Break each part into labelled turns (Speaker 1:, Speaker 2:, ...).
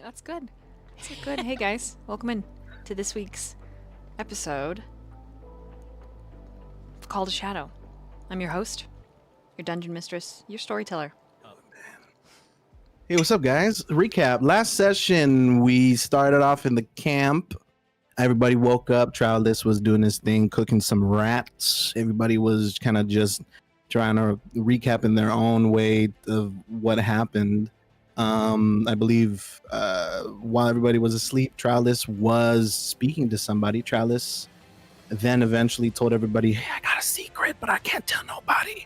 Speaker 1: That's good. That's good. Hey guys, welcome in to this week's episode of Call to Shadow. I'm your host, your dungeon mistress, your storyteller.
Speaker 2: Hey, what's up, guys? Recap. Last session, we started off in the camp. Everybody woke up. Travis was doing his thing, cooking some rats. Everybody was kind of just trying to recap in their own way of what happened. I believe while everybody was asleep, Travis was speaking to somebody. Travis then eventually told everybody, "Hey, I got a secret, but I can't tell nobody."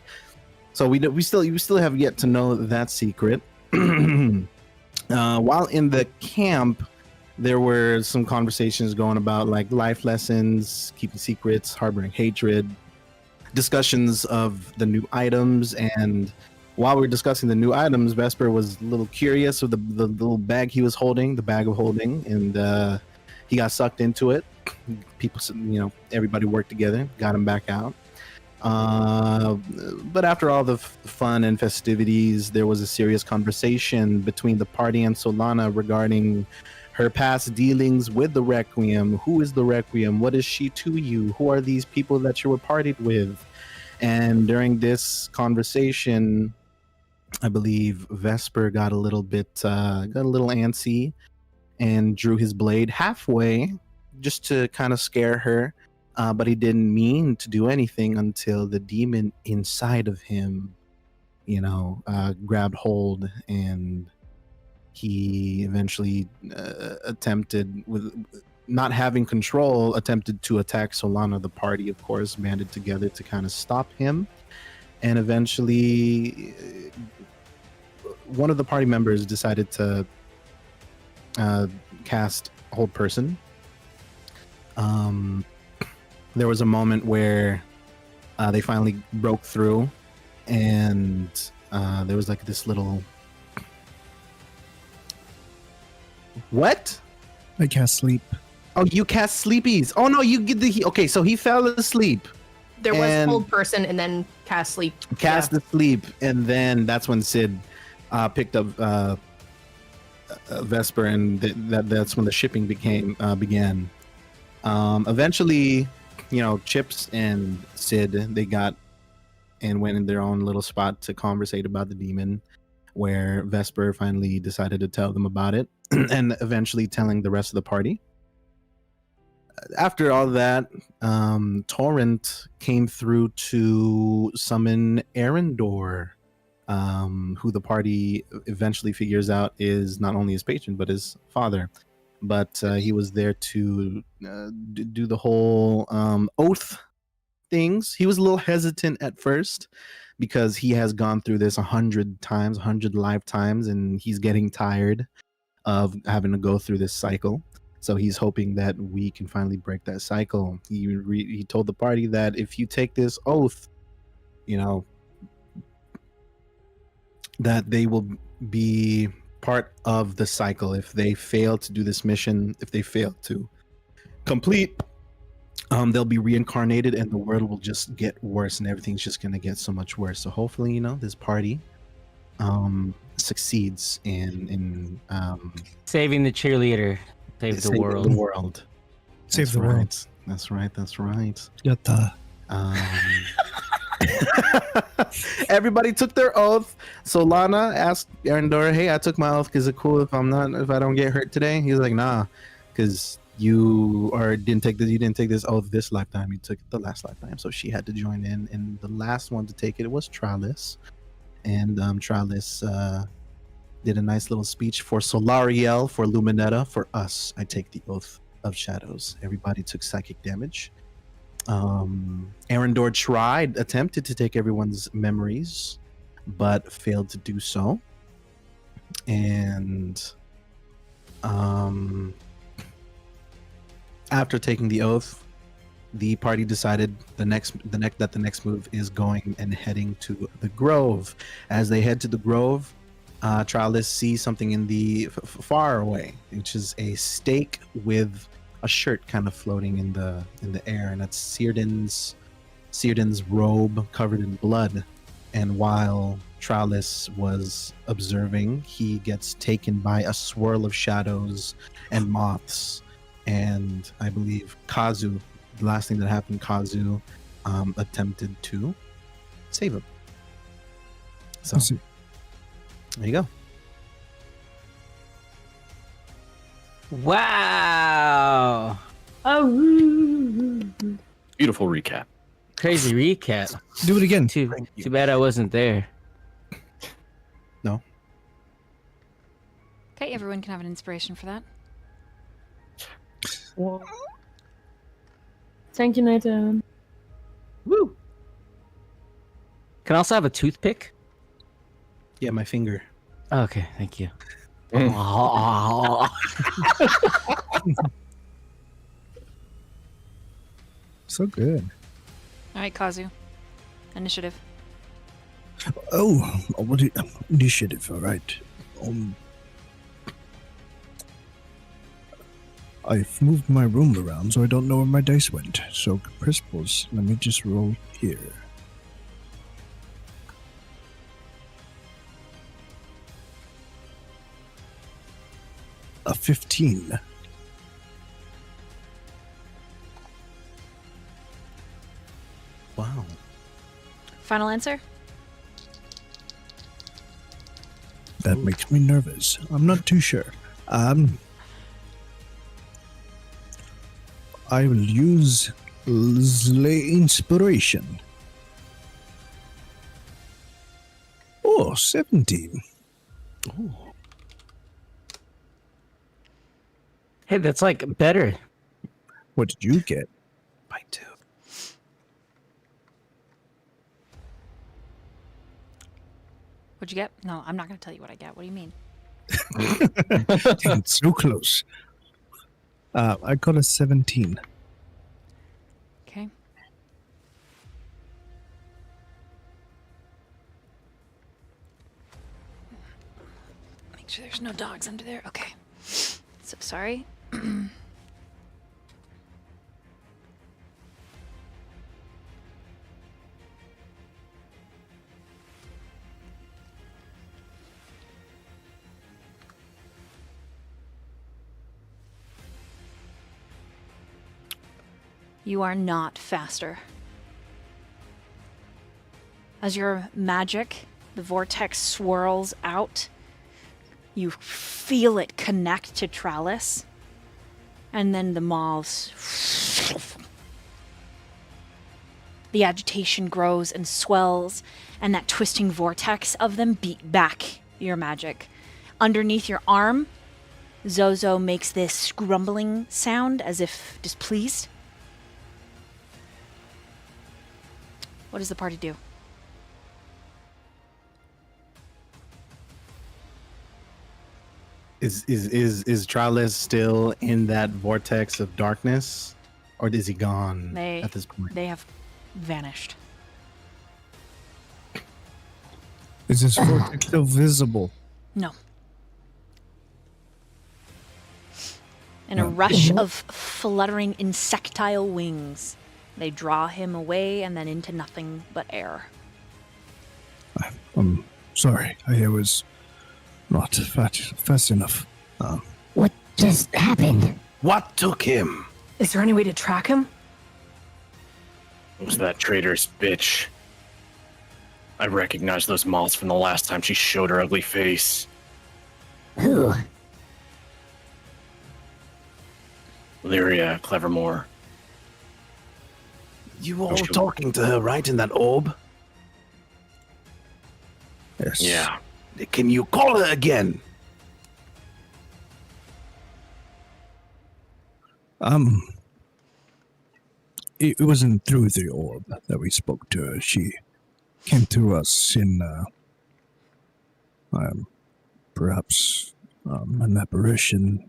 Speaker 2: So we still have yet to know that secret. While in the camp, there were some conversations going about like life lessons, keeping secrets, harboring hatred, discussions of the new items. And while we were discussing the new items, Vesper was a little curious of the little bag he was holding, the bag of holding, and he got sucked into it. People, everybody worked together, got him back out. But after all the fun and festivities, there was a serious conversation between the party and Solana regarding her past dealings with the Requiem. Who is the Requiem? What is she to you? Who are these people that you were partied with? And during this conversation, I believe Vesper got a little antsy and drew his blade halfway just to kind of scare her. But he didn't mean to do anything until the demon inside of him, grabbed hold, and he eventually attempted, with not having control, attempted to attack Solana. The party, of course, banded together to kind of stop him. And eventually, one of the party members decided to cast Hold Person. There was a moment where they finally broke through, and there was like this little... What?
Speaker 3: I cast sleep.
Speaker 2: Oh, you cast sleepies. Oh no, you get the... Okay, so he fell asleep.
Speaker 4: There was Hold Person and then cast sleep.
Speaker 2: Cast the sleep, and then that's when Sid picked up Vesper, and that's when the shipping began. Eventually, Chips and Sid, they got and went in their own little spot to conversate about the demon, where Vesper finally decided to tell them about it, and eventually telling the rest of the party. After all that, Torrent came through to summon Arendor, who the party eventually figures out is not only his patron, but his father. But he was there to do the whole oath things. He was a little hesitant at first because he has gone through this 100 lifetimes, and he's getting tired of having to go through this cycle. So he's hoping that we can finally break that cycle. He told the party that if you take this oath, that they will be part of the cycle. If they fail to do this mission, if they fail to complete, they'll be reincarnated, and the world will just get worse, and everything's just going to get so much worse. So hopefully, this party succeeds in
Speaker 5: saving the cheerleader, save the world.
Speaker 3: Save the world.
Speaker 2: That's right.
Speaker 3: Got the...
Speaker 2: Everybody took their oath. Solana asked Arendor, "Hey, I took my oath. Is it cool if I don't get hurt today?" He's like, "Nah, because you didn't take this oath this lifetime. You took it the last lifetime." So she had to join in, and the last one to take it was Travis. And Travis did a nice little speech for Solariel, for Luminetta, for us. I take the oath of shadows. Everybody took psychic damage. Arendor attempted to take everyone's memories, but failed to do so. And after taking the oath, the party decided the next move is going and heading to the Grove. As they head to the Grove, Travis sees something in the far away, which is a stake with a shirt kind of floating in the air, and that's Círdan's robe covered in blood. And while Tralis was observing, he gets taken by a swirl of shadows and moths. And I believe Kazu, the last thing that happened, Kazu attempted to save him. So
Speaker 3: I see.
Speaker 2: there you go.
Speaker 5: Wow.
Speaker 4: Oh.
Speaker 6: Beautiful recap.
Speaker 5: Crazy recap.
Speaker 3: Do it again.
Speaker 5: Too
Speaker 2: Thank you.
Speaker 5: too bad I wasn't there.
Speaker 2: No.
Speaker 1: Okay, everyone can have an inspiration for that.
Speaker 7: Thank you, Nathan.
Speaker 5: Woo. Can I also have a toothpick?
Speaker 2: Yeah, my finger.
Speaker 5: Okay, thank you.
Speaker 3: So good.
Speaker 1: All right, Kazu. Initiative.
Speaker 3: Oh, what initiative? All right. I've moved my room around, so I don't know where my dice went. So, principles, let me just roll here. A 15.
Speaker 2: Wow.
Speaker 1: Final answer?
Speaker 3: That makes me nervous. I'm not too sure. I will use Slay Inspiration. Oh, 17.
Speaker 2: Oh.
Speaker 5: Hey, that's like better.
Speaker 3: What did you get?
Speaker 2: By 2.
Speaker 1: What'd you get? No, I'm not going to tell you what I get. What do you mean?
Speaker 3: Dang, so close. I got a 17.
Speaker 1: Okay. Make sure there's no dogs under there. Okay. So sorry. You are not faster. As your magic, the vortex swirls out, you feel it connect to Tralis, and then the moths. The agitation grows and swells, and that twisting vortex of them beat back your magic. Underneath your arm, Zozo makes this grumbling sound as if displeased. What does the party do?
Speaker 2: Is Tralis still in that vortex of darkness, or is he gone at this point?
Speaker 1: They have vanished.
Speaker 3: Is this vortex still visible?
Speaker 1: No. In a rush of fluttering insectile wings, they draw him away and then into nothing but air.
Speaker 3: I'm sorry. I was not fast enough.
Speaker 8: What just happened?
Speaker 2: What took him?
Speaker 4: Is there any way to track him?
Speaker 6: It was that traitorous bitch. I recognize those moths from the last time she showed her ugly face.
Speaker 8: Who?
Speaker 6: Lyria Clevermore.
Speaker 2: You all
Speaker 6: she-
Speaker 2: talking to her, right, in that orb?
Speaker 3: Yes.
Speaker 6: Yeah.
Speaker 2: Can you call her again?
Speaker 3: It wasn't through the orb that we spoke to her. She came to us in, perhaps, an apparition,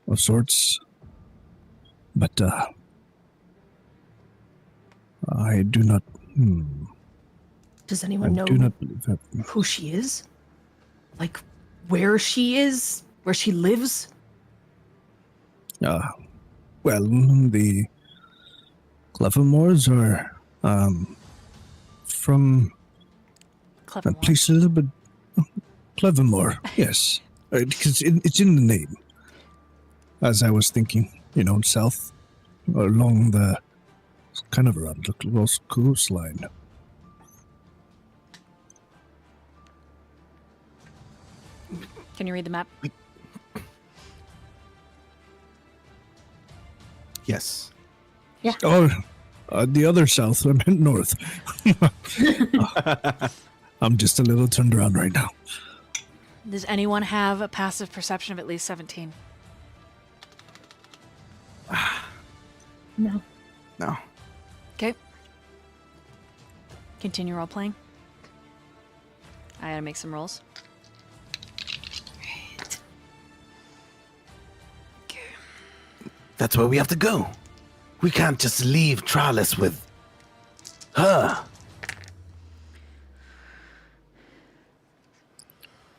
Speaker 3: of sorts. But, I do not,
Speaker 4: Does
Speaker 3: I
Speaker 4: anyone know
Speaker 3: do not believe that.
Speaker 4: who she is? Like, where she is? Where she lives?
Speaker 3: Well, the Clevermores are, from
Speaker 1: Clever.
Speaker 3: That place is a little bit Clevermore, yes. Because it's in the name. As I was thinking, south, along the, kind of around the close coastline.
Speaker 1: Can you read the map?
Speaker 2: Yes.
Speaker 3: Oh, the other south, I meant north. I'm just a little turned around right now.
Speaker 1: Does anyone have a passive perception of at least 17?
Speaker 4: No.
Speaker 2: No.
Speaker 1: Okay. Continue role playing. I gotta make some rolls. Okay.
Speaker 2: That's where we have to go. We can't just leave Tralis with her.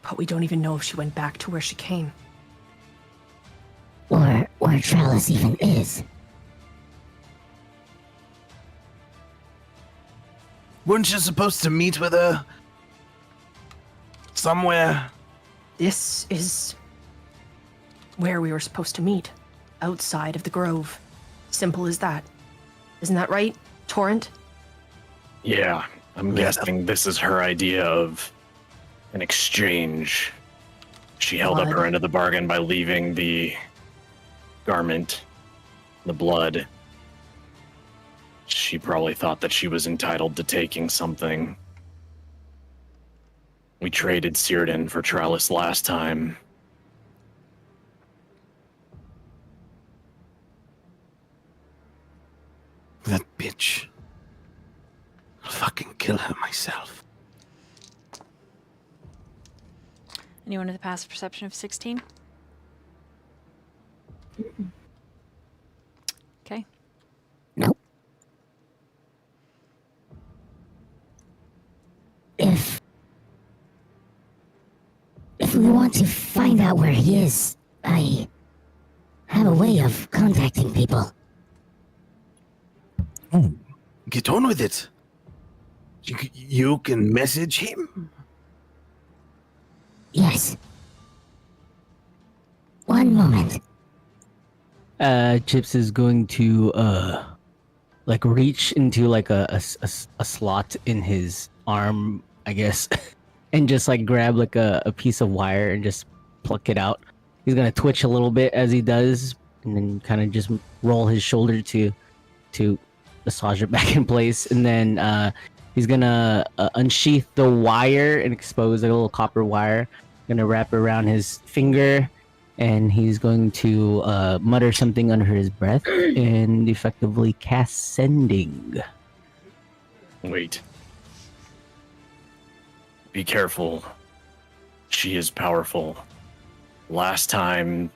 Speaker 4: But we don't even know if she went back to where she came.
Speaker 8: Or where Tralis even is.
Speaker 2: Weren't you supposed to meet with her somewhere?
Speaker 4: This is where we were supposed to meet. Outside of the grove. Simple as that. Isn't that right, Torrent?
Speaker 6: Yeah, I'm
Speaker 2: Yeah.
Speaker 6: guessing this is her idea of an exchange. She held up
Speaker 4: Blood.
Speaker 6: her end of the bargain by leaving the garment, the blood. She probably thought that she was entitled to taking something. We traded Círdan for Tralis last time.
Speaker 2: That bitch. I'll fucking kill her myself.
Speaker 1: Anyone with a passive perception of 16? Okay.
Speaker 8: Nope. If we want to find out where he is, I have a way of contacting people.
Speaker 3: Oh,
Speaker 2: Get on with it. You can message him?
Speaker 8: Yes. One moment.
Speaker 5: Chips is going to like reach into like a slot in his arm, I guess, and just like grab like a piece of wire and just pluck it out. He's gonna twitch a little bit as he does, and then kind of just roll his shoulder to massage it back in place, and then he's gonna unsheath the wire and expose a little copper wire. Gonna wrap it around his finger, and he's going to mutter something under his breath and effectively cast sending.
Speaker 6: Wait. Be careful. She is powerful. Last time,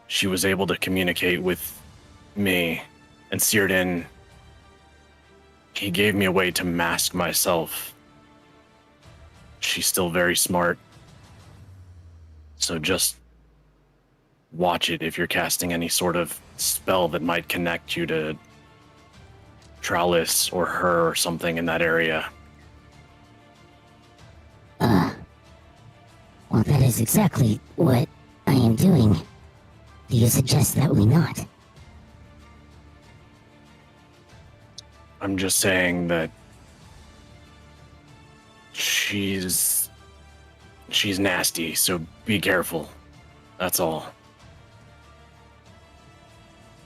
Speaker 6: she was able to communicate with me and Círdan. He gave me a way to mask myself. She's still very smart. So just watch it if you're casting any sort of spell that might connect you to Tralis or her or something in that area.
Speaker 8: Well, that is exactly what I am doing. Do you suggest that we not?
Speaker 6: I'm just saying that she's nasty, so be careful. That's all.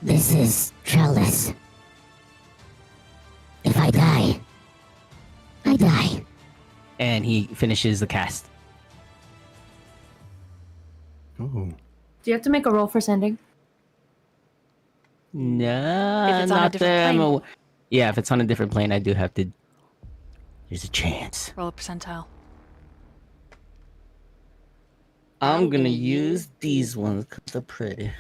Speaker 8: This is Tralis. If I die, I die.
Speaker 5: And he finishes the cast.
Speaker 2: Oh.
Speaker 7: Do you have to make a roll for sending?
Speaker 5: No,
Speaker 1: If it's on a
Speaker 5: not
Speaker 1: different
Speaker 5: that I'm
Speaker 1: plane.
Speaker 5: yeah, if it's on a different plane, I do have to. There's a chance.
Speaker 1: Roll a percentile.
Speaker 5: I'm gonna use these ones because they're pretty.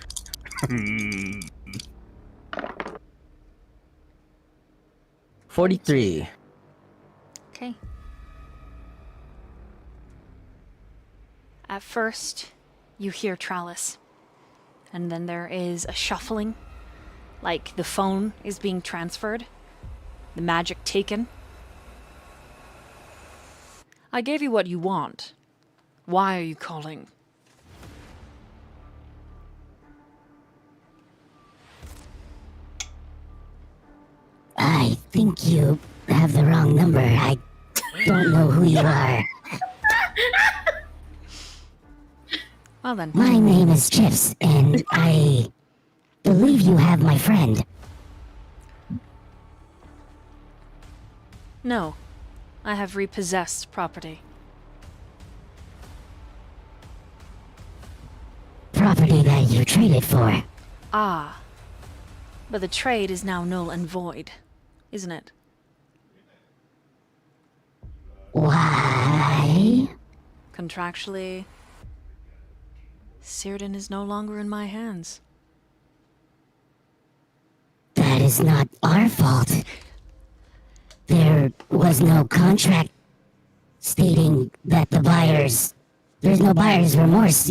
Speaker 5: 43.
Speaker 1: Okay. At first, you hear Tralis. And then there is a shuffling, like the phone is being transferred, the magic taken. I gave you what you want. Why are you calling?
Speaker 8: I think you have the wrong number. I don't know who you are.
Speaker 1: Well then.
Speaker 8: My name is Chips, and I believe you have my friend.
Speaker 1: No. I have repossessed property.
Speaker 8: Property that you traded for.
Speaker 1: Ah. But the trade is now null and void, isn't it?
Speaker 8: Why?
Speaker 1: Contractually, Círdan is no longer in my hands.
Speaker 8: That is not our fault. There was no contract stating that the buyers... There's no buyer's remorse.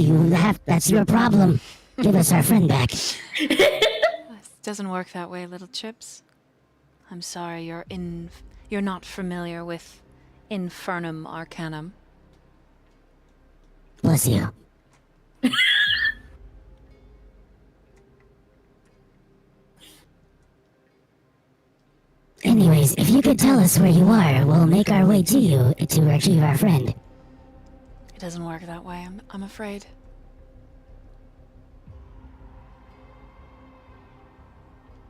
Speaker 8: That's your problem. Give us our friend back.
Speaker 1: It doesn't work that way, little Chips. I'm sorry, you're not familiar with Infernum Arcanum.
Speaker 8: Bless you. Anyways, if you could tell us where you are, we'll make our way to you to retrieve our friend.
Speaker 1: It doesn't work that way, I'm afraid.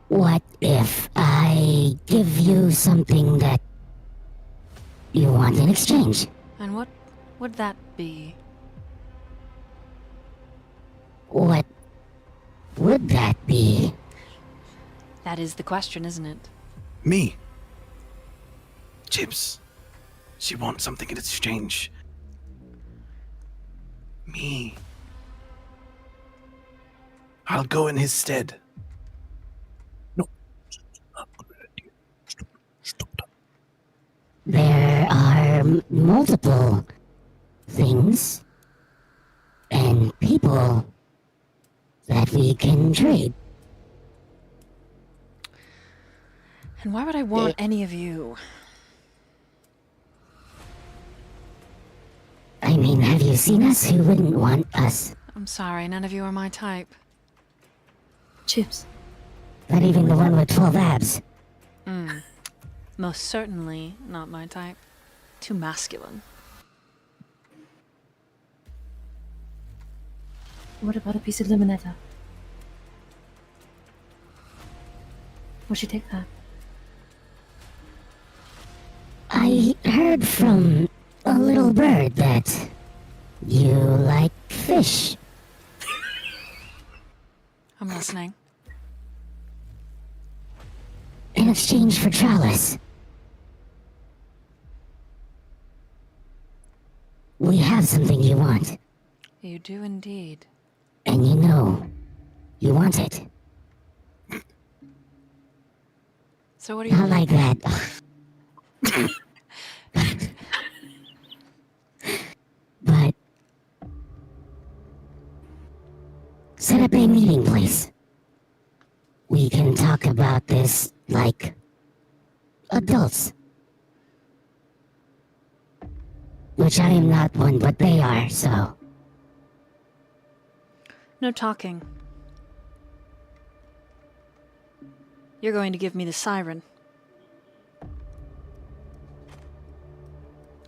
Speaker 8: What if I give you something that you want in exchange?
Speaker 1: And what would that be?
Speaker 8: What would that be?
Speaker 1: That is the question, isn't it?
Speaker 2: Me. Chips. She wants something in exchange. Me. I'll go in his stead.
Speaker 8: There are multiple things and people that we can trade.
Speaker 1: And why would I want any of you?
Speaker 8: I mean, have you seen us? Who wouldn't want us?
Speaker 1: I'm sorry, none of you are my type.
Speaker 7: Chips.
Speaker 8: Not even the one with 12 abs.
Speaker 1: Most certainly not my type. Too masculine.
Speaker 7: What about a piece of limonetta? Would you take that?
Speaker 8: I heard from a little bird that you like fish.
Speaker 1: I'm listening.
Speaker 8: In exchange for trellis. We have something you want,
Speaker 1: You do indeed.
Speaker 8: and you know you want it.
Speaker 1: So what are you...
Speaker 8: Not like that. But set up a meeting place. We can talk about this like adults. Which I am not one, but they are, so.
Speaker 1: No talking. You're going to give me the siren.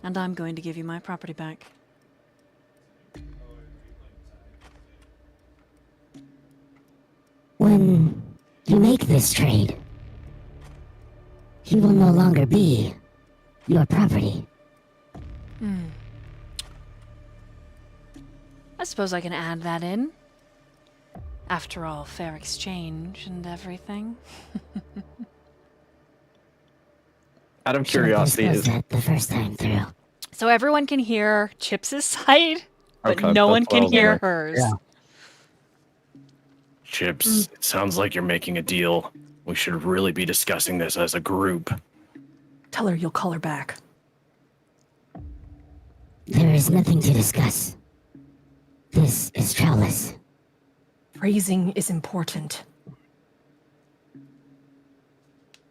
Speaker 1: And I'm going to give you my property back.
Speaker 8: When you make this trade, he will no longer be your property.
Speaker 1: I suppose I can add that in. After all, fair exchange and everything.
Speaker 6: Out of
Speaker 8: Should've
Speaker 6: curiosity,
Speaker 8: discussed
Speaker 6: is
Speaker 8: that the first time through.
Speaker 1: So everyone can hear Chips' side, but
Speaker 6: Okay,
Speaker 1: no one
Speaker 6: that's what I
Speaker 1: can
Speaker 6: was
Speaker 1: hear
Speaker 6: wondering.
Speaker 1: hers.
Speaker 5: Yeah.
Speaker 6: Chips, it sounds like you're making a deal. We should really be discussing this as a group.
Speaker 4: Tell her you'll call her back.
Speaker 8: There is nothing to discuss. This is trellis.
Speaker 4: Phrasing is important.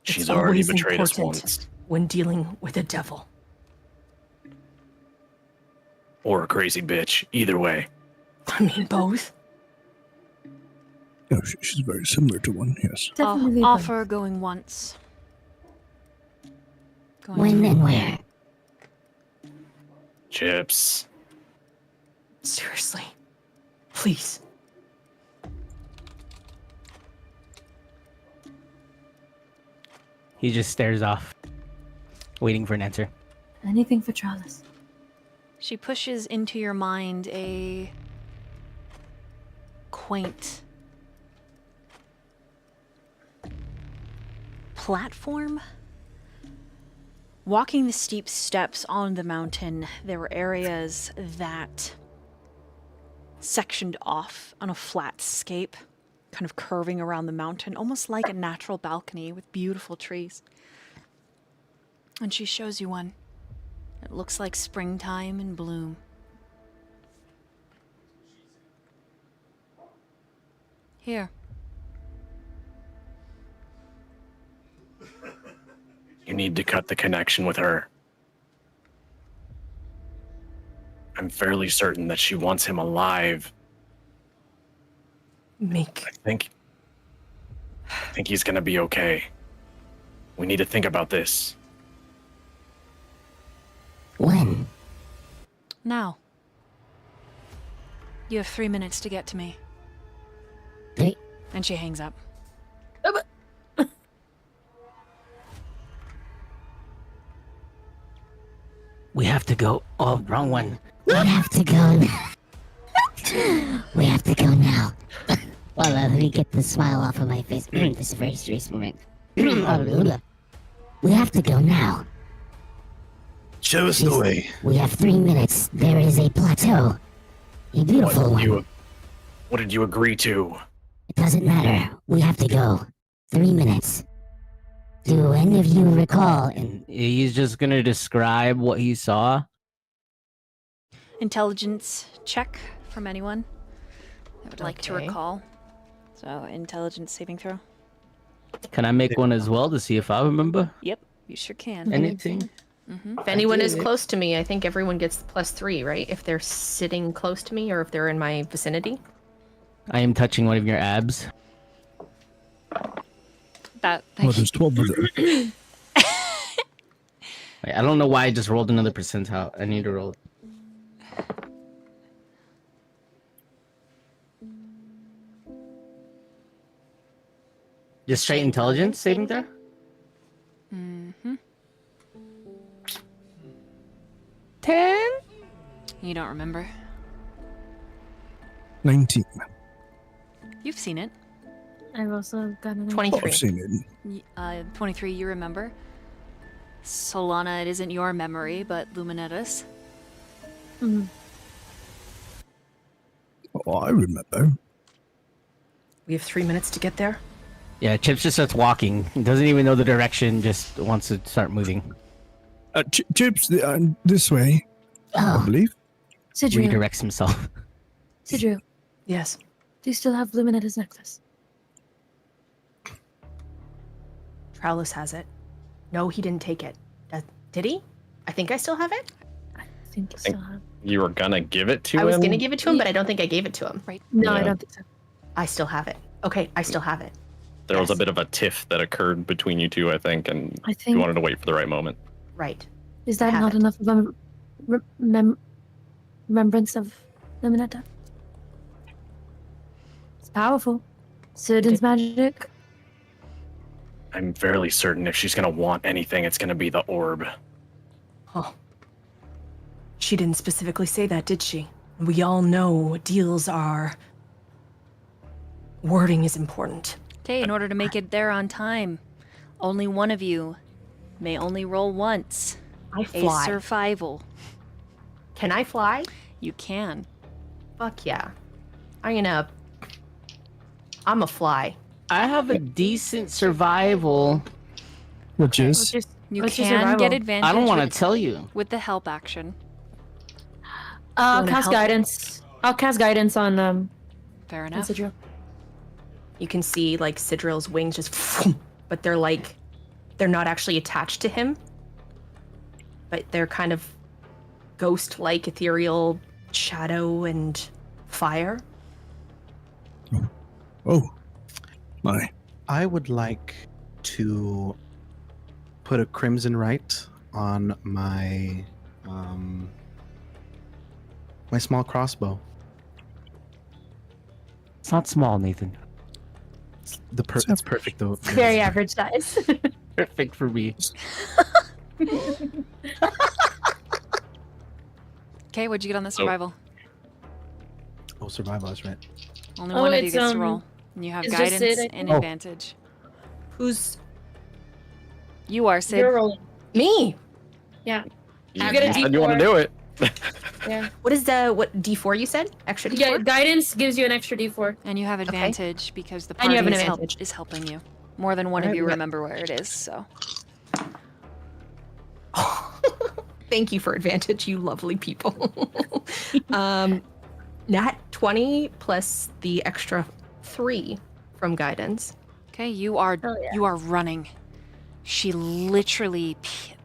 Speaker 6: She's
Speaker 4: It's
Speaker 6: already
Speaker 4: always
Speaker 6: betrayed us
Speaker 4: important
Speaker 6: once.
Speaker 4: when dealing with a devil.
Speaker 6: or a crazy bitch. Either way.
Speaker 4: I mean, both.
Speaker 3: Yeah, she's very similar to one, yes.
Speaker 7: Definitely. both.
Speaker 1: Offer going once. Going
Speaker 8: When
Speaker 1: twice.
Speaker 8: and where?
Speaker 6: Chips.
Speaker 4: Seriously. Please.
Speaker 5: He just stares off, waiting for an answer.
Speaker 7: Anything for Travis.
Speaker 1: She pushes into your mind a quaint platform. Walking the steep steps on the mountain, there were areas that sectioned off on a flat scape, kind of curving around the mountain, almost like a natural balcony with beautiful trees. And she shows you one. It looks like springtime in bloom. Here.
Speaker 6: You need to cut the connection with her. I'm fairly certain that she wants him alive. I think he's gonna be okay. We need to think about this.
Speaker 8: When?
Speaker 1: Now. You have 3 minutes to get to me.
Speaker 8: Three?
Speaker 1: And she hangs up.
Speaker 5: We have to go. Oh, wrong one.
Speaker 8: We have to go. We have to go now. Well, let me get the smile off of my face. This is a very serious moment. We have to go now.
Speaker 2: Show us the way.
Speaker 8: We have 3 minutes. There is a plateau. A beautiful one.
Speaker 6: What did you agree to?
Speaker 8: It doesn't matter. We have to go. 3 minutes. Do any of you recall?
Speaker 5: And he's just gonna describe what he saw.
Speaker 1: Intelligence check from anyone I would like to
Speaker 4: Okay.
Speaker 1: recall. So, intelligence saving throw.
Speaker 5: Can I make one as well to see if I remember
Speaker 1: Yep, you sure can.
Speaker 5: anything?
Speaker 4: If anyone is close to me, I think everyone gets +3, right? If they're sitting close to me or if they're in my vicinity.
Speaker 5: I am touching one of your abs.
Speaker 1: That
Speaker 3: Well, there's 12 of them.
Speaker 5: Wait, I don't know why I just rolled another percentile. I need to roll. Just straight intelligence saving throw?
Speaker 1: Mm-hmm.
Speaker 5: 10?
Speaker 1: You don't remember.
Speaker 3: 19.
Speaker 1: You've seen it.
Speaker 7: I've also got an
Speaker 4: 23.
Speaker 3: I've seen it.
Speaker 1: 23, you remember. Solana, it isn't your memory, but Luminetta's.
Speaker 7: Mhm.
Speaker 3: Oh, I remember.
Speaker 4: We have 3 minutes to get there.
Speaker 5: Yeah, Chips just starts walking. He doesn't even know the direction, just wants to start moving.
Speaker 3: Chips, this way, I
Speaker 8: Oh,
Speaker 3: believe.
Speaker 7: Sidriel.
Speaker 5: Redirects himself.
Speaker 7: Sidriel,
Speaker 4: Yes.
Speaker 7: do you still have Luminetta's necklace?
Speaker 4: Trowlis has it. No, he didn't take it. Did he? I think I still have it.
Speaker 7: I think you still have.
Speaker 6: You were gonna give it to
Speaker 4: I
Speaker 6: him?
Speaker 4: was gonna give it to him, but I don't think I gave it to him.
Speaker 7: No, I
Speaker 6: Yeah.
Speaker 7: don't think so.
Speaker 4: I still have it. Okay, I still have it.
Speaker 6: There was a
Speaker 4: Yes.
Speaker 6: bit of a tiff that occurred between you two, I think, and
Speaker 7: I
Speaker 6: you
Speaker 7: think.
Speaker 6: wanted to wait for the right moment.
Speaker 4: Right.
Speaker 7: Is that
Speaker 4: have
Speaker 7: not
Speaker 4: it.
Speaker 7: enough of a remembrance of Luminetta? It's powerful. Citadin's magic.
Speaker 6: I'm fairly certain if she's gonna want anything, it's gonna be the orb.
Speaker 4: Oh. She didn't specifically say that, did she? We all know what deals are. Wording is important.
Speaker 1: Okay, in order to make it there on time, only one of you may only roll once.
Speaker 4: I
Speaker 1: A
Speaker 4: fly.
Speaker 1: survival.
Speaker 4: Can I fly?
Speaker 1: You can.
Speaker 4: Fuck yeah. I'm a fly.
Speaker 5: I have a decent survival.
Speaker 3: Which is.
Speaker 1: You
Speaker 7: What's your
Speaker 1: can get
Speaker 7: survival?
Speaker 1: advantage
Speaker 5: I don't want to
Speaker 1: with,
Speaker 5: tell you.
Speaker 1: with the help action.
Speaker 7: I'll
Speaker 4: wanna
Speaker 7: cast
Speaker 4: help?
Speaker 7: guidance. I'll cast guidance on
Speaker 1: Fair
Speaker 7: on
Speaker 1: enough.
Speaker 7: Sidriel.
Speaker 4: You can see like Sidril's wings just, but they're not actually attached to him. But they're kind of ghost-like ethereal shadow and fire.
Speaker 3: Oh, my.
Speaker 2: I would like to put a crimson right on my my small crossbow.
Speaker 5: It's not small, Nathan.
Speaker 2: It's perfect though.
Speaker 7: Very average size.
Speaker 5: Perfect for me.
Speaker 1: Okay, what'd you get on the survival?
Speaker 2: Oh, survival, that's right.
Speaker 1: Only
Speaker 7: Oh,
Speaker 1: one of you
Speaker 7: it's,
Speaker 1: gets to roll. And you have
Speaker 7: it's just
Speaker 1: guidance
Speaker 7: Sid, I
Speaker 1: and
Speaker 5: think.
Speaker 1: advantage.
Speaker 4: Who's
Speaker 1: You are, Sid.
Speaker 7: You're rolling.
Speaker 4: me?
Speaker 7: Yeah.
Speaker 6: You,
Speaker 7: You get a
Speaker 6: you said you want to
Speaker 7: D4.
Speaker 6: do it.
Speaker 7: Yeah.
Speaker 4: What is what D4 you said? Extra D4?
Speaker 7: Yeah. Guidance gives you an extra D4.
Speaker 1: And you have advantage because the
Speaker 7: And you
Speaker 1: party
Speaker 7: have an
Speaker 1: is,
Speaker 7: advantage.
Speaker 1: is helping you. More than one of
Speaker 4: Alright,
Speaker 1: you
Speaker 4: we got-
Speaker 1: remember where it is, so.
Speaker 4: Thank you for advantage, you lovely people. Nat 20 plus the extra 3 from guidance.
Speaker 1: Okay, you are
Speaker 7: Oh, yeah.
Speaker 1: you are running. She literally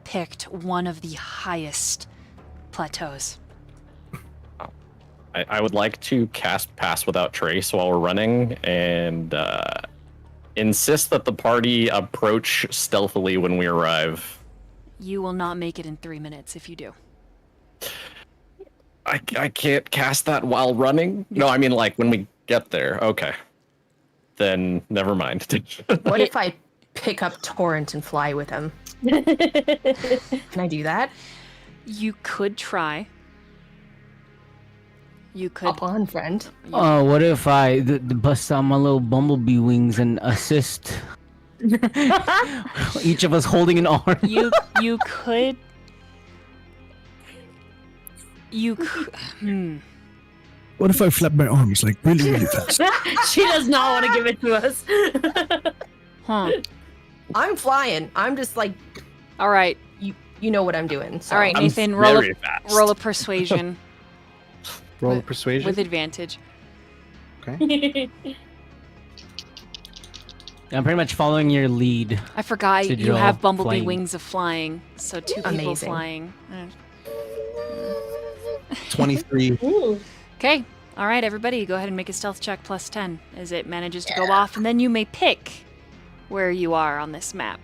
Speaker 1: picked one of the highest plateaus.
Speaker 6: I would like to cast Pass Without Trace while we're running and insist that the party approach stealthily when we arrive.
Speaker 1: You will not make it in 3 minutes if you do.
Speaker 6: I can't cast that while running? No, I mean, like, when we get there. Okay. Then never mind.
Speaker 4: What if I pick up Torrent and fly with him? Can I do that?
Speaker 1: You could try. You could.
Speaker 4: Hop on, friend.
Speaker 5: Oh, what if I bust out my little bumblebee wings and assist? Each of us holding an arm.
Speaker 1: You could. You could.
Speaker 3: What if I flap my arms like really, really fast?
Speaker 7: She does not want to give it to us.
Speaker 1: Huh.
Speaker 4: I'm flying. I'm just like,
Speaker 1: All right.
Speaker 4: you know what I'm doing. So.
Speaker 1: All right,
Speaker 6: I'm
Speaker 1: Nathan. Roll
Speaker 6: very
Speaker 1: a
Speaker 6: fast.
Speaker 1: roll a persuasion
Speaker 2: Roll
Speaker 1: With-
Speaker 2: persuasion.
Speaker 1: with advantage.
Speaker 2: Okay.
Speaker 5: I'm pretty much following your lead.
Speaker 1: I forgot
Speaker 5: To
Speaker 1: you
Speaker 5: draw
Speaker 1: have bumblebee
Speaker 5: flame.
Speaker 1: wings of flying, so 2 people
Speaker 4: Amazing.
Speaker 1: flying.
Speaker 2: 23.
Speaker 7: Ooh.
Speaker 1: Okay. All right, everybody, go ahead and make a stealth check plus 10 as it manages to go off, and then you may pick where you are on this map.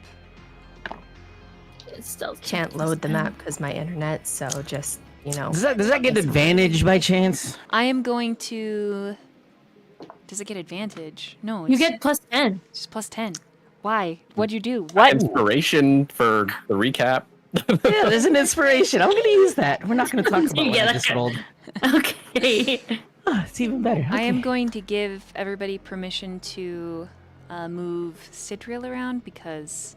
Speaker 7: It's stealth.
Speaker 4: Can't load the map because my internet, so just, you know.
Speaker 5: Does that get advantage by chance?
Speaker 1: I am going to. Does it get advantage? No, it's
Speaker 7: You get plus 10.
Speaker 1: just plus 10. Why? What'd you do? What?
Speaker 6: Inspiration for the recap.
Speaker 5: Yeah, there's an inspiration. I'm gonna use that. We're not gonna talk about what
Speaker 7: Yeah,
Speaker 5: I
Speaker 7: that's
Speaker 5: just rolled.
Speaker 7: Okay.
Speaker 5: Ah, it's even better.
Speaker 1: I am
Speaker 5: Okay.
Speaker 1: going to give everybody permission to move Citriel around because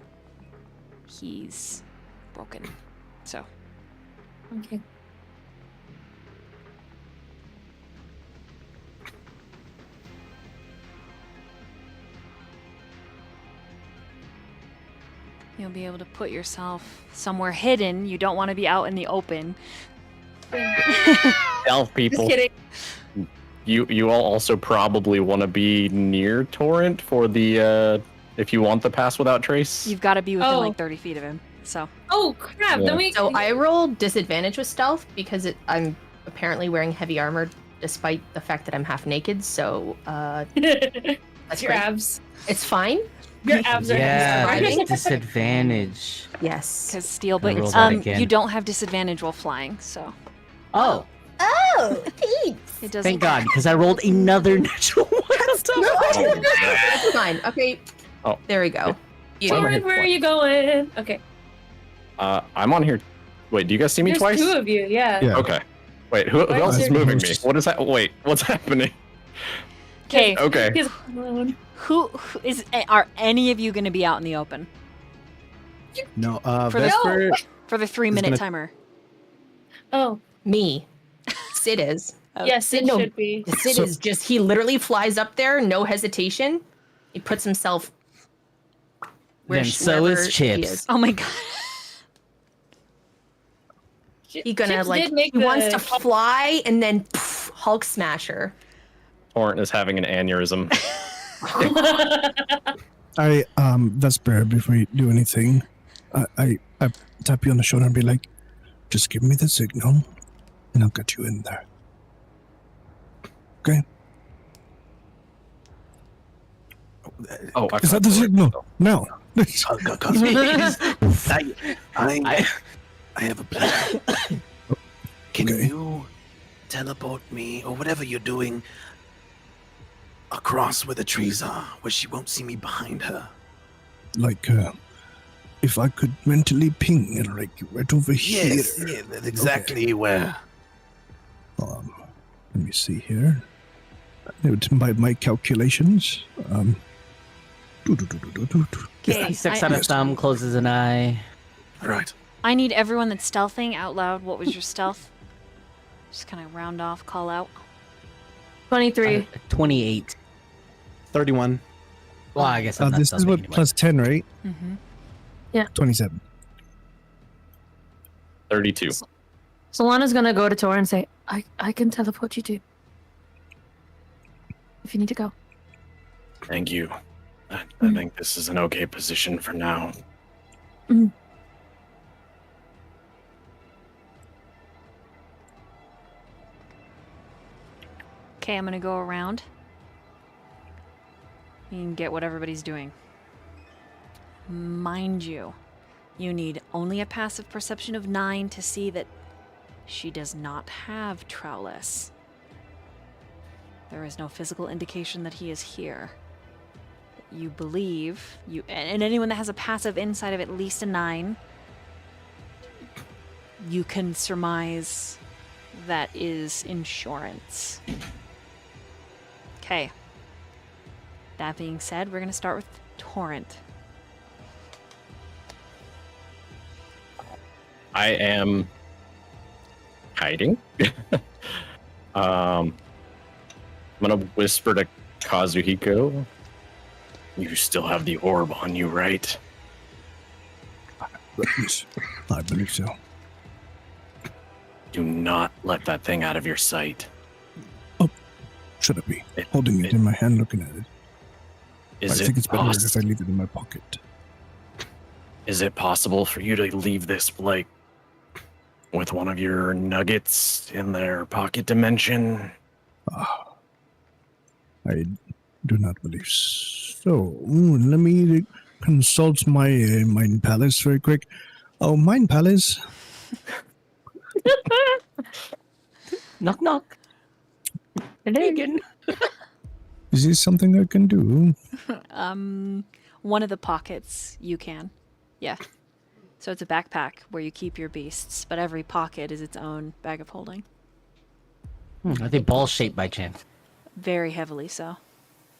Speaker 1: he's broken. So.
Speaker 7: Okay.
Speaker 1: You'll be able to put yourself somewhere hidden. You don't want to be out in the open.
Speaker 6: Elf people.
Speaker 7: Just kidding.
Speaker 6: You all also probably want to be near Torrent for the if you want the Pass Without Trace.
Speaker 1: You've got to be within
Speaker 7: Oh.
Speaker 1: like 30 feet of him. So.
Speaker 7: Oh, crap.
Speaker 6: Yeah.
Speaker 7: Then we.
Speaker 4: So I rolled disadvantage with stealth because I'm apparently wearing heavy armor despite the fact that I'm half naked, so that's
Speaker 7: Your
Speaker 4: great.
Speaker 7: abs.
Speaker 4: It's fine.
Speaker 7: Your abs are
Speaker 5: Yeah,
Speaker 4: Surviving?
Speaker 5: there's disadvantage.
Speaker 4: Yes.
Speaker 1: Because steel,
Speaker 5: I
Speaker 1: but
Speaker 5: rolled that again.
Speaker 1: you don't have disadvantage while flying, so
Speaker 5: Oh,
Speaker 4: Oh, thanks.
Speaker 1: it doesn't.
Speaker 5: thank God, because I rolled another natural one.
Speaker 4: It's fine. Okay.
Speaker 6: Oh.
Speaker 4: There we go. You
Speaker 7: Torrent, where are you going? Okay.
Speaker 6: I'm on here. Wait, do you guys see me
Speaker 7: There's
Speaker 6: twice?
Speaker 7: 2 of you, yeah.
Speaker 3: Yeah.
Speaker 6: Okay. Wait, who
Speaker 7: Why
Speaker 6: else
Speaker 7: is
Speaker 6: is
Speaker 7: there-
Speaker 6: moving me? What is that? Wait, what's happening?
Speaker 1: Okay,
Speaker 6: Okay.
Speaker 7: He's alone.
Speaker 1: who is? Are any of you going to be out in the open
Speaker 2: No,
Speaker 1: For the-
Speaker 2: Vesper.
Speaker 1: for the 3-minute
Speaker 2: gonna-
Speaker 1: timer?
Speaker 7: Oh,
Speaker 4: Me. Sid is.
Speaker 7: yes, it
Speaker 4: no.
Speaker 7: should be.
Speaker 4: Sid
Speaker 3: So-
Speaker 4: is just, he literally flies up there, no hesitation. He puts himself
Speaker 5: Then so
Speaker 4: wherever
Speaker 5: is
Speaker 4: he
Speaker 5: Chips.
Speaker 4: is.
Speaker 1: Oh my god!
Speaker 4: He gonna
Speaker 7: Chips
Speaker 4: like,
Speaker 7: did make
Speaker 4: he wants
Speaker 7: the
Speaker 4: to fly and then poof, Hulk smasher.
Speaker 6: Torrent is having an aneurysm.
Speaker 3: I Vesper, before you do anything, I tap you on the shoulder and be like, just give me the signal and I'll get you in there. Okay?
Speaker 6: Oh, I
Speaker 3: Is that the signal? No.
Speaker 2: Cosby, I have a plan. Can
Speaker 3: Okay.
Speaker 2: you teleport me, or whatever you're doing, across where the trees are, where she won't see me behind her?
Speaker 3: Like, if I could mentally ping it, like right over here.
Speaker 2: Yes, yeah, that's exactly where.
Speaker 3: Let me see here. By my calculations,
Speaker 1: Okay,
Speaker 5: He sticks out a thumb, closes an eye.
Speaker 2: Right.
Speaker 1: I need everyone that's stealthing out loud. What was your stealth? Just kind of round off, call out.
Speaker 7: 23.
Speaker 5: 28.
Speaker 2: 31.
Speaker 5: Well, I guess I'm not
Speaker 3: this is
Speaker 5: stealthing
Speaker 3: what
Speaker 5: anymore.
Speaker 3: plus 10, right?
Speaker 1: Mm-hmm.
Speaker 3: 27.
Speaker 6: 32.
Speaker 7: Solana's gonna go to Tor and say, I can teleport you too. If you need to go.
Speaker 6: Thank you. I think this is an okay position for now.
Speaker 1: Okay, I'm gonna go around. You can get what everybody's doing. Mind you, you need only a passive perception of 9 to see that she does not have Trowless. There is no physical indication that he is here. You believe, and anyone that has a passive inside of at least a 9, you can surmise that is insurance. Okay. That being said, we're going to start with Torrent.
Speaker 6: I am hiding. I'm gonna whisper to Kazuhiko. You still have the orb on you, right?
Speaker 3: Yes, I believe so.
Speaker 6: Do not let that thing out of your sight.
Speaker 3: Should I be
Speaker 6: It-
Speaker 3: holding it in my hand, looking at it? I
Speaker 6: Is
Speaker 3: think it's
Speaker 6: it
Speaker 3: better if I leave it in my pocket.
Speaker 6: Is it possible for you to leave this like with one of your nuggets in their pocket dimension?
Speaker 3: I do not believe so. Let me consult my mind palace very quick. Oh, mind palace.
Speaker 5: Knock, knock. Megan.
Speaker 3: Is this something I can do?
Speaker 1: One of the pockets you can. Yeah. So it's a backpack where you keep your beasts, but every pocket is its own bag of holding.
Speaker 5: Are they ball shaped by chance?
Speaker 1: Very heavily so.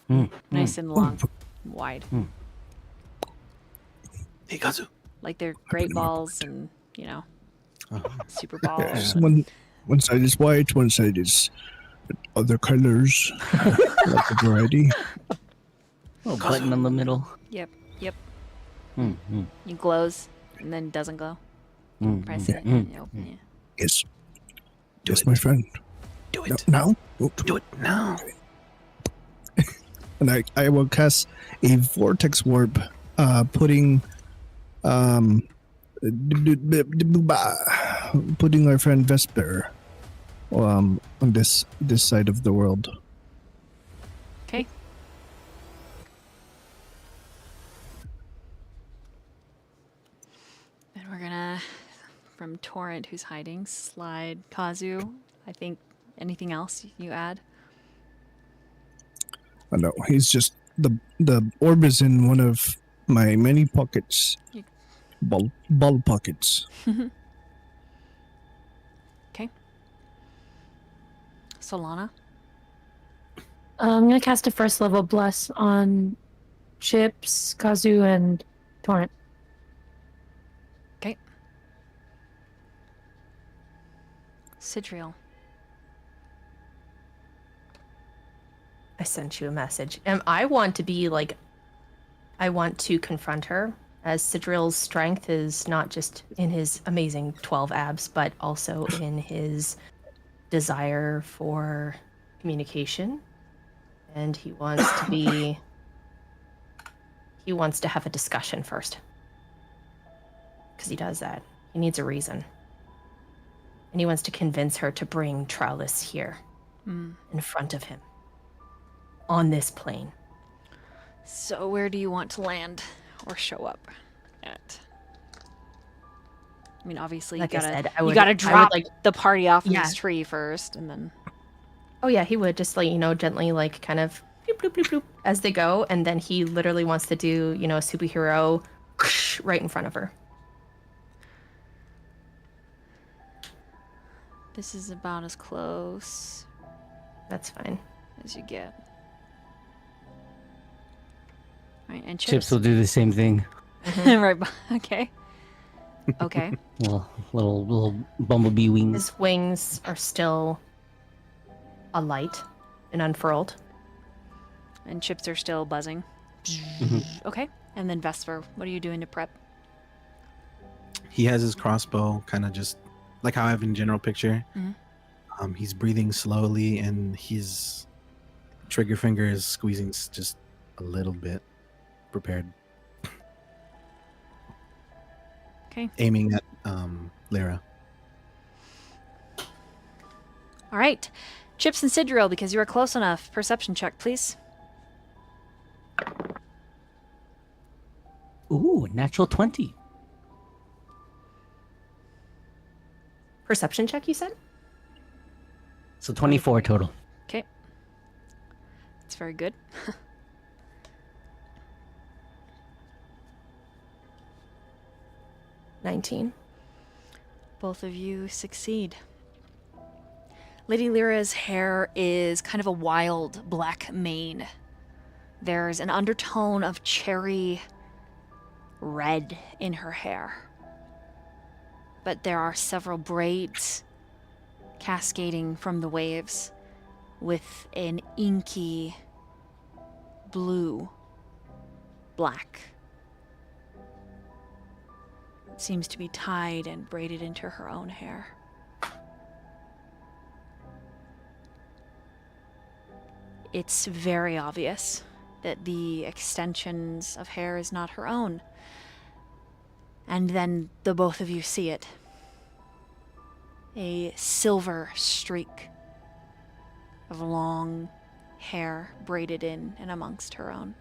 Speaker 5: Mm.
Speaker 1: Nice and long, wide.
Speaker 2: Hey, Kazu.
Speaker 1: Like they're great balls and, super balls.
Speaker 3: Yes, one side is white, one side is other colors, like a variety.
Speaker 5: Oh, button in the middle.
Speaker 1: Yep.
Speaker 5: Mm-hmm.
Speaker 1: It glows and then doesn't glow. Press it.
Speaker 5: Mm.
Speaker 1: And open it.
Speaker 3: Yes.
Speaker 2: Do
Speaker 3: Yes,
Speaker 2: it.
Speaker 3: my friend.
Speaker 2: Do
Speaker 3: No,
Speaker 2: it.
Speaker 3: now? Oh,
Speaker 2: Do it now.
Speaker 3: and I will cast a vortex warp, putting putting our friend Vesper on this side of the world.
Speaker 1: Okay. Then we're gonna, from Torrent, who's hiding, slide Kazu. I think anything else you add?
Speaker 3: I know he's just the orb is in one of my many pockets,
Speaker 1: You-
Speaker 3: ball pockets.
Speaker 1: Okay. Solana.
Speaker 7: I'm gonna cast a first level bless on Chips, Kazu, and Torrent.
Speaker 1: Okay. Sidriel.
Speaker 4: I sent you a message. I want to be like, I want to confront her, as Sidril's strength is not just in his amazing 12 abs, but also in his desire for communication. And he wants to be, he wants to have a discussion first. Because he does that. He needs a reason. And he wants to convince her to bring Trowlis here in front of him on this plane.
Speaker 1: So where do you want to land or show up at? I mean, obviously
Speaker 4: Like
Speaker 1: you
Speaker 4: I
Speaker 1: gotta
Speaker 4: said,
Speaker 1: you gotta drop
Speaker 4: like
Speaker 1: the party off in
Speaker 4: Yeah.
Speaker 1: this tree first, and then
Speaker 4: Oh yeah, he would just like, gently like kind of bloop, bloop, bloop, bloop as they go, and then he literally wants to do, a superhero right in front of her.
Speaker 1: this is about as close
Speaker 4: That's fine.
Speaker 1: as you get. Right, and
Speaker 5: Chips will do the same thing.
Speaker 1: right. Okay. Okay.
Speaker 5: Little bumblebee wings.
Speaker 4: His wings are still alight and unfurled.
Speaker 1: And chips are still buzzing. Okay. And then Vesper, what are you doing to prep?
Speaker 2: He has his crossbow, kind of just like how I have in general picture.
Speaker 1: Mhm.
Speaker 2: He's breathing slowly, and his trigger finger is squeezing just a little bit, prepared.
Speaker 1: Okay.
Speaker 2: Aiming at Lyra.
Speaker 1: All right. Chips and Sidril, because you are close enough. Perception check, please.
Speaker 5: Ooh, natural 20.
Speaker 4: Perception check, you said?
Speaker 5: So 24 total.
Speaker 1: Okay. That's very good.
Speaker 4: 19.
Speaker 1: Both of you succeed. Lady Lyra's hair is kind of a wild black mane. There's an undertone of cherry red in her hair. But there are several braids cascading from the waves with an inky blue black. It seems to be tied and braided into her own hair. It's very obvious that the extensions of hair is not her own. And then the both of you see it. A silver streak of long hair braided in and amongst her own.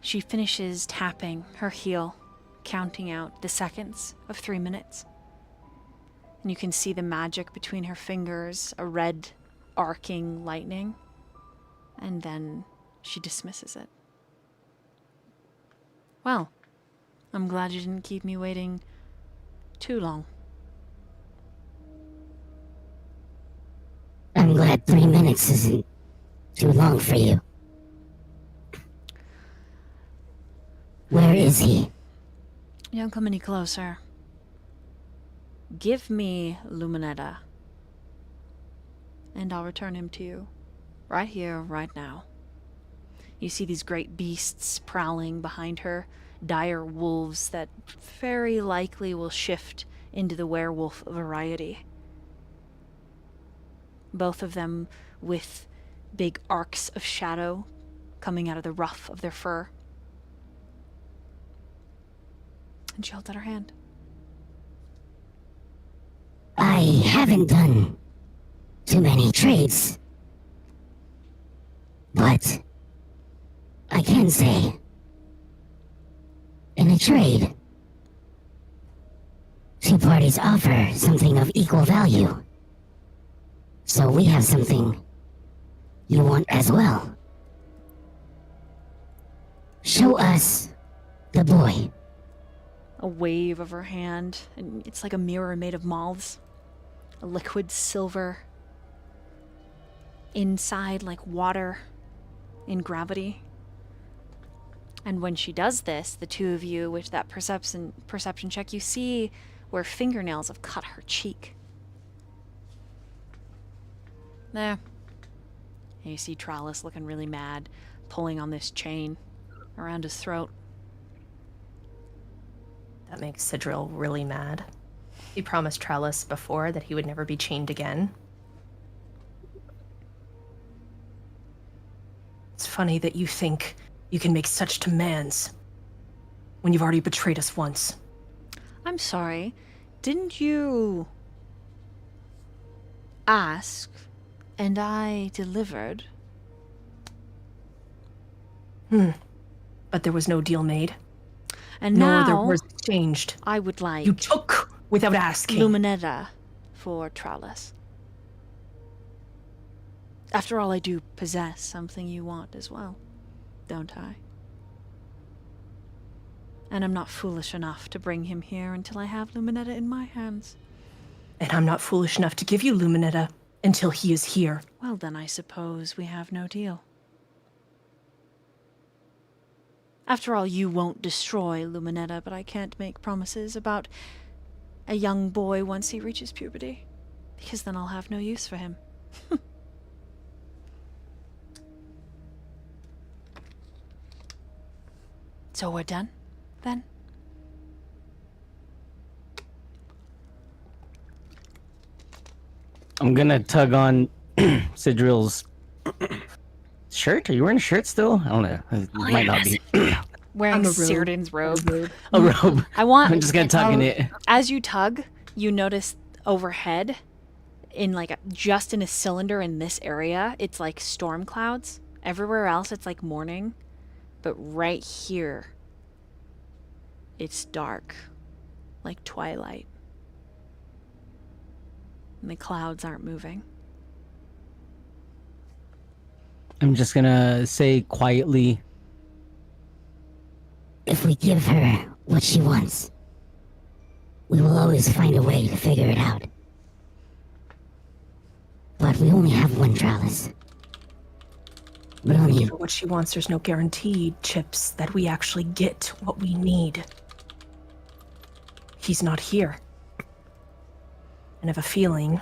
Speaker 1: She finishes tapping her heel, counting out the seconds of 3 minutes. And you can see the magic between her fingers, a red arcing lightning. And then she dismisses it. Well, I'm glad you didn't keep me waiting too long.
Speaker 8: I'm glad 3 minutes isn't too long for you. Where is he?
Speaker 1: You don't come any closer. Give me Luminetta, and I'll return him to you. Right here, right now. You see these great beasts prowling behind her, dire wolves that very likely will shift into the werewolf variety. Both of them with big arcs of shadow coming out of the ruff of their fur. And she holds out her hand.
Speaker 8: I haven't done too many trades. But I can say, in a trade, two parties offer something of equal value. So we have something you want as well. Show us the boy.
Speaker 1: A wave of her hand, and it's like a mirror made of moths. A liquid silver. Inside, like water in gravity. And when she does this, the two of you, with that perception check, you see where fingernails have cut her cheek. There. And you see Trowlis looking really mad, pulling on this chain around his throat.
Speaker 4: That makes Sidril really mad. He promised Trellis before that he would never be chained again. It's funny that you think you can make such demands when you've already betrayed us once?
Speaker 1: I'm sorry. Didn't you ask and I delivered?
Speaker 4: But there was no deal made,
Speaker 1: And
Speaker 4: nor there
Speaker 1: now
Speaker 4: was exchanged.
Speaker 1: I would like
Speaker 4: You took without asking.
Speaker 1: Luminetta for Trellis. After all, I do possess something you want as well, don't I? And I'm not foolish enough to bring him here until I have Luminetta in my hands.
Speaker 4: And I'm not foolish enough to give you Luminetta until he is here.
Speaker 1: Well, then I suppose we have no deal. After all, you won't destroy Luminetta, but I can't make promises about a young boy once he reaches puberty, because then I'll have no use for him. So we're done, then?
Speaker 5: I'm gonna tug on Sidril's shirt. Are you wearing a shirt still? I don't know. It might not be.
Speaker 1: Wearing
Speaker 4: I'm a robe.
Speaker 1: Cyrdan's robe.
Speaker 5: A robe.
Speaker 1: I want.
Speaker 5: I'm just gonna tug in it.
Speaker 1: As you tug, you notice overhead, in like just in a cylinder in this area, it's like storm clouds. Everywhere else, it's like morning, but right here, it's dark, like twilight, and the clouds aren't moving.
Speaker 5: I'm just gonna say quietly,
Speaker 8: If we give her what she wants, we will always find a way to figure it out. But we only have one Trellis. We
Speaker 4: If we
Speaker 8: only...
Speaker 4: give her what she wants, there's no guarantee, Chips, that we actually get what we need. He's not here. And I have a feeling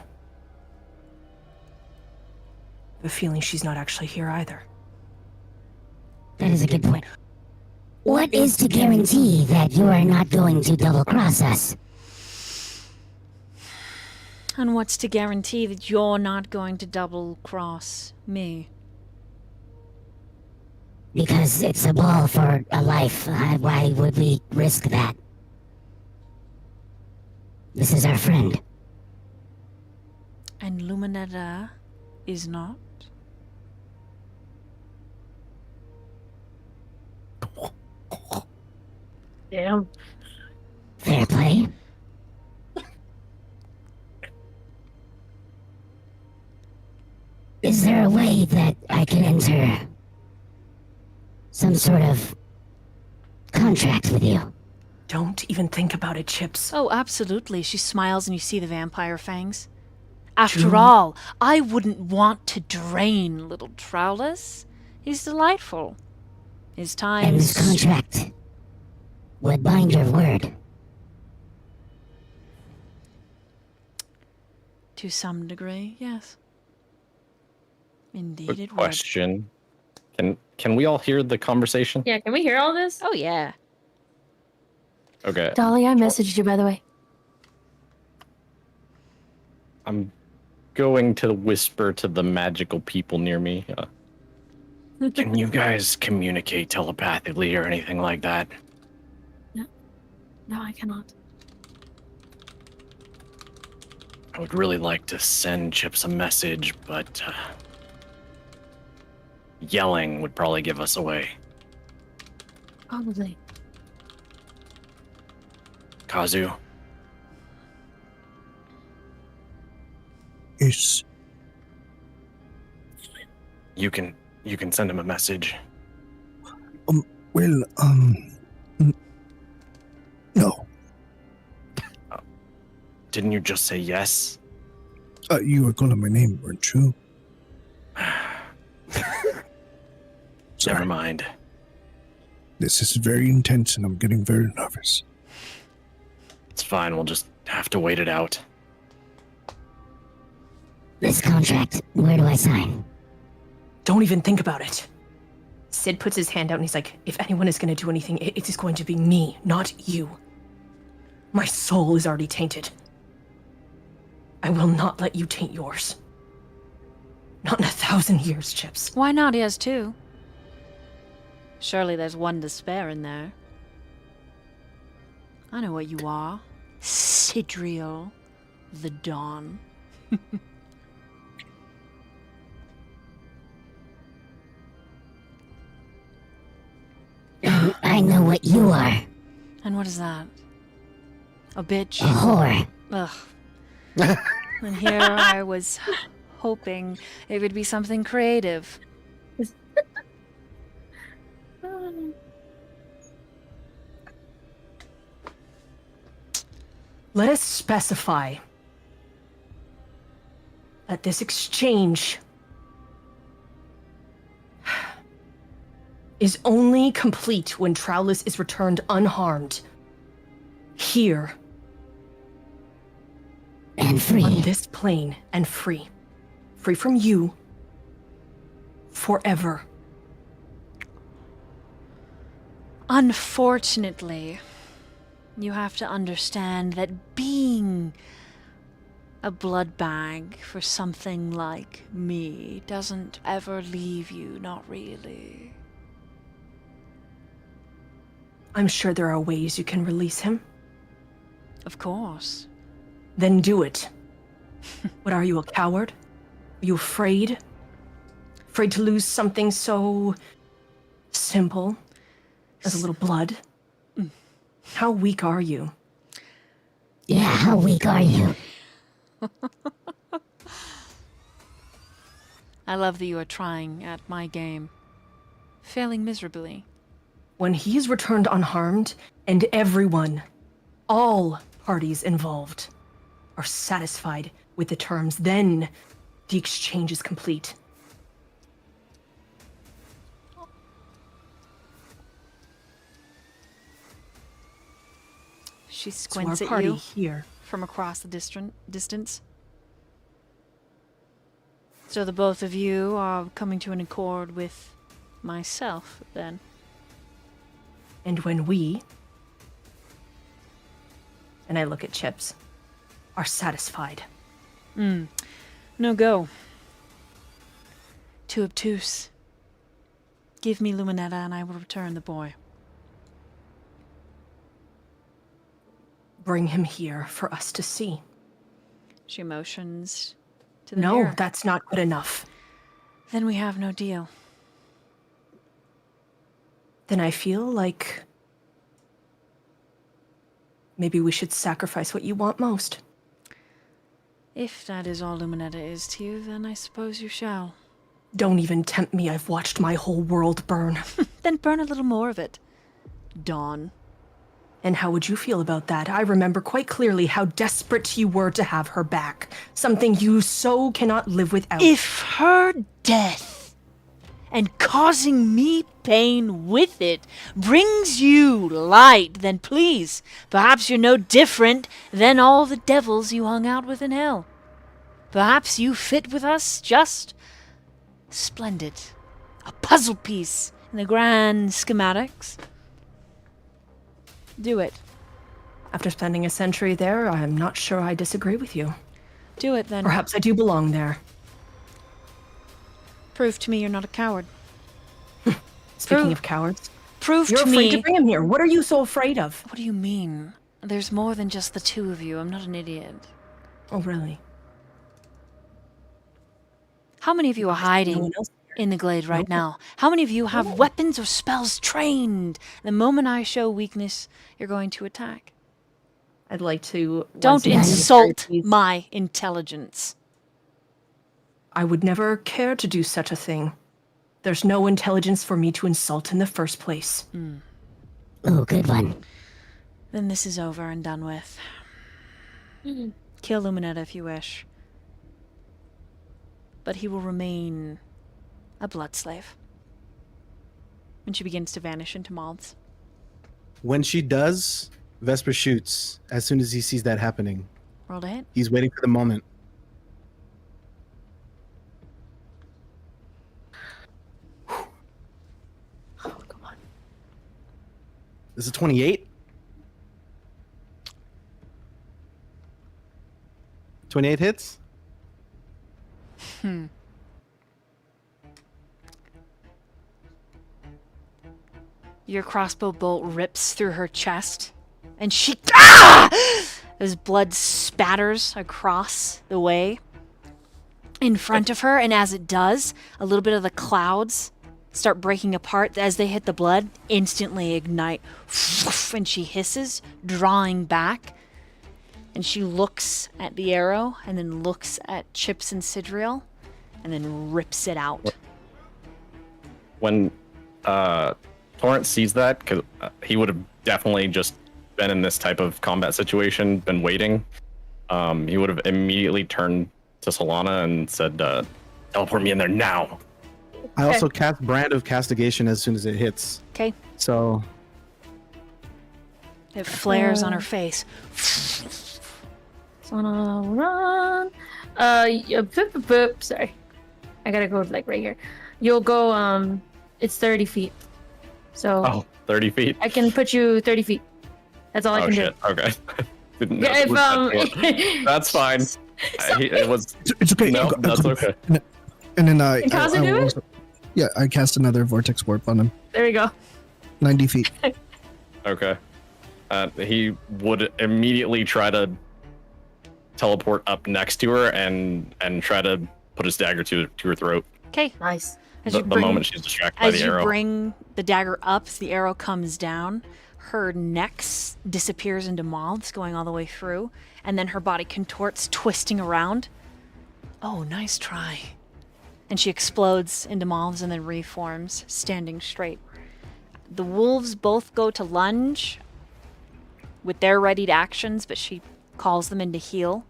Speaker 4: she's not actually here either.
Speaker 8: That is a good point. What is to guarantee that you are not going to double-cross us?
Speaker 1: And what's to guarantee that you're not going to double-cross me?
Speaker 8: Because it's a ball for a life. Why would we risk that? This is our friend.
Speaker 1: And Luminetta is not?
Speaker 7: Damn.
Speaker 8: Fair play. Is there a way that I can enter some sort of contract with you?
Speaker 4: Don't even think about it, Chips.
Speaker 1: Oh, absolutely. She smiles and you see the vampire fangs. After
Speaker 4: True.
Speaker 1: all, I wouldn't want to drain little Trowlis. He's delightful. His time
Speaker 8: And this contract would bind your word.
Speaker 1: to some degree, yes. Indeed
Speaker 6: Quick
Speaker 1: it would.
Speaker 6: question. Can we all hear the conversation?
Speaker 7: Yeah, can we hear all this?
Speaker 1: Oh yeah.
Speaker 6: Okay.
Speaker 7: Dolly, I messaged you, by the way.
Speaker 6: I'm going to whisper to the magical people near me. Can you guys communicate telepathically or anything like that?
Speaker 7: No, I cannot.
Speaker 6: I would really like to send Chips a message, but yelling would probably give us away.
Speaker 7: Probably.
Speaker 6: Kazu,
Speaker 3: Yes.
Speaker 6: you can send him a message.
Speaker 3: Well, no.
Speaker 6: Didn't you just say yes?
Speaker 3: You were calling my name, weren't you? Sorry.
Speaker 6: Never mind.
Speaker 3: This is very intense and I'm getting very nervous.
Speaker 6: It's fine. We'll just have to wait it out.
Speaker 8: This contract, where do I sign?
Speaker 4: Don't even think about it. Sid puts his hand out and he's like, if anyone is going to do anything, it is going to be me, not you. My soul is already tainted. I will not let you taint yours. Not in 1,000 years, Chips.
Speaker 1: Why not? He has two. Surely there's one to spare in there. I know what you are. Sidriel the Dawn.
Speaker 8: I know what you are.
Speaker 1: And what is that? A bitch.
Speaker 8: A whore.
Speaker 1: Ugh. And here I was hoping it would be something creative.
Speaker 4: Let us specify that this exchange is only complete when Trowlis is returned unharmed. Here,
Speaker 8: And free.
Speaker 4: on this plane, and free. Free from you. Forever.
Speaker 1: Unfortunately, you have to understand that being a blood bag for something like me doesn't ever leave you, not really.
Speaker 4: I'm sure there are ways you can release him.
Speaker 1: Of course.
Speaker 4: Then do it. What are you, a coward? Are you afraid? Afraid to lose something so simple as a little blood? How weak are you?
Speaker 8: Yeah, how weak are you?
Speaker 1: I love that you are trying at my game. Failing miserably.
Speaker 4: When he is returned unharmed, and everyone, all parties involved, are satisfied with the terms, then the exchange is complete.
Speaker 1: She
Speaker 4: So our
Speaker 1: squints at
Speaker 4: party
Speaker 1: you
Speaker 4: here.
Speaker 1: from across the distance. So the both of you are coming to an accord with myself, then.
Speaker 4: And when we, and I look at Chips, are satisfied.
Speaker 1: No go. Too obtuse. Give me Luminetta and I will return the boy.
Speaker 4: Bring him here for us to see.
Speaker 1: She motions to the
Speaker 4: No,
Speaker 1: mirror.
Speaker 4: that's not good enough.
Speaker 1: Then we have no deal.
Speaker 4: Then I feel like maybe we should sacrifice what you want most.
Speaker 1: If that is all Luminetta is to you, then I suppose you shall.
Speaker 4: Don't even tempt me. I've watched my whole world burn.
Speaker 1: Then burn a little more of it. Dawn.
Speaker 4: And how would you feel about that? I remember quite clearly how desperate you were to have her back. Something you so cannot live without.
Speaker 1: If her death and causing me pain with it brings you light, then please, perhaps you're no different than all the devils you hung out with in hell. Perhaps you fit with us just splendid. A puzzle piece in the grand schematics. Do it.
Speaker 4: After spending a century there, I'm not sure I disagree with you.
Speaker 1: Do it then.
Speaker 4: Perhaps I do belong there.
Speaker 1: Prove to me you're not a coward.
Speaker 4: Speaking
Speaker 1: Prove-
Speaker 4: of cowards,
Speaker 1: Prove
Speaker 4: you're
Speaker 1: to
Speaker 4: afraid to
Speaker 1: me.
Speaker 4: bring him here. What are you so afraid of?
Speaker 1: What do you mean? There's more than just the two of you. I'm not an idiot.
Speaker 4: Oh, really?
Speaker 1: How many of you are
Speaker 4: No
Speaker 1: hiding
Speaker 4: one else here.
Speaker 1: in the glade right
Speaker 4: No.
Speaker 1: now? How many of you have weapons or spells trained? The moment I show weakness, you're going to attack.
Speaker 4: I'd like to.
Speaker 1: Don't
Speaker 4: once again
Speaker 1: insult
Speaker 4: demonstrate these-
Speaker 1: my intelligence.
Speaker 4: I would never care to do such a thing. There's no intelligence for me to insult in the first place.
Speaker 8: Ooh, good one.
Speaker 1: Then this is over and done with. Kill Luminetta if you wish. But he will remain a blood slave. And she begins to vanish into moths.
Speaker 2: When she does, Vesper shoots as soon as he sees that happening.
Speaker 1: Roll to hit.
Speaker 2: He's waiting for the moment.
Speaker 4: Oh, come on.
Speaker 2: This is 28. 28 hits.
Speaker 1: Your crossbow bolt rips through her chest, and she ah! As blood spatters across the way in front of her, and as it does, a little bit of the clouds start breaking apart as they hit the blood, instantly ignite, and she hisses, drawing back, and she looks at the arrow, and then looks at Chips and Sidriel, and then rips it out.
Speaker 6: When Torrent sees that, because he would have definitely just been in this type of combat situation, been waiting, he would have immediately turned to Solana and said, teleport me in there now.
Speaker 2: I also cast Brand of Castigation as soon as it hits.
Speaker 1: Okay.
Speaker 2: So
Speaker 1: It flares on her face.
Speaker 7: So I'll run. Boop. Sorry. I gotta go like right here. You'll go, it's 30 feet. So
Speaker 6: Oh, 30 feet?
Speaker 7: I can put you 30 feet. That's all I
Speaker 6: Oh,
Speaker 7: can
Speaker 6: shit.
Speaker 7: do.
Speaker 6: Okay. Didn't know
Speaker 7: Yeah,
Speaker 6: it was that short. That's fine. It was.
Speaker 3: It's okay.
Speaker 6: No, that's okay.
Speaker 3: And then I
Speaker 7: Can Kazu do it?
Speaker 3: also, yeah, I cast another vortex warp on him.
Speaker 7: There we go.
Speaker 3: 90 feet.
Speaker 6: Okay. He would immediately try to teleport up next to her and try to put his dagger to her throat.
Speaker 1: Okay.
Speaker 7: Nice.
Speaker 1: As
Speaker 6: The,
Speaker 1: you
Speaker 6: the
Speaker 1: bring,
Speaker 6: moment she's distracted by
Speaker 1: as
Speaker 6: the
Speaker 1: you
Speaker 6: arrow.
Speaker 1: bring the dagger up, the arrow comes down. Her neck disappears into moths, going all the way through, and then her body contorts, twisting around. Oh, nice try. And she explodes into moths and then reforms, standing straight. The wolves both go to lunge with their readied actions, but she calls them in to heal.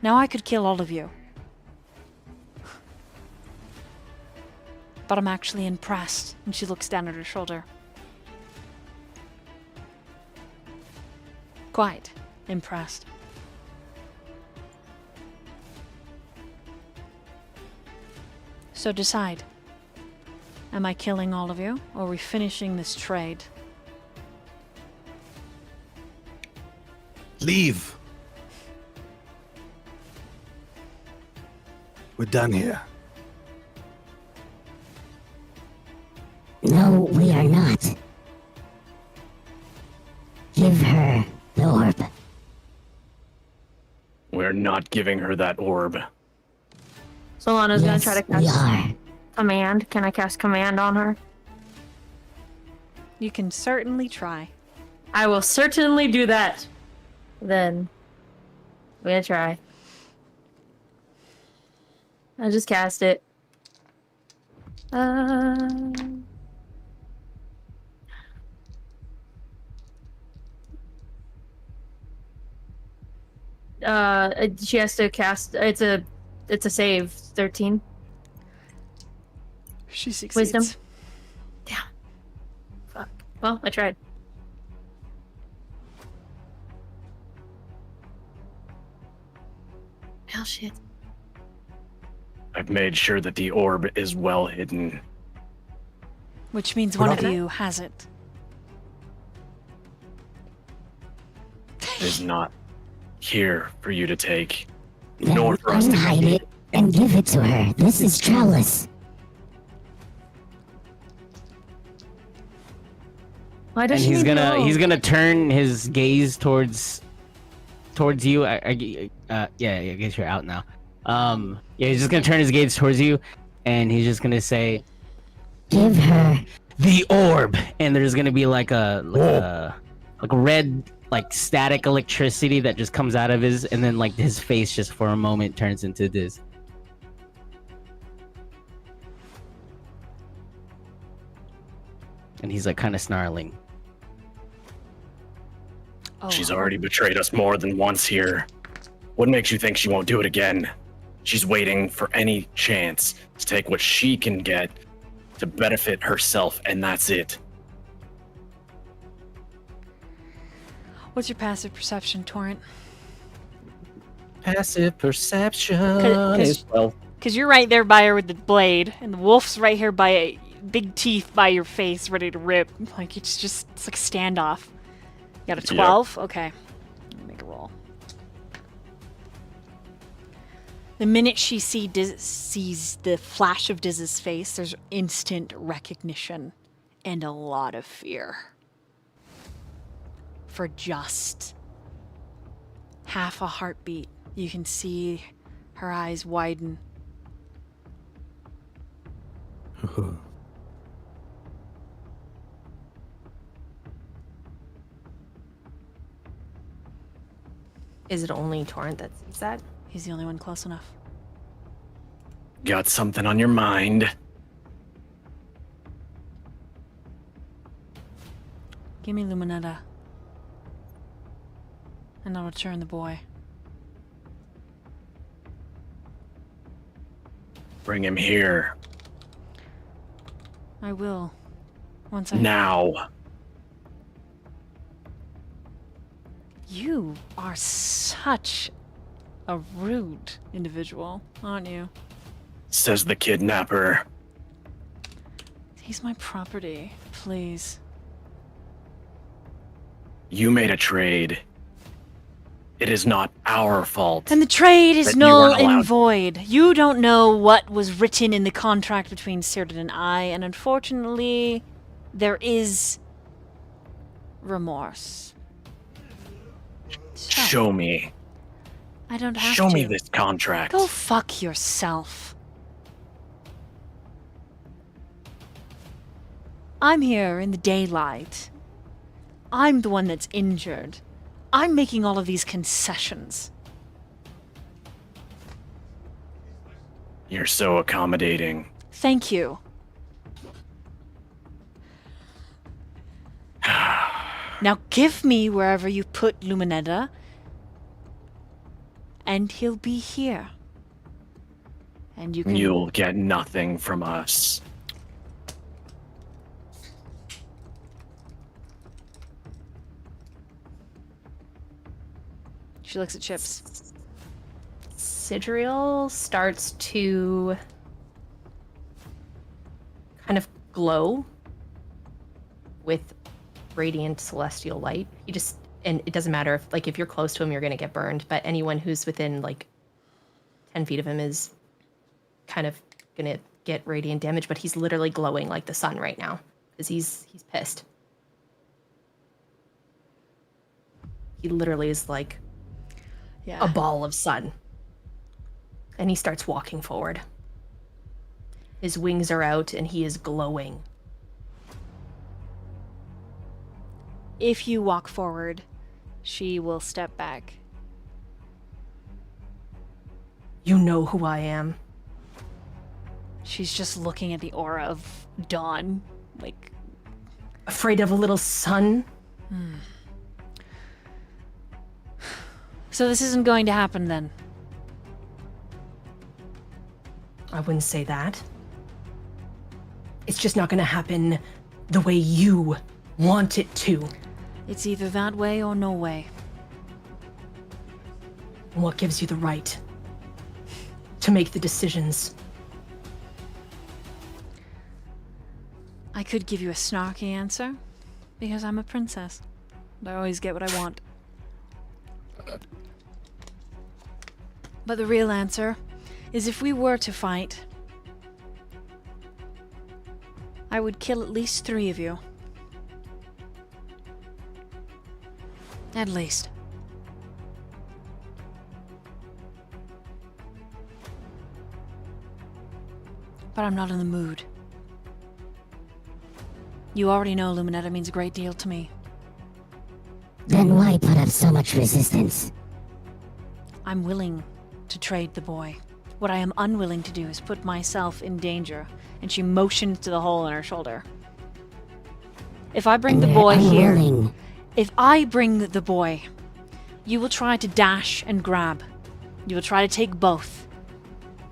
Speaker 1: Now I could kill all of you. But I'm actually impressed. And she looks down at her shoulder. Quite impressed. So decide. Am I killing all of you, or are we finishing this trade?
Speaker 2: leave. We're done here.
Speaker 8: No, we are not. Give her the orb.
Speaker 6: We're not giving her that orb.
Speaker 7: Solana's gonna
Speaker 8: Yes,
Speaker 7: try to
Speaker 8: we
Speaker 7: cast
Speaker 8: are.
Speaker 7: command. Can I cast command on her?
Speaker 1: You can certainly try.
Speaker 7: I will certainly do that. Then I'm gonna try. I just cast it. She has to cast. It's a save. 13.
Speaker 1: She succeeds.
Speaker 7: Wisdom. Damn. Fuck. Well, I tried. Hell shit.
Speaker 6: I've made sure that the orb is well hidden.
Speaker 1: Which means
Speaker 2: We're
Speaker 1: one
Speaker 2: not-
Speaker 1: of you has it.
Speaker 6: It is not here for you to take,
Speaker 8: Then
Speaker 6: nor for us to
Speaker 8: unhide
Speaker 6: keep.
Speaker 8: it and give it to her. This is Trellis.
Speaker 7: Why does
Speaker 5: And
Speaker 7: she
Speaker 5: he's
Speaker 7: need
Speaker 5: gonna
Speaker 7: to
Speaker 5: he's
Speaker 7: know?
Speaker 5: gonna turn his gaze towards you. Yeah, I guess you're out now. Yeah, he's just gonna turn his gaze towards you, and he's just gonna say,
Speaker 8: Give her.
Speaker 5: "The orb," and there's gonna be like a red like static electricity that just comes out of his, and then like his face just for a moment turns into this. And he's like kind of snarling.
Speaker 1: Oh,
Speaker 6: She's already betrayed us more than once here. What makes you think she won't do it again? She's waiting for any chance to take what she can get to benefit herself, and that's it.
Speaker 1: What's your passive perception, Torrent?
Speaker 6: Passive perception.
Speaker 1: 'Cause-
Speaker 6: Well,
Speaker 1: Because you're right there by her with the blade, and the wolf's right here by big teeth by your face, ready to rip. Like it's like a standoff. You got a 12? Okay. Let me make a roll. The minute she sees the flash of Diz's face, there's instant recognition. and a lot of fear. For just half a heartbeat, you can see her eyes widen.
Speaker 4: Is it only Torrent that sees that?
Speaker 1: He's the only one close enough.
Speaker 6: Got something on your mind?
Speaker 1: Give me Luminetta. And I'll return the boy.
Speaker 6: Bring him here.
Speaker 1: I will. Once I...
Speaker 6: Now.
Speaker 1: You are such a rude individual, aren't you?
Speaker 6: Says the kidnapper.
Speaker 1: He's my property. Please.
Speaker 6: You made a trade. It is not our fault.
Speaker 1: And the trade is
Speaker 6: That you
Speaker 1: null
Speaker 6: weren't
Speaker 1: and
Speaker 6: allowed-
Speaker 1: void. You don't know what was written in the contract between Cyrdan and I, and unfortunately, there is remorse. So,
Speaker 6: Show me.
Speaker 1: I don't have
Speaker 6: Show
Speaker 1: to.
Speaker 6: me this contract.
Speaker 1: Go fuck yourself. I'm here in the daylight. I'm the one that's injured. I'm making all of these concessions.
Speaker 6: You're so accommodating.
Speaker 1: Thank you. Now give me wherever you put Luminetta, and he'll be here. And you can...
Speaker 6: You'll get nothing from us.
Speaker 1: She looks at Chips.
Speaker 4: Sidriel starts to kind of glow with radiant celestial light. He just, and it doesn't matter if you're close to him, you're going to get burned, but anyone who's within 10 feet of him is kind of going to get radiant damage, but he's literally glowing like the sun right now because he's pissed. He literally is like
Speaker 1: Yeah.
Speaker 4: a ball of sun. And he starts walking forward. His wings are out and he is glowing.
Speaker 1: If you walk forward, she will step back.
Speaker 4: You know who I am.
Speaker 1: She's just looking at the aura of dawn, like...
Speaker 4: Afraid of a little sun?
Speaker 1: So this isn't going to happen then.
Speaker 4: I wouldn't say that. It's just not gonna happen the way you want it to.
Speaker 1: It's either that way or no way.
Speaker 4: What gives you the right to make the decisions?
Speaker 1: I could give you a snarky answer, because I'm a princess. I always get what I want. But the real answer is if we were to fight, I would kill at least 3 of you. At least. But I'm not in the mood. You already know Luminetta means a great deal to me.
Speaker 8: Then why put up so much resistance?
Speaker 1: I'm willing to trade the boy. What I am unwilling to do is put myself in danger. And she motions to the hole in her shoulder. If I bring the boy here,
Speaker 8: Unwilling.
Speaker 1: if I bring the boy, you will try to dash and grab. You will try to take both.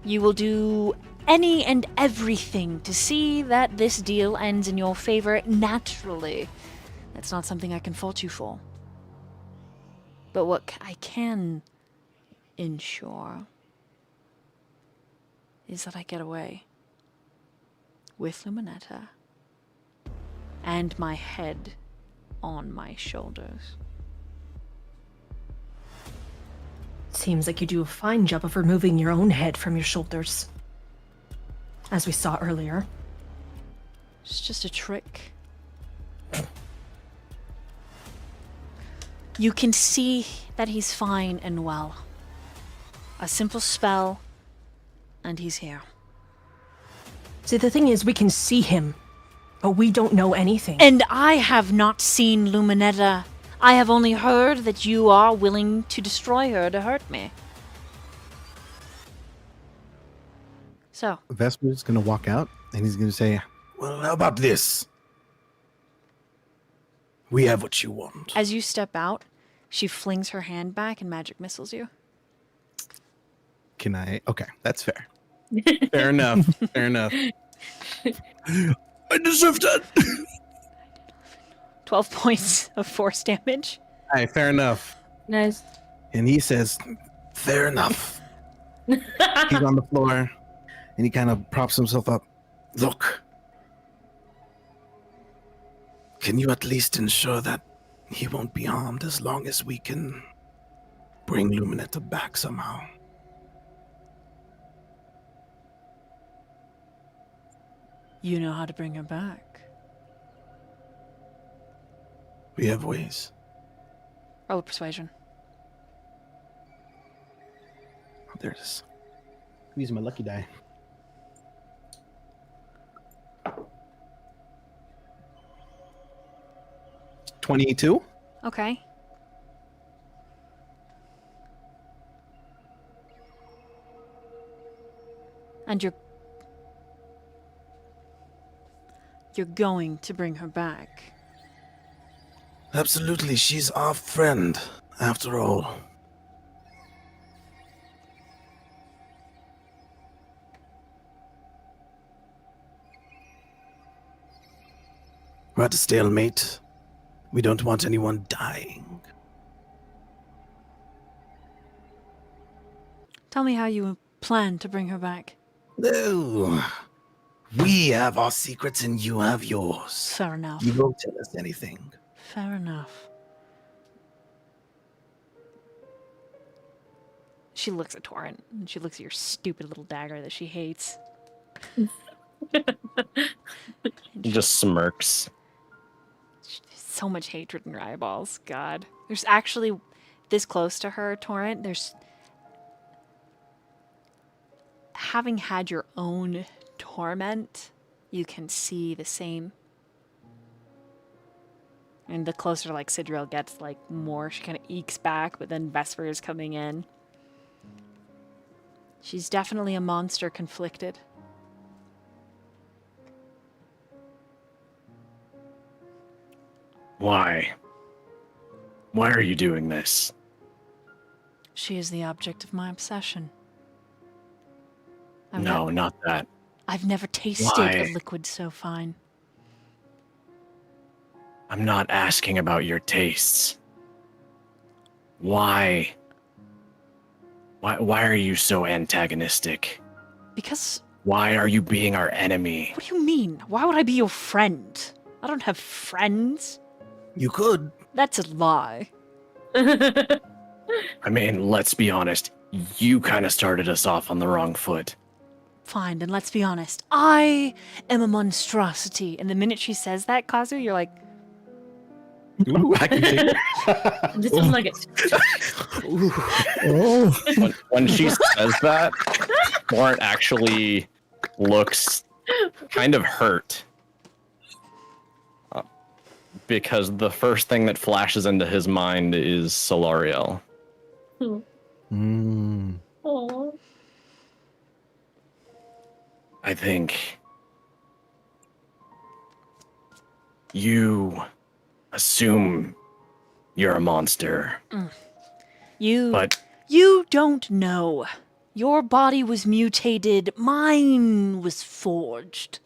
Speaker 1: You will do any and everything to see that this deal ends in your favor naturally. That's not something I can fault you for. But what I can ensure is that I get away with Luminetta and my head on my shoulders.
Speaker 4: Seems like you do a fine job of removing your own head from your shoulders. As we saw earlier.
Speaker 1: It's just a trick You can see that he's fine and well. A simple spell, and he's here.
Speaker 4: See, the thing is, we can see him, but we don't know anything.
Speaker 1: And I have not seen Luminetta. I have only heard that you are willing to destroy her to hurt me. So,
Speaker 2: Vesper's gonna walk out and he's gonna say, "Well, how about this? We have what you want."
Speaker 1: as you step out, she flings her hand back and magic missiles you.
Speaker 2: Can I? Okay, that's fair. Fair enough. Fair enough.
Speaker 3: I deserve that.
Speaker 1: 12 points of force damage.
Speaker 2: All right, fair enough.
Speaker 7: Nice.
Speaker 2: And he says, "Fair enough." He's on the floor and he kind of props himself up. "Look, can you at least ensure that he won't be harmed as long as we can bring Luminetta back somehow?"
Speaker 1: You know how to bring her back.
Speaker 2: We have ways.
Speaker 1: Roll a persuasion.
Speaker 2: Oh, there it is. I'm using my lucky die. $22.
Speaker 1: Okay. And you're going to bring her back.
Speaker 2: Absolutely, she's our friend, after all. We're at a stalemate. We don't want anyone dying.
Speaker 1: Tell me how you plan to bring her back.
Speaker 2: No. We have our secrets and you have yours.
Speaker 1: Fair enough.
Speaker 2: You won't tell us anything.
Speaker 1: Fair enough. She looks at Torrent, and she looks at your stupid little dagger that she hates.
Speaker 6: He just smirks.
Speaker 1: So much hatred in her eyeballs. God. There's actually, this close to her, Torrent, there's... Having had your own torment, you can see the same. And the closer, like, Sidriel gets, like, more, she kind of ekes back, but then Vesper is coming in. She's definitely a monster conflicted.
Speaker 6: Why? Why are you doing this?
Speaker 1: She is the object of my obsession.
Speaker 6: No, not that.
Speaker 1: I've never tasted
Speaker 6: Why?
Speaker 1: a liquid so fine.
Speaker 6: I'm not asking about your tastes. Why? Why are you so antagonistic?
Speaker 1: Because,
Speaker 6: Why are you being our enemy?
Speaker 1: what do you mean? Why would I be your friend? I don't have friends.
Speaker 2: You could.
Speaker 1: That's a lie.
Speaker 6: I mean, let's be honest. You kind of started us off on the wrong foot.
Speaker 1: Fine, then let's be honest. I am a monstrosity. And the minute she says that, Kazu, you're like,
Speaker 2: Ooh, I can take
Speaker 7: This is like it.
Speaker 3: Oh,
Speaker 6: When she says that, Warren actually looks kind of hurt. Because the first thing that flashes into his mind is Solariel.
Speaker 2: Mm.
Speaker 7: Aw.
Speaker 6: I think you assume you're a monster, but
Speaker 1: you don't know. Your body was mutated. Mine was forged.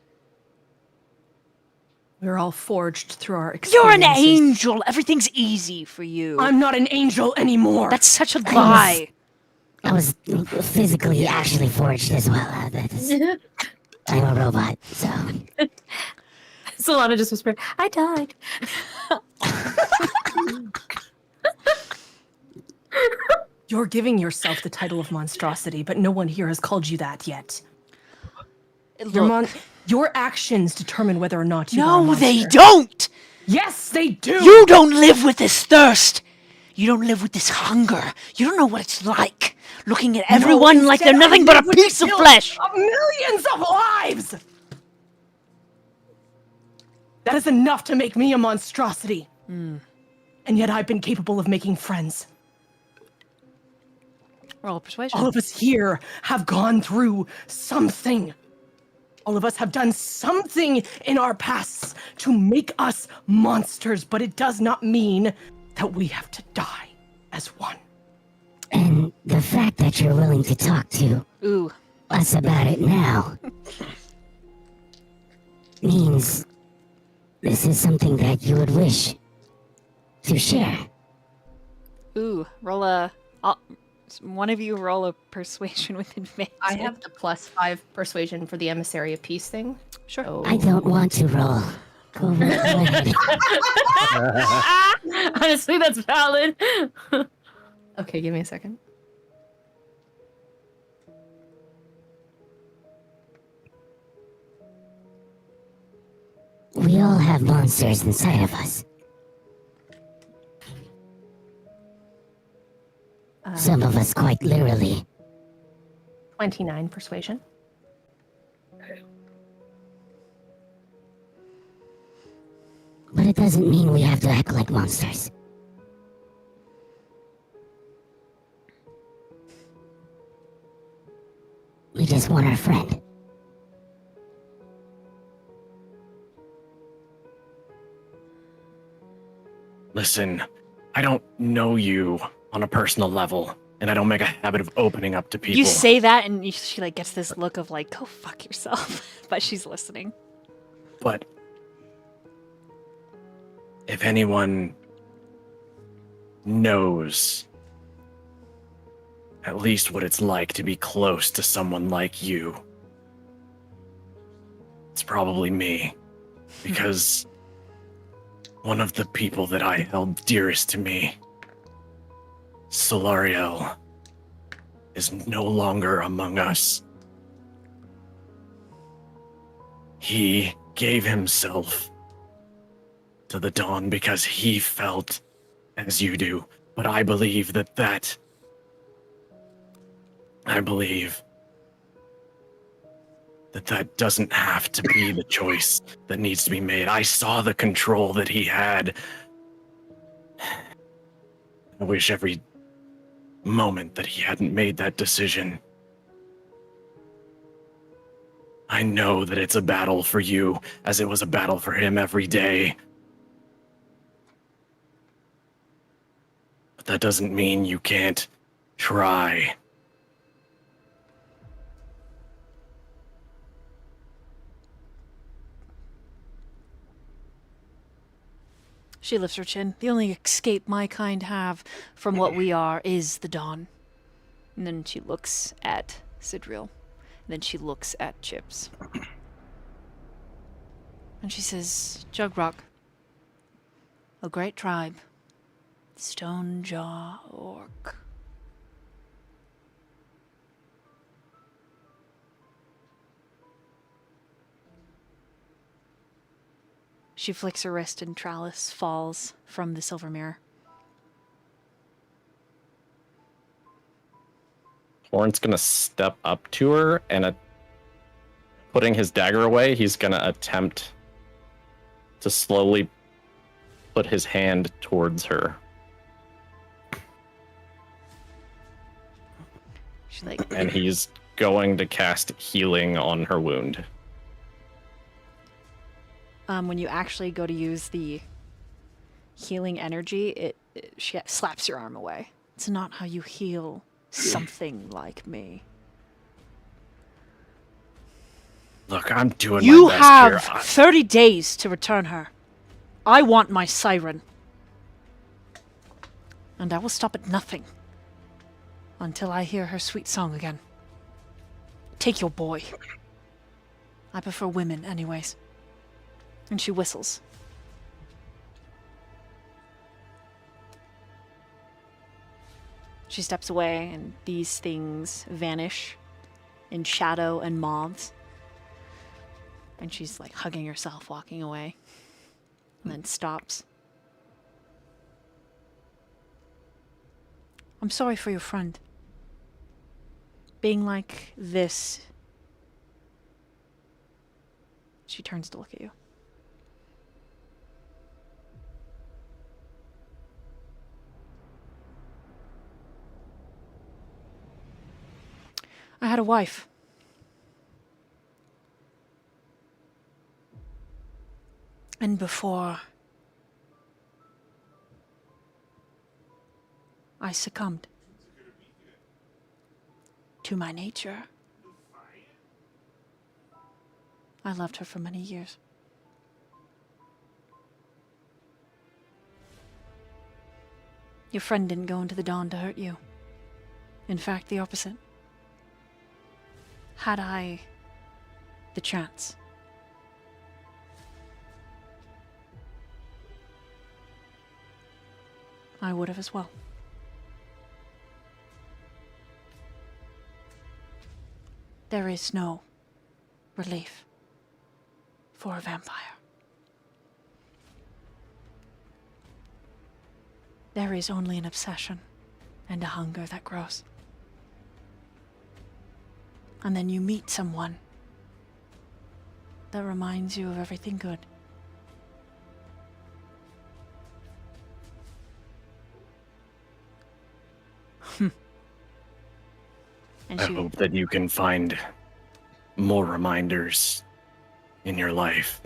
Speaker 4: We're all forged through our
Speaker 1: You're an
Speaker 4: experiences.
Speaker 1: angel. Everything's easy for you.
Speaker 4: I'm not an angel anymore.
Speaker 1: That's such a lie.
Speaker 8: I was physically actually forged as well. I'm a robot, so
Speaker 7: Solana just whispered, I died.
Speaker 4: You're giving yourself the title of monstrosity, but no one here has called you that yet.
Speaker 1: Look,
Speaker 4: Your actions determine whether or not you are a
Speaker 1: no,
Speaker 4: monster.
Speaker 1: they don't.
Speaker 4: Yes, they do!
Speaker 1: You don't live with this thirst. You don't live with this hunger. You don't know what it's like looking at everyone like they're
Speaker 4: Instead, I
Speaker 1: nothing but a
Speaker 4: live with the
Speaker 1: piece of
Speaker 4: guilt
Speaker 1: flesh.
Speaker 4: Of millions of lives! That is enough to make me a monstrosity. And yet I've been capable of making friends.
Speaker 1: Roll persuasion.
Speaker 4: All of us here have gone through something. All of us have done something in our pasts to make us monsters, but it does not mean that we have to die as one.
Speaker 8: And the fact that you're willing to talk to
Speaker 1: Ooh.
Speaker 8: us about it now means this is something that you would wish to share.
Speaker 1: Ooh. Roll one of you roll a persuasion with advantage.
Speaker 4: I have the +5 persuasion for the emissary of peace thing.
Speaker 1: Sure.
Speaker 4: So
Speaker 8: I don't want to roll. Go ahead.
Speaker 7: Honestly, that's valid.
Speaker 4: okay, give me a second.
Speaker 8: We all have monsters inside of us. Some of us quite literally.
Speaker 4: 29 persuasion.
Speaker 8: But it doesn't mean we have to act like monsters. We just want our friend.
Speaker 6: Listen, I don't know you on a personal level, and I don't make a habit of opening up to people.
Speaker 1: You say that, and she like gets this look of like, "Go fuck yourself," but she's listening.
Speaker 6: But if anyone knows at least what it's like to be close to someone like you, it's probably me. Because one of the people that I held dearest to me, Solariel, is no longer among us. He gave himself to the dawn because he felt as you do. But I believe that doesn't have to be the choice that needs to be made. I saw the control that he had. I wish every moment that he hadn't made that decision. I know that it's a battle for you, as it was a battle for him every day. But that doesn't mean you can't try.
Speaker 1: She lifts her chin. The only escape my kind have from what we are is the dawn. And then she looks at Sidriel. And then she looks at Chips. And she says, Jugrock, a great tribe, Stone Jaw Orc. She flicks her wrist and Trallis falls from the silver mirror.
Speaker 9: Horn's gonna step up to her and putting his dagger away, he's gonna attempt to slowly put his hand towards her.
Speaker 1: She's like,
Speaker 9: And he's going to cast healing on her wound.
Speaker 1: when you actually go to use the healing energy, she slaps your arm away. It's not how you heal something like me.
Speaker 6: Look, I'm doing
Speaker 1: You
Speaker 6: my
Speaker 1: have
Speaker 6: best here.
Speaker 1: 30 days to return her. I want my siren. And I will stop at nothing until I hear her sweet song again. Take your boy. I prefer women, anyways. And she whistles. She steps away, and these things vanish in shadow and moths. And she's like hugging herself, walking away. And then stops. I'm sorry for your friend. Being like this. She turns to look at you. I had a wife. And before I succumbed to my nature, I loved her for many years. Your friend didn't go into the dawn to hurt you. In fact, the opposite. Had I the chance, I would have as well. There is no relief for a vampire. There is only an obsession and a hunger that grows. And then you meet someone that reminds you of everything good. And
Speaker 6: I hope that you can find more reminders in your life.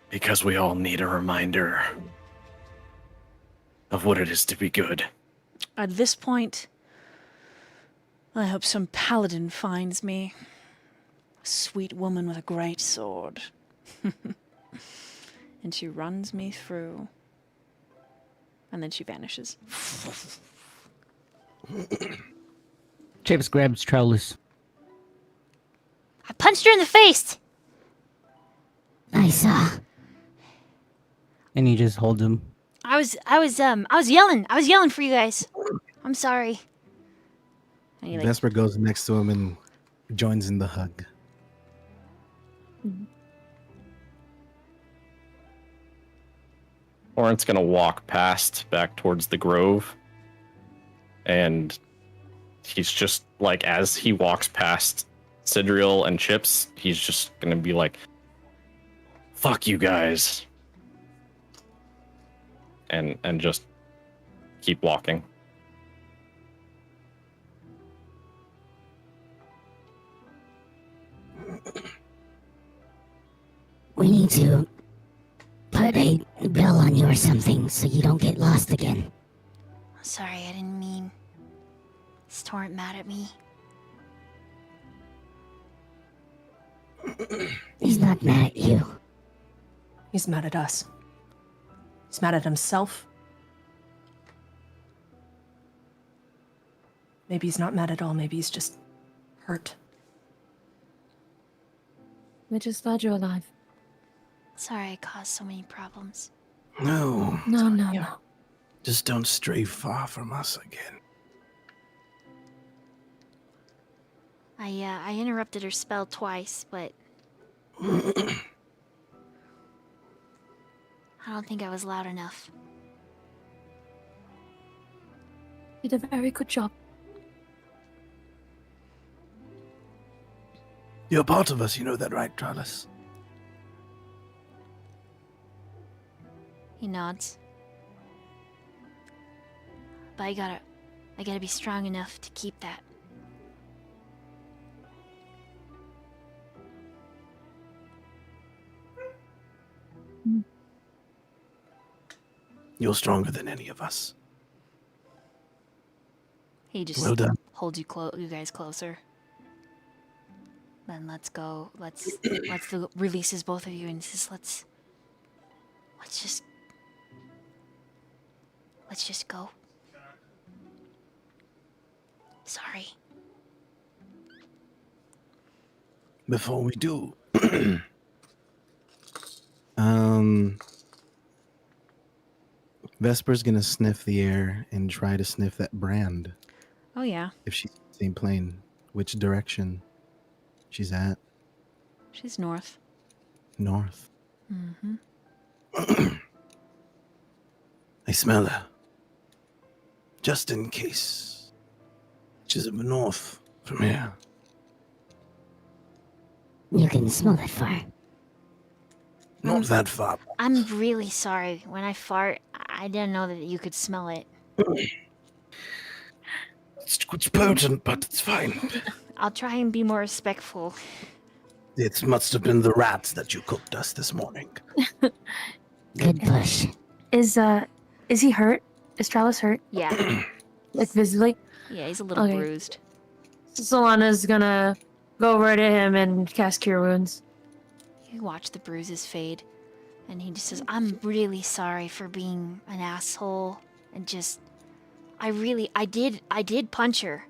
Speaker 6: Because we all need a reminder of what it is to be good.
Speaker 1: At this point, I hope some paladin finds me. A sweet woman with a great sword. And she runs me through. And then she vanishes.
Speaker 5: Chips grabs Trowlis.
Speaker 8: I punched her in the face. I saw.
Speaker 5: And he just holds him.
Speaker 8: I was yelling. I was yelling for you guys. I'm sorry.
Speaker 1: And he, like,
Speaker 2: Vesper goes next to him and joins in the hug.
Speaker 9: Orin's gonna walk past back towards the grove, and he's just like, as he walks past Sidriel and Chips, he's just gonna be like, "Fuck you guys," and just keep walking.
Speaker 8: We need to put a bell on you or something so you don't get lost again. Sorry, I didn't mean. Is Torrent mad at me? He's not mad at you.
Speaker 4: He's mad at us. He's mad at himself. Maybe he's not mad at all. Maybe he's just hurt.
Speaker 7: We're just glad you're alive.
Speaker 8: Sorry I caused so many problems.
Speaker 3: No.
Speaker 7: No.
Speaker 3: Just don't stray far from us again.
Speaker 8: I interrupted her spell twice, but I don't think I was loud enough.
Speaker 7: You did a very good job.
Speaker 3: You're part of us, you know that, right, Trollis?
Speaker 8: He nods. But I gotta be strong enough to keep that.
Speaker 3: You're stronger than any of us.
Speaker 1: he just
Speaker 3: Well done.
Speaker 1: holds you guys closer. Then let's go. Let's releases both of you and says, let's just go.
Speaker 8: Sorry.
Speaker 3: Before we do,
Speaker 2: Vesper's gonna sniff the air and try to sniff that brand.
Speaker 1: Oh yeah,
Speaker 2: If she's in the same plane, which direction she's at.
Speaker 1: she's north.
Speaker 2: North.
Speaker 1: Mm-hmm.
Speaker 2: I smell her. Just in case. She's up north from here.
Speaker 8: You can smell that far.
Speaker 2: Not that far.
Speaker 1: I'm really sorry. When I fart, I didn't know that you could smell it.
Speaker 2: It's potent, but it's fine.
Speaker 1: I'll try and be more respectful.
Speaker 2: It must have been the rats that you cooked us this morning.
Speaker 8: Good push.
Speaker 7: Is he hurt? Is Trellis hurt?
Speaker 1: Yeah.
Speaker 7: Like visibly?
Speaker 1: Yeah, he's a little
Speaker 7: Okay.
Speaker 1: bruised.
Speaker 7: Solana's gonna go over to him and cast Cure Wounds.
Speaker 1: You watch the bruises fade. And he just says, I'm really sorry for being an asshole. And just... I did punch her.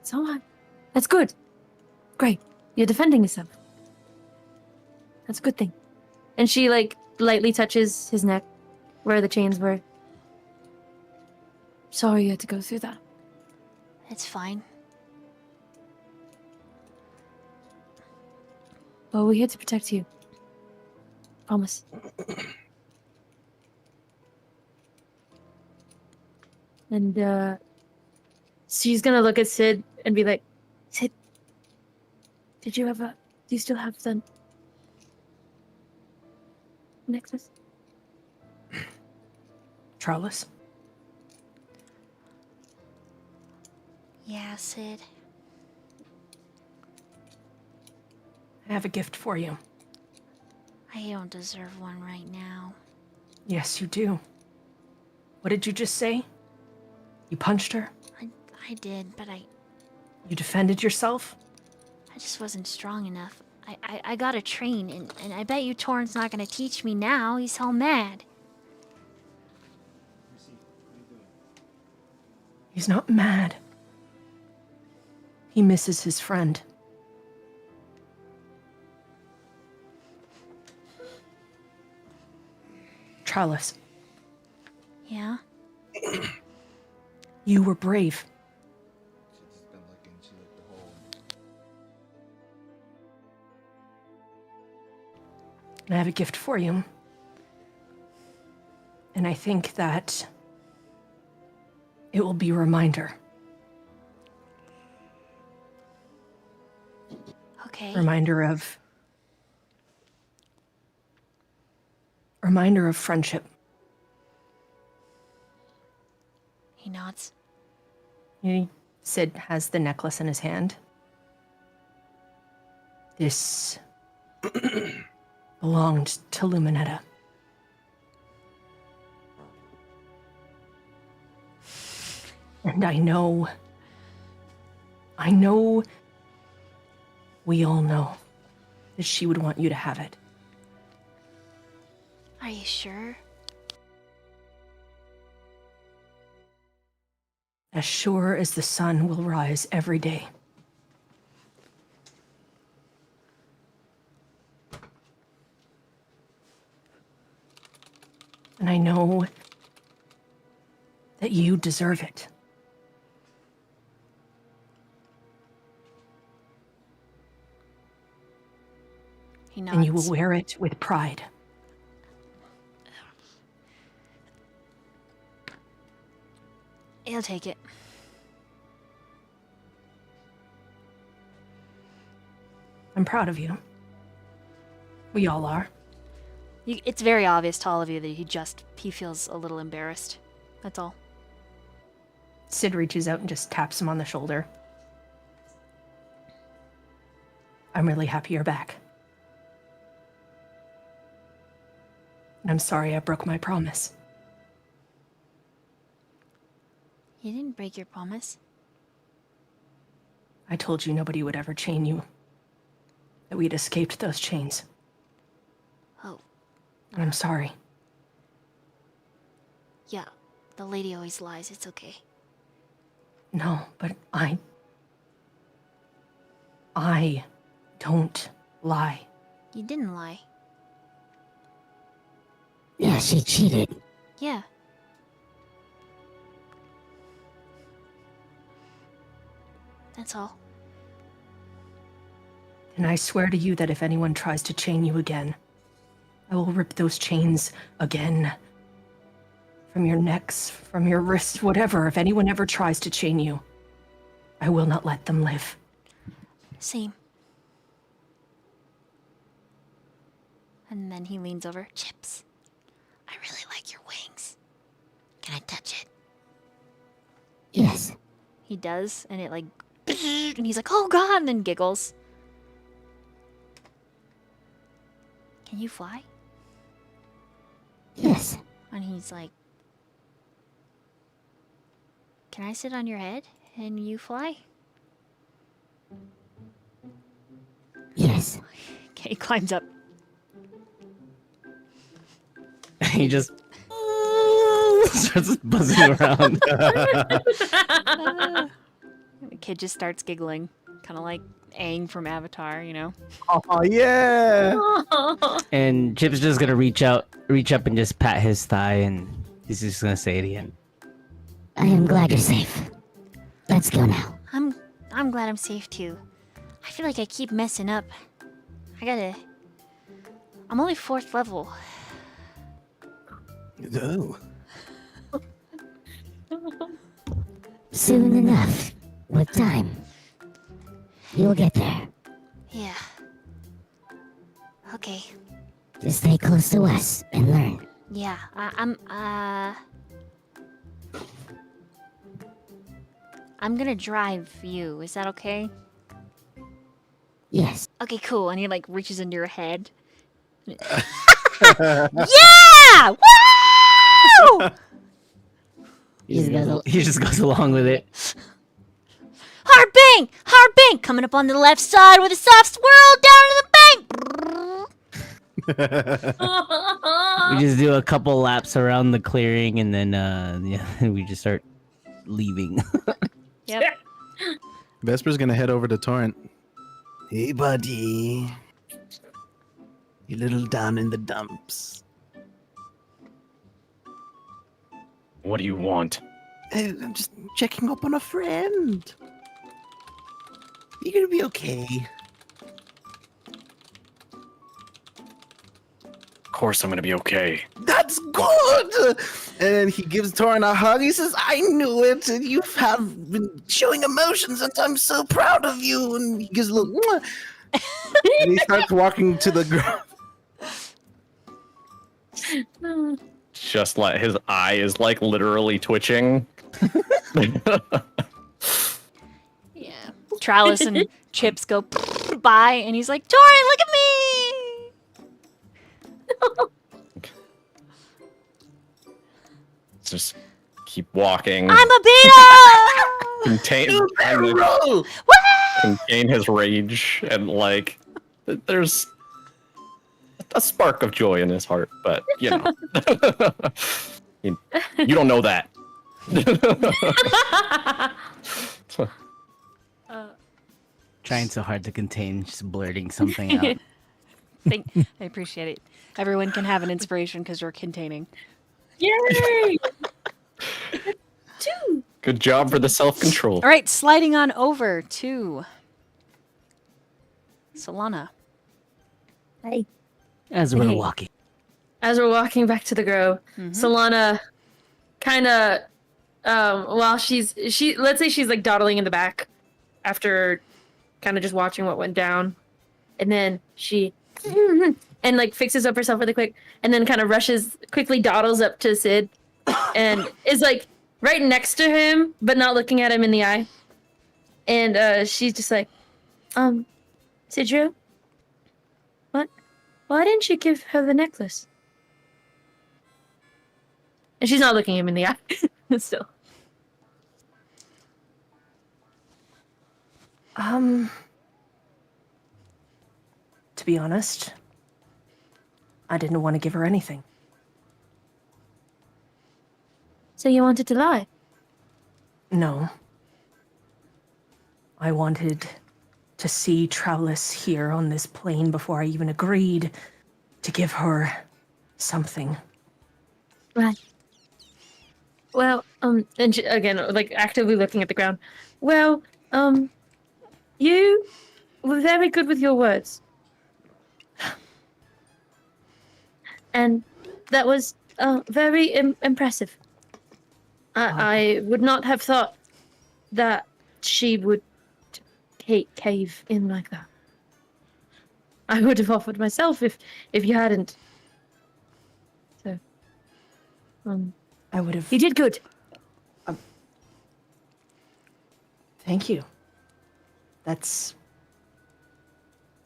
Speaker 7: So what? That's good. Great. You're defending yourself. That's a good thing. And she, like, lightly touches his neck where the chains were. Sorry you had to go through that.
Speaker 1: It's fine.
Speaker 7: But we're here to protect you. Promise. And, she's gonna look at Sid and be like, Sid, do you still have the necklace?
Speaker 4: Trellis,
Speaker 1: Yeah, Sid.
Speaker 4: I have a gift for you.
Speaker 1: I don't deserve one right now.
Speaker 4: Yes, you do. What did you just say? You punched her?
Speaker 1: I did, but
Speaker 4: You defended yourself?
Speaker 1: I just wasn't strong enough. I gotta train, and I bet you Torrent's not gonna teach me now. He's all mad.
Speaker 4: He's not mad. He misses his friend. Trellis,
Speaker 1: Yeah?
Speaker 4: you were brave. And I have a gift for you. And I think that it will be a reminder.
Speaker 1: Okay.
Speaker 4: Reminder of friendship.
Speaker 1: He nods.
Speaker 4: Sid has the necklace in his hand. This belonged to Luminetta. And I know, we all know that she would want you to have it.
Speaker 1: Are you sure?
Speaker 4: As sure as the sun will rise every day. And I know that you deserve it.
Speaker 1: He nods.
Speaker 4: And you will wear it with pride.
Speaker 1: He'll take it.
Speaker 4: I'm proud of you. We all are.
Speaker 1: It's very obvious to all of you that he feels a little embarrassed. That's all.
Speaker 4: Sid reaches out and just taps him on the shoulder. I'm really happy you're back. And I'm sorry I broke my promise.
Speaker 1: You didn't break your promise.
Speaker 4: I told you nobody would ever chain you. That we'd escaped those chains.
Speaker 1: Oh,
Speaker 4: And I'm sorry.
Speaker 1: yeah. The lady always lies. It's okay.
Speaker 4: No, but I don't lie.
Speaker 1: You didn't lie.
Speaker 8: Yeah, she cheated.
Speaker 1: Yeah. That's all.
Speaker 4: And I swear to you that if anyone tries to chain you again, I will rip those chains again. From your necks, from your wrists, whatever. If anyone ever tries to chain you, I will not let them live.
Speaker 1: Same. And then he leans over. Chips, I really like your wings. Can I touch it?
Speaker 8: Yes.
Speaker 1: He does, and it like, and he's like, oh god, and then giggles. Can you fly?
Speaker 8: Yes.
Speaker 1: And he's like, can I sit on your head and you fly?
Speaker 8: Yes.
Speaker 1: Okay, he climbs up.
Speaker 5: He just starts buzzing around.
Speaker 1: The kid just starts giggling, kind of like Aang from Avatar, you know?
Speaker 2: Oh yeah.
Speaker 5: And Chip's just gonna reach up and just pat his thigh, and he's just gonna say it again.
Speaker 8: I am glad you're safe. Let's go now.
Speaker 1: I'm glad I'm safe too. I feel like I keep messing up. I'm only 4th level.
Speaker 2: Oh.
Speaker 8: Soon enough. With time. You'll get there.
Speaker 1: Yeah. Okay.
Speaker 8: Just stay close to us and learn.
Speaker 1: Yeah, I'm gonna drive you. Is that okay?
Speaker 8: Yes.
Speaker 1: Okay, cool. And he like reaches into your head. Yeah! Woo!
Speaker 5: He just goes along with it.
Speaker 1: Hard bank! Hard bank! Coming up on the left side with a soft swirl down to the bank!
Speaker 5: We just do a couple laps around the clearing, and then we just start leaving.
Speaker 1: Yep.
Speaker 2: Vesper's gonna head over to Torrent. Hey, buddy. You little down in the dumps.
Speaker 6: What do you want?
Speaker 2: Hey, I'm just checking up on a friend. You're gonna be okay.
Speaker 6: Of course I'm gonna be okay.
Speaker 2: That's good! And he gives Torrent a hug. He says, I knew it. And you have been showing emotions, and I'm so proud of you. And he gives a little... Mwah. And he starts walking to the ground.
Speaker 9: Just like his eye is like literally twitching.
Speaker 1: Yeah. Trellis and Chips go by, and he's like, Torrent, look at me!
Speaker 9: Just keep walking.
Speaker 1: I'm a beta!
Speaker 9: Contain his rage, and like there's a spark of joy in his heart, but you know. You don't know that.
Speaker 5: Trying so hard to contain, just blurting something out.
Speaker 1: I appreciate it. Everyone can have an inspiration because you're containing.
Speaker 7: Yay!
Speaker 9: Good job for the self-control.
Speaker 1: All right, sliding on over to Solana.
Speaker 7: Hi.
Speaker 5: As we're
Speaker 7: Hey.
Speaker 5: walking.
Speaker 7: As we're walking back to the grove, Solana kind of, while let's say she's like dawdling in the back after kind of just watching what went down. And then she, and like fixes up herself really quick and then kind of quickly dawdles up to Sid and is like right next to him, but not looking at him in the eye. And she's just like, Sidrio? What? Why didn't you give her the necklace? And she's not looking him in the eye. Still.
Speaker 4: To be honest, I didn't want to give her anything.
Speaker 7: So you wanted to lie?
Speaker 4: No. I wanted to see Trellis here on this plane before I even agreed to give her something.
Speaker 7: Right. Well, and she, again, like actively looking at the ground. Well, you were very good with your words. And that was very impressive. I would not have thought that she would cave in like that. I would have offered myself if you hadn't. So,
Speaker 4: I would have.
Speaker 7: you did good.
Speaker 4: Thank you. That's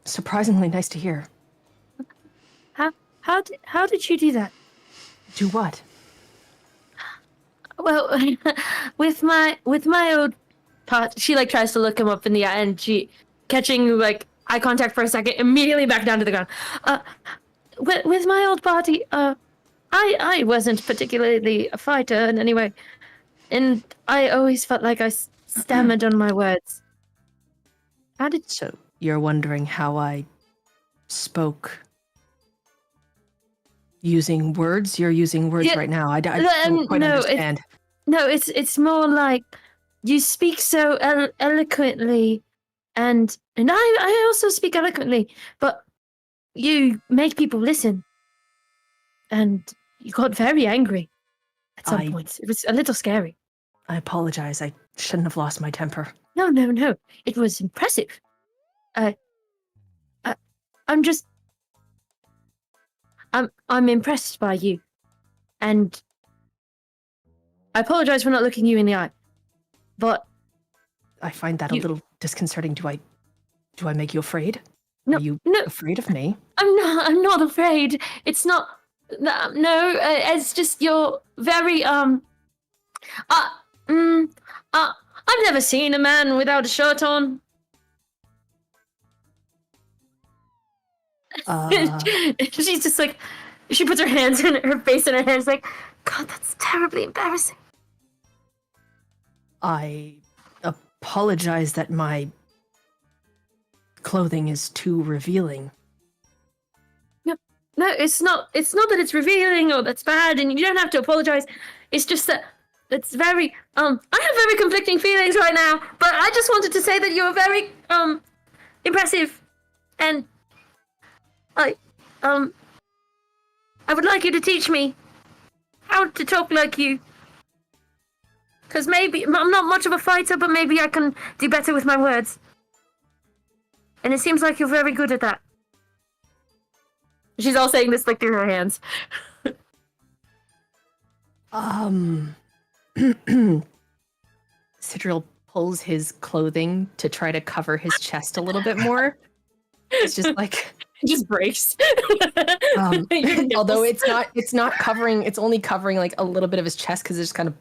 Speaker 4: surprisingly nice to hear.
Speaker 7: How did you do that?
Speaker 4: Do what?
Speaker 7: Well, with my old part, she like tries to look him up in the eye, and she catching like eye contact for a second, immediately back down to the ground. With my old party, I wasn't particularly a fighter in any way, and I always felt like I stammered on my words.
Speaker 4: How did so? You're wondering how I spoke using words? You're using words right now. I don't quite understand.
Speaker 7: It's more like you speak so eloquently, and I also speak eloquently, but you make people listen, and you got very angry at some points. It was a little scary.
Speaker 4: I apologize. I shouldn't have lost my temper.
Speaker 7: No. It was impressive. I'm impressed by you, and I apologize for not looking you in the eye, but
Speaker 4: I find that a little disconcerting. Do I make you afraid?
Speaker 7: No,
Speaker 4: Are you
Speaker 7: no.
Speaker 4: afraid of me?
Speaker 7: I'm not afraid. It's not. No, it's just you're very I've never seen a man without a shirt on. She's just like, she puts her hands in her face in her hands, like, God, that's terribly embarrassing.
Speaker 4: I apologize that my clothing is too revealing.
Speaker 7: No, it's not that it's revealing or that's bad, and you don't have to apologize. It's just that it's very I have very conflicting feelings right now, but I just wanted to say that you were very impressive, and I would like you to teach me how to talk like you. Because maybe I'm not much of a fighter, but maybe I can do better with my words. And it seems like you're very good at that. She's all saying this like through her hands.
Speaker 4: Sidril pulls his clothing to try to cover his chest a little bit more. It's just like
Speaker 7: It just breaks.
Speaker 4: although it's not covering, it's only covering like a little bit of his chest because it's kind of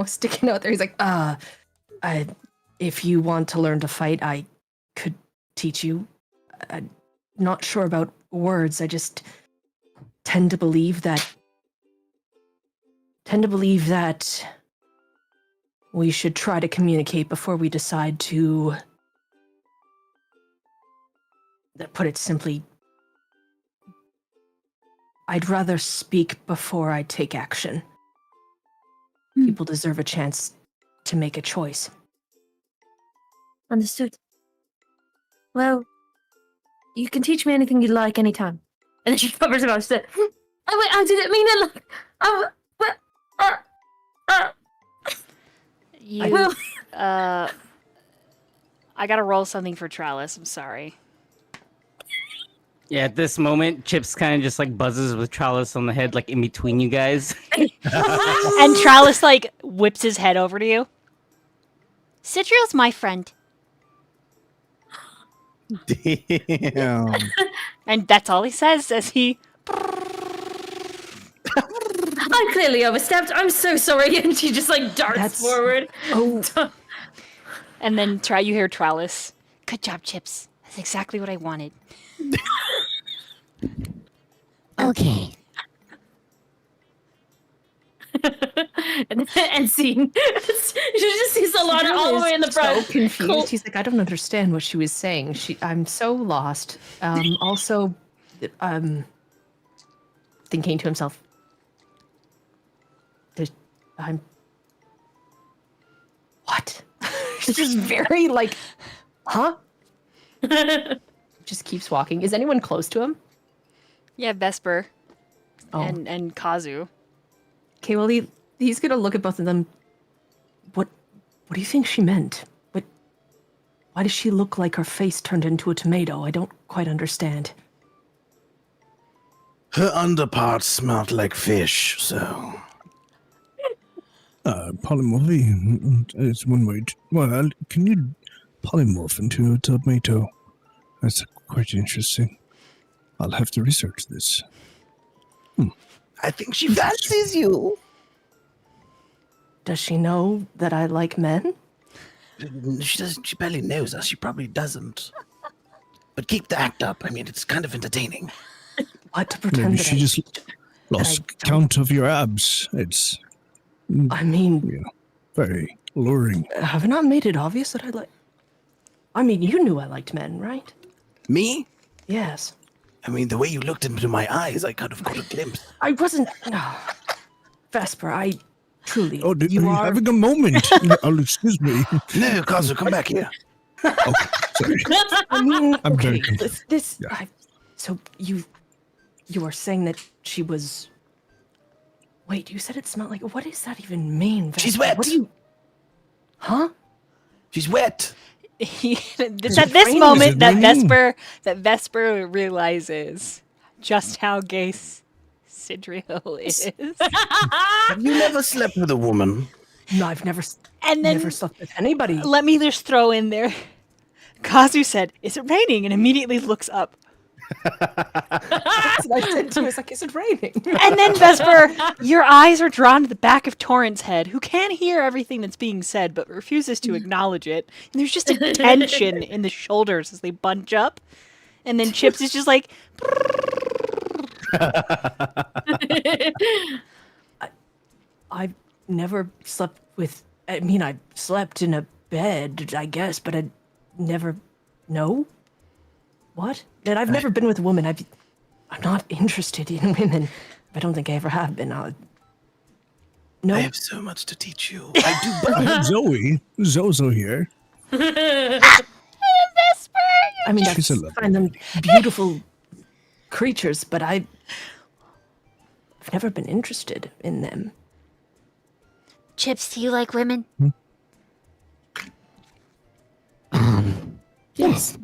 Speaker 4: sticking out there. He's like, if you want to learn to fight, I could teach you. I'm not sure about words. I just tend to believe that we should try to communicate before we decide to, put it simply, I'd rather speak before I take action. People deserve a chance to make a choice.
Speaker 7: Understood. Well, you can teach me anything you'd like anytime. And then she covers her mouth. She said, I didn't mean it like...
Speaker 1: I gotta roll something for Trellis. I'm sorry.
Speaker 5: Yeah, at this moment, Chips kind of just like buzzes with Trellis on the head, like in between you guys.
Speaker 1: And Trellis like whips his head over to you. Citril's my friend.
Speaker 2: Damn.
Speaker 1: And that's all he says as he...
Speaker 7: I clearly overstepped. I'm so sorry. And she just like darts forward.
Speaker 4: Oh.
Speaker 1: And then you hear Trellis. Good job, Chips. That's exactly what I wanted.
Speaker 8: Okay.
Speaker 7: and scene. She just sees Alana all the way in the front.
Speaker 4: So confused.
Speaker 7: Cool.
Speaker 4: He's like, I don't understand what she was saying. I'm so lost. Also, thinking to himself, what? It's just very like, huh? Just keeps walking. Is anyone close to him?
Speaker 1: Yeah, Vesper
Speaker 4: Oh.
Speaker 1: and Kazu.
Speaker 4: Okay, well, he's gonna look at both of them. What do you think she meant? Why does she look like her face turned into a tomato? I don't quite understand.
Speaker 2: Her underparts smelled like fish, so.
Speaker 3: Polymorphy is one way. Can you polymorph into a tomato? That's quite interesting. I'll have to research this.
Speaker 2: I think she fancies you.
Speaker 4: Does she know that I like men?
Speaker 2: She doesn't. She barely knows us. She probably doesn't. But keep the act up. I mean, it's kind of entertaining.
Speaker 4: What, to pretend
Speaker 3: Maybe
Speaker 4: that
Speaker 3: she just lost
Speaker 4: don't-
Speaker 3: count of your abs. It's
Speaker 4: I mean,
Speaker 3: very alluring.
Speaker 4: have I not made it obvious that I like... I mean, you knew I liked men, right?
Speaker 2: Me?
Speaker 4: Yes.
Speaker 2: I mean, the way you looked into my eyes, I kind of got a glimpse.
Speaker 4: I wasn't... No. Vesper, I truly...
Speaker 3: Oh, are you
Speaker 4: are...
Speaker 3: having a moment? Oh, excuse me.
Speaker 2: No, Kazu, come back here.
Speaker 3: Oh, sorry.
Speaker 4: I mean,
Speaker 3: I'm very
Speaker 4: okay,
Speaker 3: confused.
Speaker 4: this...
Speaker 3: Yeah.
Speaker 4: So you are saying that she was... Wait, you said it smelled like... What does that even mean, Vesper?
Speaker 2: She's wet.
Speaker 4: What do you... Huh?
Speaker 2: She's wet.
Speaker 1: It's at this
Speaker 4: raining?
Speaker 1: moment
Speaker 3: Is it
Speaker 1: that
Speaker 3: raining?
Speaker 1: Vesper realizes just how gay Sidriel is.
Speaker 2: Have you never slept with a woman?
Speaker 4: No, I've never...
Speaker 1: And then
Speaker 4: never slept with anybody.
Speaker 1: let me just throw in there. Kazu said, "Is it raining?" and immediately looks up.
Speaker 4: That's what I said too. It's like, is it raining?
Speaker 1: And then Vesper, your eyes are drawn to the back of Torrent's head, who can hear everything that's being said but refuses to acknowledge it. And there's just a tension in the shoulders as they bunch up. And then Chips is just like,
Speaker 4: I've never slept with... I mean, I slept in a bed, I guess, but I never... No? What? And I've never been with a woman. I'm not interested in women. I don't think I ever have been. No.
Speaker 2: I have so much to teach you. I do.
Speaker 3: I have Zoe. Zozo here.
Speaker 1: Vesper!
Speaker 4: I mean,
Speaker 3: She's a
Speaker 4: I
Speaker 3: lovely
Speaker 4: find them beautiful creatures, but I've never been interested in them.
Speaker 10: Chips, do you like women?
Speaker 8: Yes.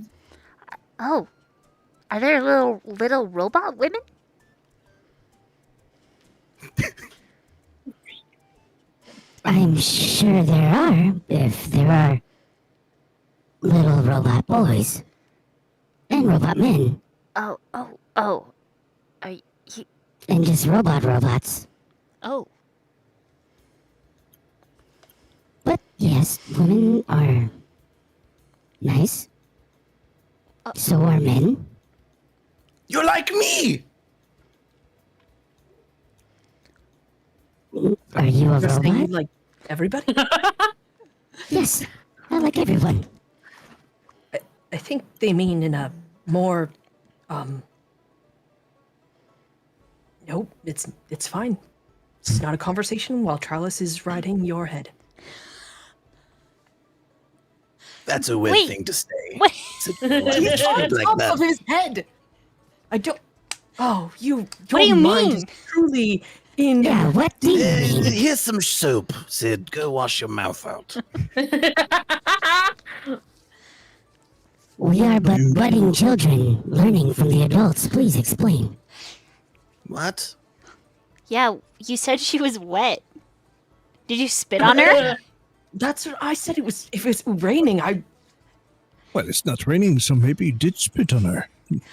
Speaker 10: Oh. Are there little robot women?
Speaker 8: I'm sure there are, if there are little robot boys and robot men
Speaker 10: Oh. Are you...
Speaker 8: and just robots.
Speaker 10: Oh.
Speaker 8: But yes, women are nice. So are men.
Speaker 2: You're like me.
Speaker 8: Are you a
Speaker 4: You're saying you
Speaker 8: robot?
Speaker 4: like everybody?
Speaker 8: Yes, I like everyone.
Speaker 4: I think they mean in a more, Nope, it's fine. It's not a conversation while Charles is riding your head.
Speaker 2: That's a weird
Speaker 1: Wait.
Speaker 2: thing to say.
Speaker 1: Wait.
Speaker 4: He's on
Speaker 2: Like
Speaker 4: top
Speaker 2: that.
Speaker 4: of his head. I don't... Oh, your
Speaker 1: do you
Speaker 4: mind
Speaker 1: mean?
Speaker 4: is truly in...
Speaker 8: Yeah, what do you mean?
Speaker 2: Here's some soap, Sid. Go wash your mouth out.
Speaker 8: We are but budding children, learning from the adults. Please explain.
Speaker 2: What?
Speaker 1: Yeah, you said she was wet. Did you spit on her?
Speaker 4: That's what I said. If it's raining,
Speaker 3: Well, it's not raining, so maybe you did spit on her.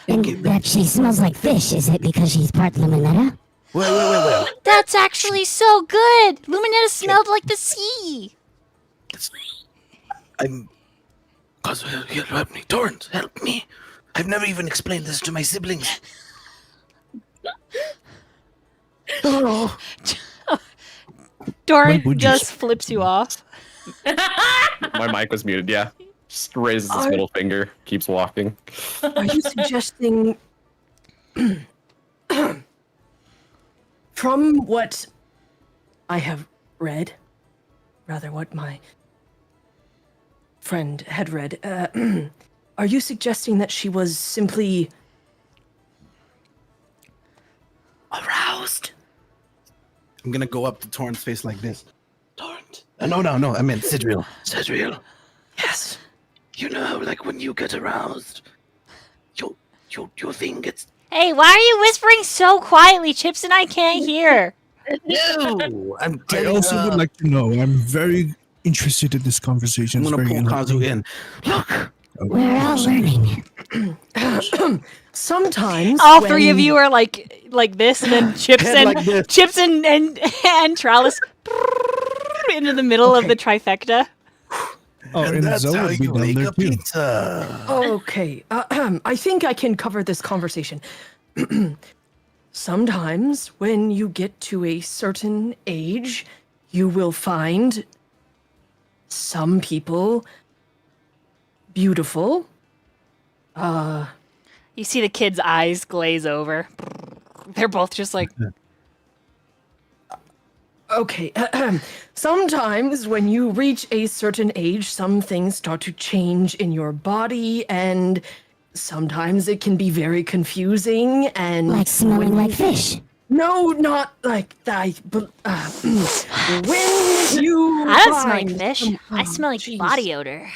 Speaker 8: And that she smells like fish, is it because she's part Luminetta?
Speaker 2: Well.
Speaker 1: That's actually so good. Luminetta smelled like the sea.
Speaker 2: I'm. Kazu, help me. Torrance, help me. I've never even explained this to my siblings. Oh.
Speaker 1: Doran
Speaker 3: Why would you
Speaker 1: just flips you off.
Speaker 9: My mic was muted. Yeah, just raises his middle finger, keeps walking.
Speaker 4: are you suggesting... From what I have read, rather what my friend had read, Are you suggesting that she was simply aroused?
Speaker 2: I'm gonna go up to Torrent's face like this. Torrent. No, I meant Sidriel. Sidriel.
Speaker 4: Yes.
Speaker 2: You know, like when you get aroused, your thing gets.
Speaker 1: Hey, why are you whispering so quietly? Chips and I can't hear.
Speaker 2: No, I'm
Speaker 3: I
Speaker 2: telling
Speaker 3: also
Speaker 2: her.
Speaker 3: would like to know. I'm very interested in this conversation.
Speaker 2: I'm
Speaker 3: It's
Speaker 2: gonna
Speaker 3: very
Speaker 2: pull Kazu
Speaker 3: enlightening.
Speaker 2: in. Look,
Speaker 8: We're all learning.
Speaker 4: Sometimes
Speaker 1: All three of
Speaker 4: when-
Speaker 1: you are like this, and then Chips
Speaker 2: Head
Speaker 1: and
Speaker 2: like this.
Speaker 1: Chips and Trellis into the middle of the trifecta.
Speaker 3: Oh, and
Speaker 2: that's
Speaker 3: Zoe
Speaker 2: how
Speaker 3: would be
Speaker 2: you
Speaker 3: down
Speaker 2: make
Speaker 3: there
Speaker 2: a
Speaker 3: too.
Speaker 2: pizza.
Speaker 4: Okay, I think I can cover this conversation. Sometimes when you get to a certain age, you will find some people beautiful.
Speaker 1: You see the kid's eyes glaze over. They're both just like,
Speaker 4: Okay, sometimes when you reach a certain age, some things start to change in your body, and sometimes it can be very confusing and
Speaker 8: Like smelling like fish.
Speaker 4: no, not like that. But when you
Speaker 1: I don't smell like
Speaker 4: find
Speaker 1: fish.
Speaker 4: some-
Speaker 1: I smell like
Speaker 4: jeez.
Speaker 1: body odor.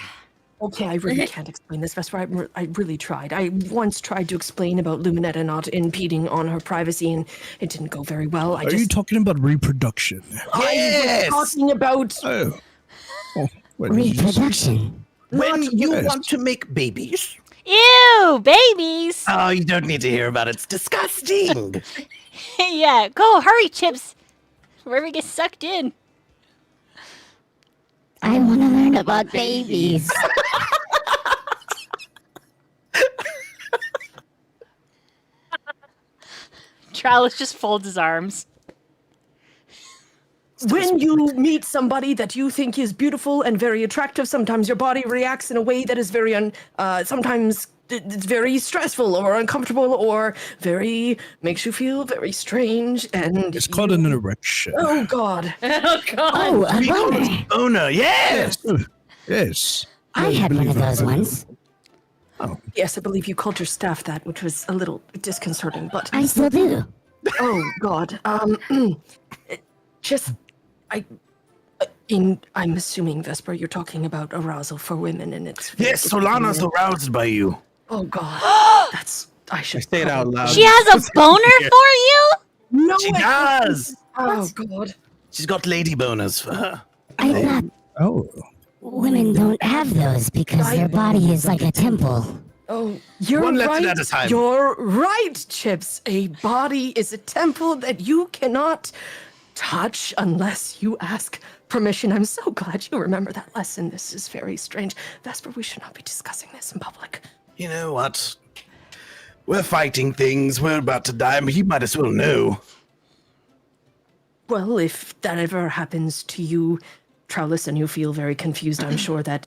Speaker 4: Okay, I really can't explain this, Vesper. I really tried. I once tried to explain about Luminetta not impeding on her privacy, and it didn't go very well.
Speaker 3: Are you talking about reproduction?
Speaker 4: I was talking about
Speaker 3: Oh. Oh, what did you just-
Speaker 8: Reproduction.
Speaker 2: When you
Speaker 3: Yes.
Speaker 2: want to make babies.
Speaker 1: Ew, babies.
Speaker 2: Oh, you don't need to hear about it. It's disgusting.
Speaker 1: Yeah, go, hurry, Chips. Wherever we get sucked in.
Speaker 8: I want to learn about babies.
Speaker 1: Trellis just folds his arms.
Speaker 4: when you meet somebody that you think is beautiful and very attractive, sometimes your body reacts in a way that is very sometimes it's very stressful or uncomfortable or very makes you feel very strange and
Speaker 3: It's called an erection.
Speaker 4: oh god.
Speaker 7: Oh god.
Speaker 8: Oh, a boner.
Speaker 2: Owner, yes.
Speaker 3: Yes.
Speaker 8: I had one of those once.
Speaker 4: Yes, I believe you called your staff that, which was a little disconcerting, but
Speaker 8: I still do.
Speaker 4: oh god. Just I'm assuming, Vesper, you're talking about arousal for women, and it's
Speaker 2: Yes, Solana's aroused by you.
Speaker 4: oh god. That's I should
Speaker 2: Say it out loud.
Speaker 1: She has a boner for you?
Speaker 4: No,
Speaker 2: She does.
Speaker 4: Oh god.
Speaker 2: She's got lady boners for her.
Speaker 8: I thought
Speaker 3: Oh.
Speaker 8: women don't have those because their body is like a temple.
Speaker 4: Oh, you're
Speaker 2: One
Speaker 4: right.
Speaker 2: lesson at a time.
Speaker 4: You're right, Chips. A body is a temple that you cannot touch unless you ask permission. I'm so glad you remember that lesson. This is very strange. Vesper, we should not be discussing this in public.
Speaker 2: You know what? We're fighting things. We're about to die. He might as well know.
Speaker 4: Well, if that ever happens to you, Trellis, and you feel very confused, I'm sure that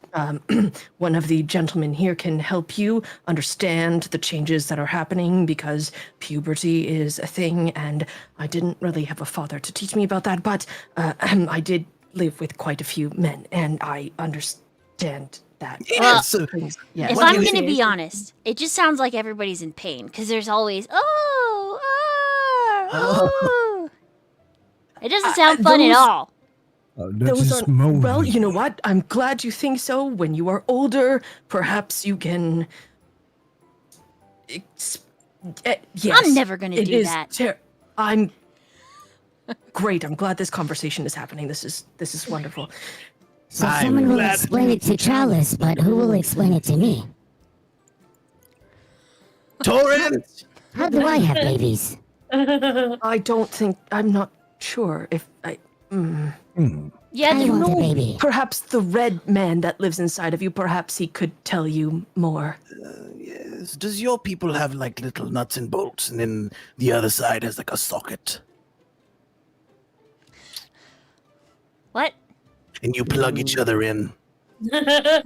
Speaker 4: one of the gentlemen here can help you understand the changes that are happening because puberty is a thing, and I didn't really have a father to teach me about that, but I did live with quite a few men, and I understand that.
Speaker 2: Yes.
Speaker 4: Things- yes.
Speaker 1: If
Speaker 2: What
Speaker 1: I'm
Speaker 2: is
Speaker 1: going to
Speaker 2: it?
Speaker 1: be honest, it just sounds like everybody's in pain because there's always, oh. It doesn't sound fun at
Speaker 4: those-
Speaker 1: all.
Speaker 3: That
Speaker 4: Those
Speaker 3: is
Speaker 4: are,
Speaker 3: moaning.
Speaker 4: well, you know what? I'm glad you think so. When you are older, perhaps you can. Yes,
Speaker 1: I'm never gonna
Speaker 4: it
Speaker 1: do
Speaker 4: is
Speaker 1: that.
Speaker 4: I'm great. I'm glad this conversation is happening. This is wonderful.
Speaker 8: So
Speaker 2: I'm
Speaker 8: someone will
Speaker 2: glad-
Speaker 8: explain it to Chalice, but who will explain it to me?
Speaker 2: Torrent!
Speaker 8: How do I have babies?
Speaker 4: I don't think. I'm not sure if I.
Speaker 1: Yeah,
Speaker 8: I
Speaker 1: the-
Speaker 8: want a baby.
Speaker 4: Perhaps the red man that lives inside of you. Perhaps he could tell you more.
Speaker 2: Yes. Does your people have like little nuts and bolts and then the other side has like a socket?
Speaker 1: what?
Speaker 2: And you plug each other in to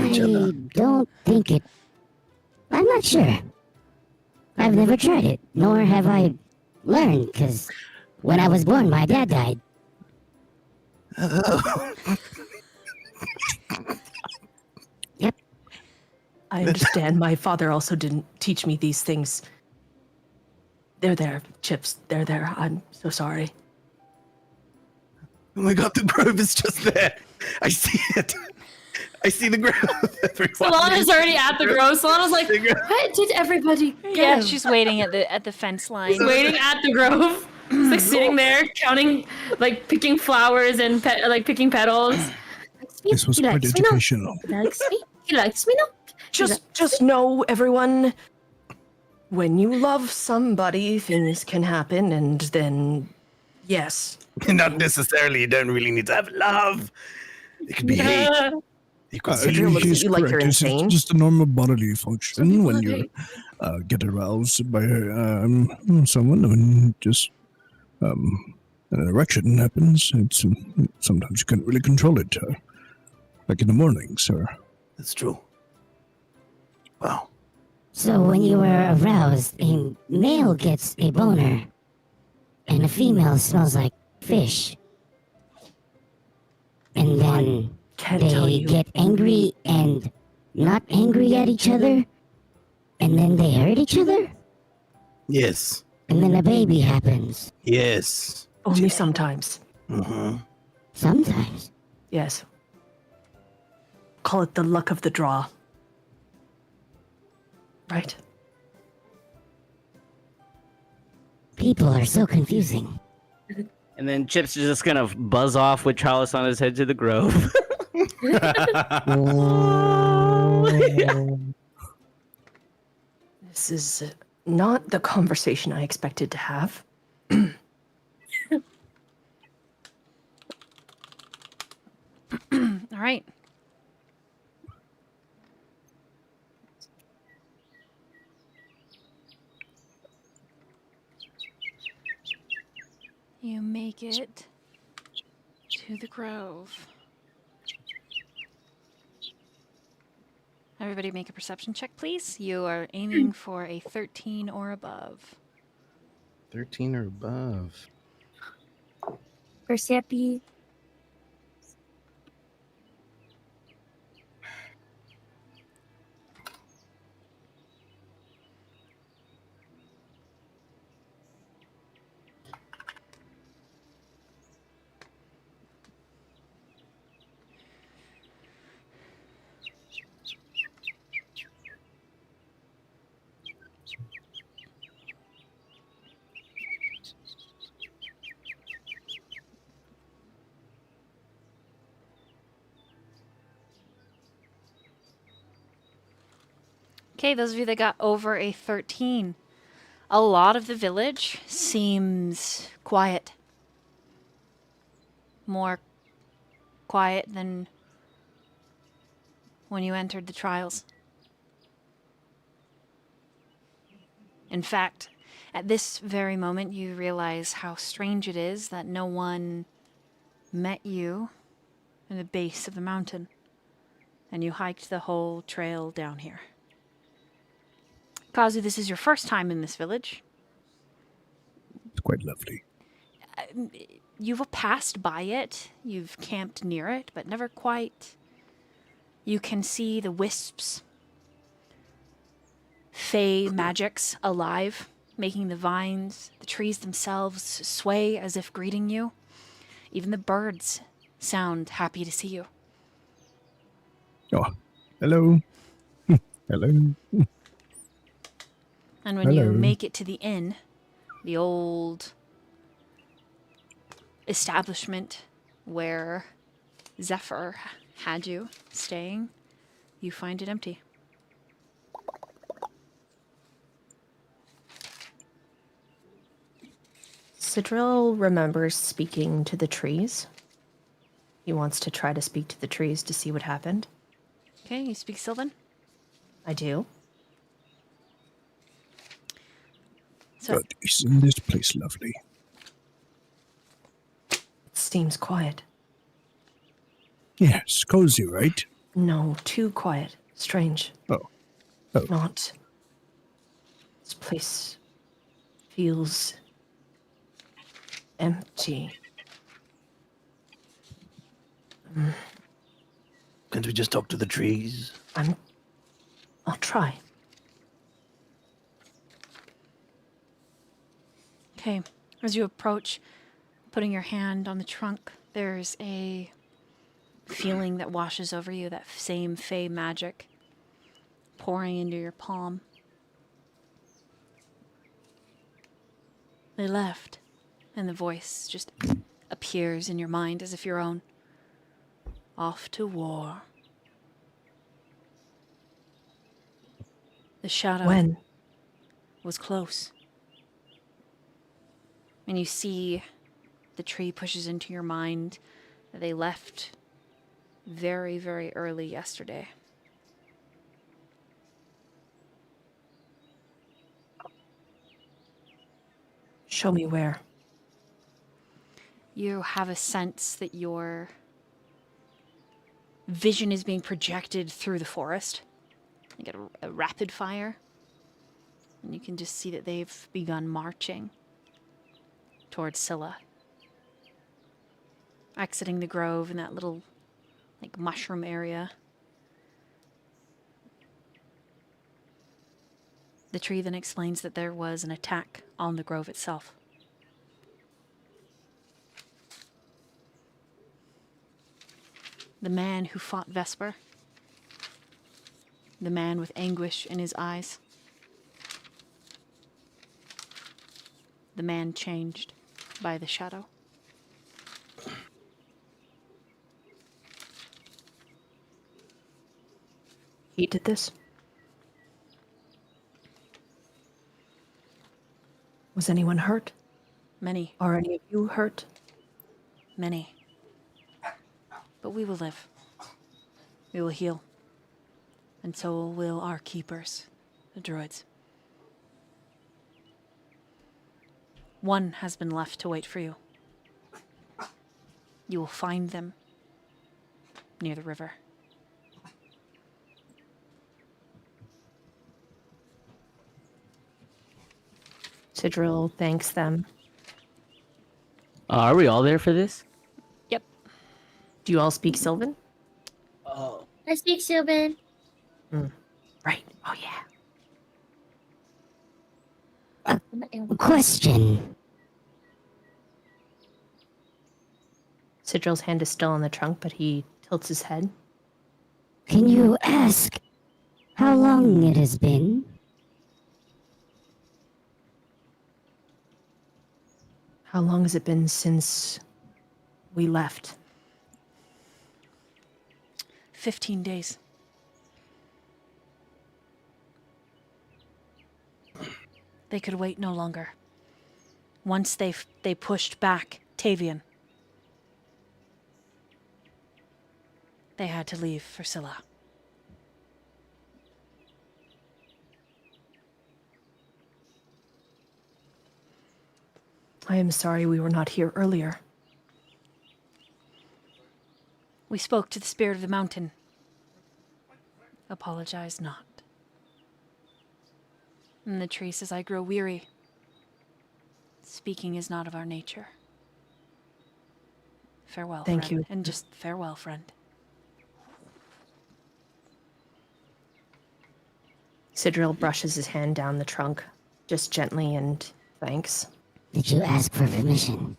Speaker 2: each
Speaker 8: I
Speaker 2: other?
Speaker 8: don't think it. I'm not sure. I've never tried it, nor have I learned, because when I was born, my dad died. Yep.
Speaker 4: I understand. My father also didn't teach me these things. They're there, Chips. They're there. I'm so sorry.
Speaker 2: Oh my god, the grove is just there. I see it. I see the grove. Everyone.
Speaker 7: Solana's already at the grove. Solana's like,
Speaker 2: The grove.
Speaker 7: where did everybody go?
Speaker 1: Yeah, she's waiting at the fence line.
Speaker 7: She's waiting at the grove. She's like sitting there counting, like picking flowers and picking petals.
Speaker 3: This was quite educational.
Speaker 7: He likes me. He likes me not.
Speaker 4: Just know, everyone, when you love somebody, things can happen, and then, yes.
Speaker 2: Not necessarily. You don't really need to have love. It could be hate. You could
Speaker 4: Sidriel looks at
Speaker 3: He's
Speaker 4: you like you're
Speaker 3: correct. It's
Speaker 4: insane.
Speaker 3: just a normal bodily function
Speaker 7: people
Speaker 3: when
Speaker 7: are
Speaker 3: you get aroused by someone. When just an erection happens, it's sometimes you can't really control it. Like in the mornings, or
Speaker 2: That's true. Wow.
Speaker 8: So when you are aroused, a male gets a boner, and a female smells like fish. And then
Speaker 4: Can't tell
Speaker 8: they
Speaker 4: you.
Speaker 8: get angry and not angry at each other, and then they hurt each other,
Speaker 2: Yes.
Speaker 8: and then a baby happens.
Speaker 2: Yes.
Speaker 4: Only sometimes.
Speaker 2: Mm-hmm.
Speaker 8: Sometimes.
Speaker 4: Yes. Call it the luck of the draw. Right?
Speaker 8: People are so confusing.
Speaker 5: And then Chip's just gonna buzz off with Charles on his head to the grove.
Speaker 4: This is not the conversation I expected to have.
Speaker 1: All right. You make it to the grove. Everybody make a perception check, please. You are aiming for a 13 or above.
Speaker 2: 13 or above.
Speaker 10: Persepi.
Speaker 1: Okay, those of you that got over a 13. A lot of the village seems quiet. More quiet than when you entered the trials. In fact, at this very moment, you realize how strange it is that no one met you in the base of the mountain, and you hiked the whole trail down here. Kazu, this is your first time in this village.
Speaker 3: it's quite lovely.
Speaker 1: You've passed by it, you've camped near it, but never quite. You can see the wisps, fey magics alive, making the vines, the trees themselves sway as if greeting you. Even the birds sound happy to see you.
Speaker 3: Oh, hello. Hello.
Speaker 1: And when you
Speaker 3: Hello.
Speaker 1: make it to the inn, the old establishment where Zephyr had you staying, you find it empty.
Speaker 4: Sidriel remembers speaking to the trees. He wants to try to speak to the trees to see what happened.
Speaker 1: Okay, you speak Sylvan?
Speaker 4: I do.
Speaker 1: So,
Speaker 3: But isn't this place lovely?
Speaker 4: It seems quiet.
Speaker 3: Yes, cozy, right?
Speaker 4: No, too quiet. Strange.
Speaker 3: Oh. Oh.
Speaker 4: Not. This place feels empty.
Speaker 2: Can't we just talk to the trees?
Speaker 4: I'm try.
Speaker 1: Okay, as you approach, putting your hand on the trunk, there's a feeling that washes over you, that same fey magic pouring into your palm. They left, and the voice just appears in your mind as if your own. Off to war. The shadow
Speaker 4: When?
Speaker 1: was close. And you see the tree pushes into your mind that they left very, very early yesterday.
Speaker 4: Show me where.
Speaker 1: You have a sense that your vision is being projected through the forest, like a rapid fire. And you can just see that they've begun marching towards Scylla. Exiting the grove in that little, like, mushroom area. The tree then explains that there was an attack on the grove itself. The man who fought Vesper. The man with anguish in his eyes. The man changed by the shadow.
Speaker 4: He did this? Was anyone hurt?
Speaker 1: Many,
Speaker 4: Are any of you hurt?
Speaker 1: many. But we will live. We will heal. And so will our keepers, the druids. One has been left to wait for you. You will find them near the river.
Speaker 4: Sidril thanks them.
Speaker 5: Are we all there for this?
Speaker 1: Yep.
Speaker 4: Do you all speak Sylvan?
Speaker 5: Oh.
Speaker 8: I speak Sylvan.
Speaker 4: Right. Oh, yeah.
Speaker 8: Question.
Speaker 4: Sidril's hand is still on the trunk, but he tilts his head.
Speaker 8: Can you ask how long it has been?
Speaker 4: How long has it been since we left?
Speaker 1: 15 days. They could wait no longer. Once they pushed back Tavian, they had to leave for Scylla.
Speaker 4: I am sorry we were not here earlier.
Speaker 1: We spoke to the spirit of the mountain. Apologize not. And the tree says, I grow weary. Speaking is not of our nature. Farewell,
Speaker 4: Thank
Speaker 1: friend.
Speaker 4: you.
Speaker 1: And just farewell, friend.
Speaker 4: Sidril brushes his hand down the trunk, just gently, and thanks.
Speaker 8: Did you ask for permission?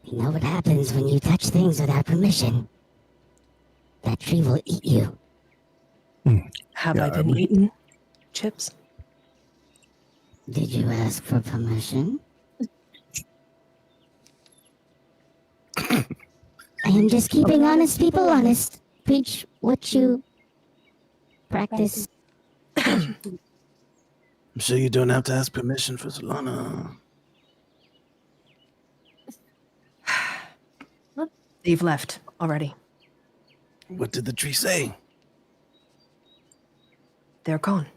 Speaker 8: You know what happens when you touch things without permission? That tree will eat you.
Speaker 4: Have
Speaker 3: Yeah,
Speaker 4: I been
Speaker 3: we-
Speaker 4: eaten? Chips?
Speaker 8: Did you ask for permission? I am just keeping honest people honest. Preach what you practice.
Speaker 2: I'm sure you don't have to ask permission for Solana.
Speaker 4: They've left already.
Speaker 2: What did the tree say?
Speaker 4: They're gone.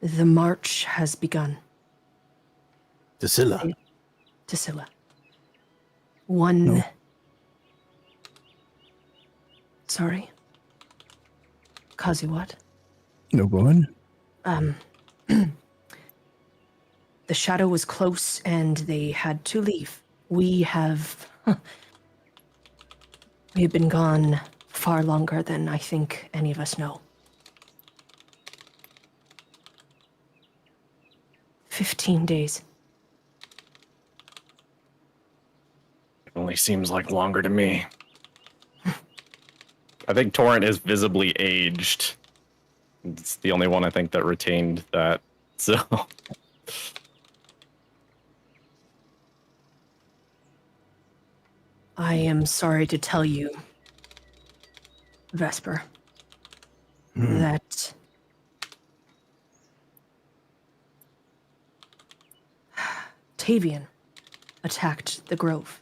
Speaker 4: The march has begun
Speaker 2: To Scylla.
Speaker 4: to Scylla. One.
Speaker 3: No.
Speaker 4: Sorry. Kazi, what?
Speaker 3: No, go on.
Speaker 4: The shadow was close and they had to leave. We have We have been gone far longer than I think any of us know. 15 days.
Speaker 6: It only seems like longer to me.
Speaker 9: I think Torrent is visibly aged. It's the only one I think that retained that. So
Speaker 4: I am sorry to tell you, Vesper, that Tavian attacked the Grove.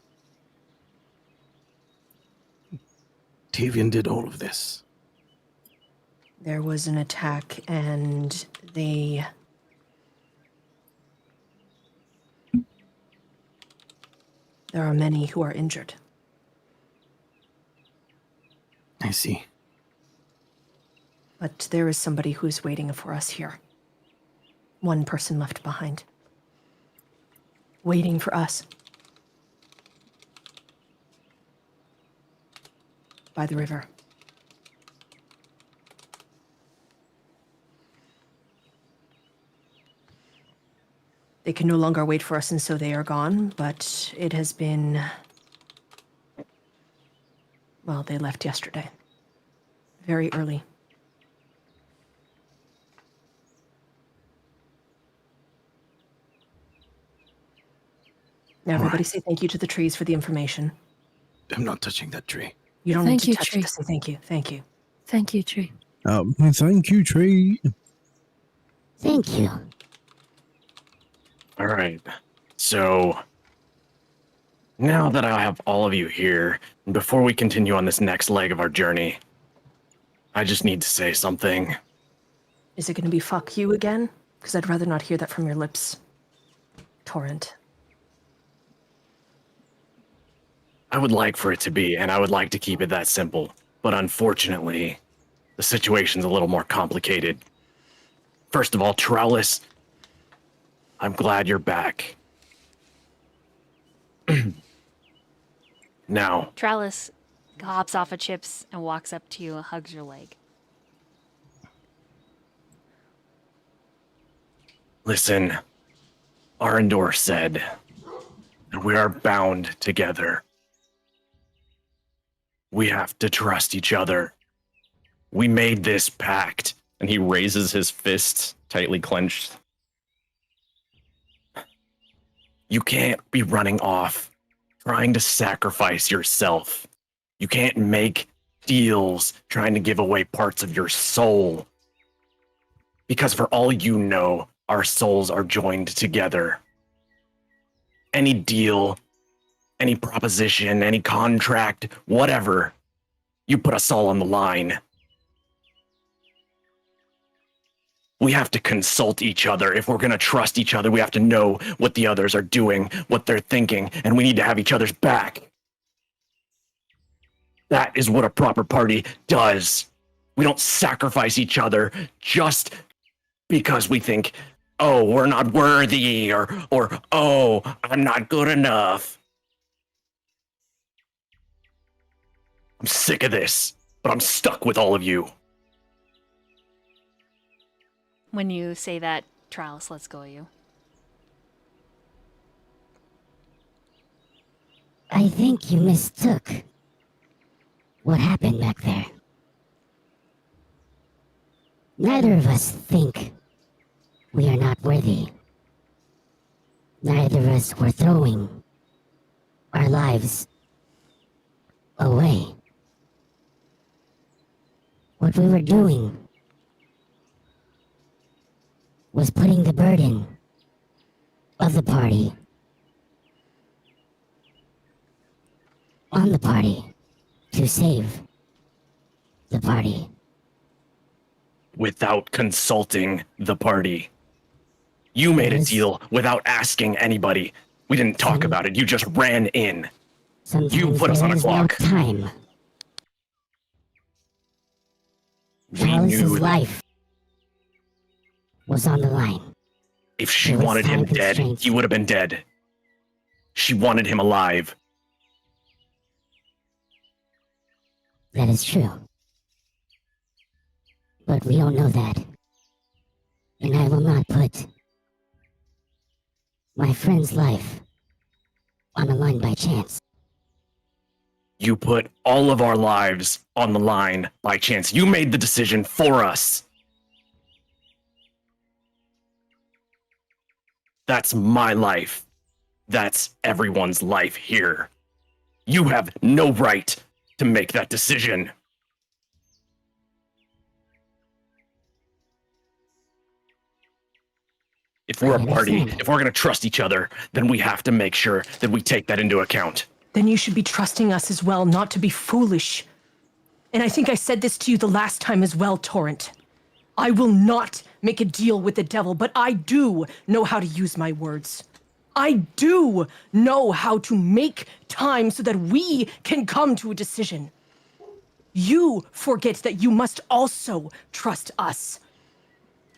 Speaker 2: Tavian did all of this.
Speaker 4: There was an attack, and there are many who are injured.
Speaker 2: I see.
Speaker 4: But there is somebody who's waiting for us here. One person left behind. Waiting for us. By the river. They can no longer wait for us, and so they are gone, but it has been... Well, they left yesterday. Very early. Now, everybody say thank you to the trees for the information.
Speaker 2: I'm not touching that tree.
Speaker 4: You don't
Speaker 11: Thank
Speaker 4: need to
Speaker 11: you,
Speaker 4: touch
Speaker 11: tree.
Speaker 4: it to say thank you. Thank you.
Speaker 11: Thank you, Tree.
Speaker 3: Thank you, Tree.
Speaker 8: Thank you.
Speaker 6: All right. So now that I have all of you here, and before we continue on this next leg of our journey, I just need to say something.
Speaker 4: Is it going to be fuck you again? Because I'd rather not hear that from your lips. Torrent.
Speaker 6: I would like for it to be, and I would like to keep it that simple. But unfortunately, the situation's a little more complicated. First of all, Trellis, I'm glad you're back. Now,
Speaker 1: Trellis hops off of Chips and walks up to you and hugs your leg.
Speaker 6: listen, Arendor said that we are bound together. We have to trust each other. We made this pact.
Speaker 9: And he raises his fists, tightly clenched.
Speaker 6: You can't be running off, trying to sacrifice yourself. You can't make deals trying to give away parts of your soul. Because for all you know, our souls are joined together. Any deal, any proposition, any contract, whatever, you put us all on the line. We have to consult each other. If we're going to trust each other, we have to know what the others are doing, what they're thinking, and we need to have each other's back. That is what a proper party does. We don't sacrifice each other just because we think, oh, we're not worthy, or oh, I'm not good enough. I'm sick of this, but I'm stuck with all of you.
Speaker 1: When you say that, Trellis lets go of you.
Speaker 8: I think you mistook what happened back there. Neither of us think we are not worthy. Neither of us were throwing our lives away. What we were doing was putting the burden of the party on the party to save the party.
Speaker 6: Without consulting the party. You made a
Speaker 8: Yes.
Speaker 6: deal without asking anybody. We didn't talk about it. You just ran in.
Speaker 8: Sometimes
Speaker 6: put us
Speaker 8: there
Speaker 6: on a
Speaker 8: is no
Speaker 6: clock.
Speaker 8: time.
Speaker 6: We
Speaker 8: Trellis's
Speaker 6: knew that
Speaker 8: life was on the line.
Speaker 6: if she
Speaker 8: There was
Speaker 6: wanted him
Speaker 8: time
Speaker 6: dead,
Speaker 8: constraints.
Speaker 6: he would have been dead. She wanted him alive.
Speaker 8: That is true. But we don't know that. And I will not put my friend's life on the line by chance.
Speaker 6: You put all of our lives on the line by chance. You made the decision for us. That's my life. That's everyone's life here. You have no right to make that decision. If we're a party, if we're going to trust each other, then we have to make sure that we take that into account.
Speaker 4: Then you should be trusting us as well, not to be foolish. And I think I said this to you the last time as well, Torrent. I will not make a deal with the devil, but I do know how to use my words. I do know how to make time so that we can come to a decision. You forget that you must also trust us.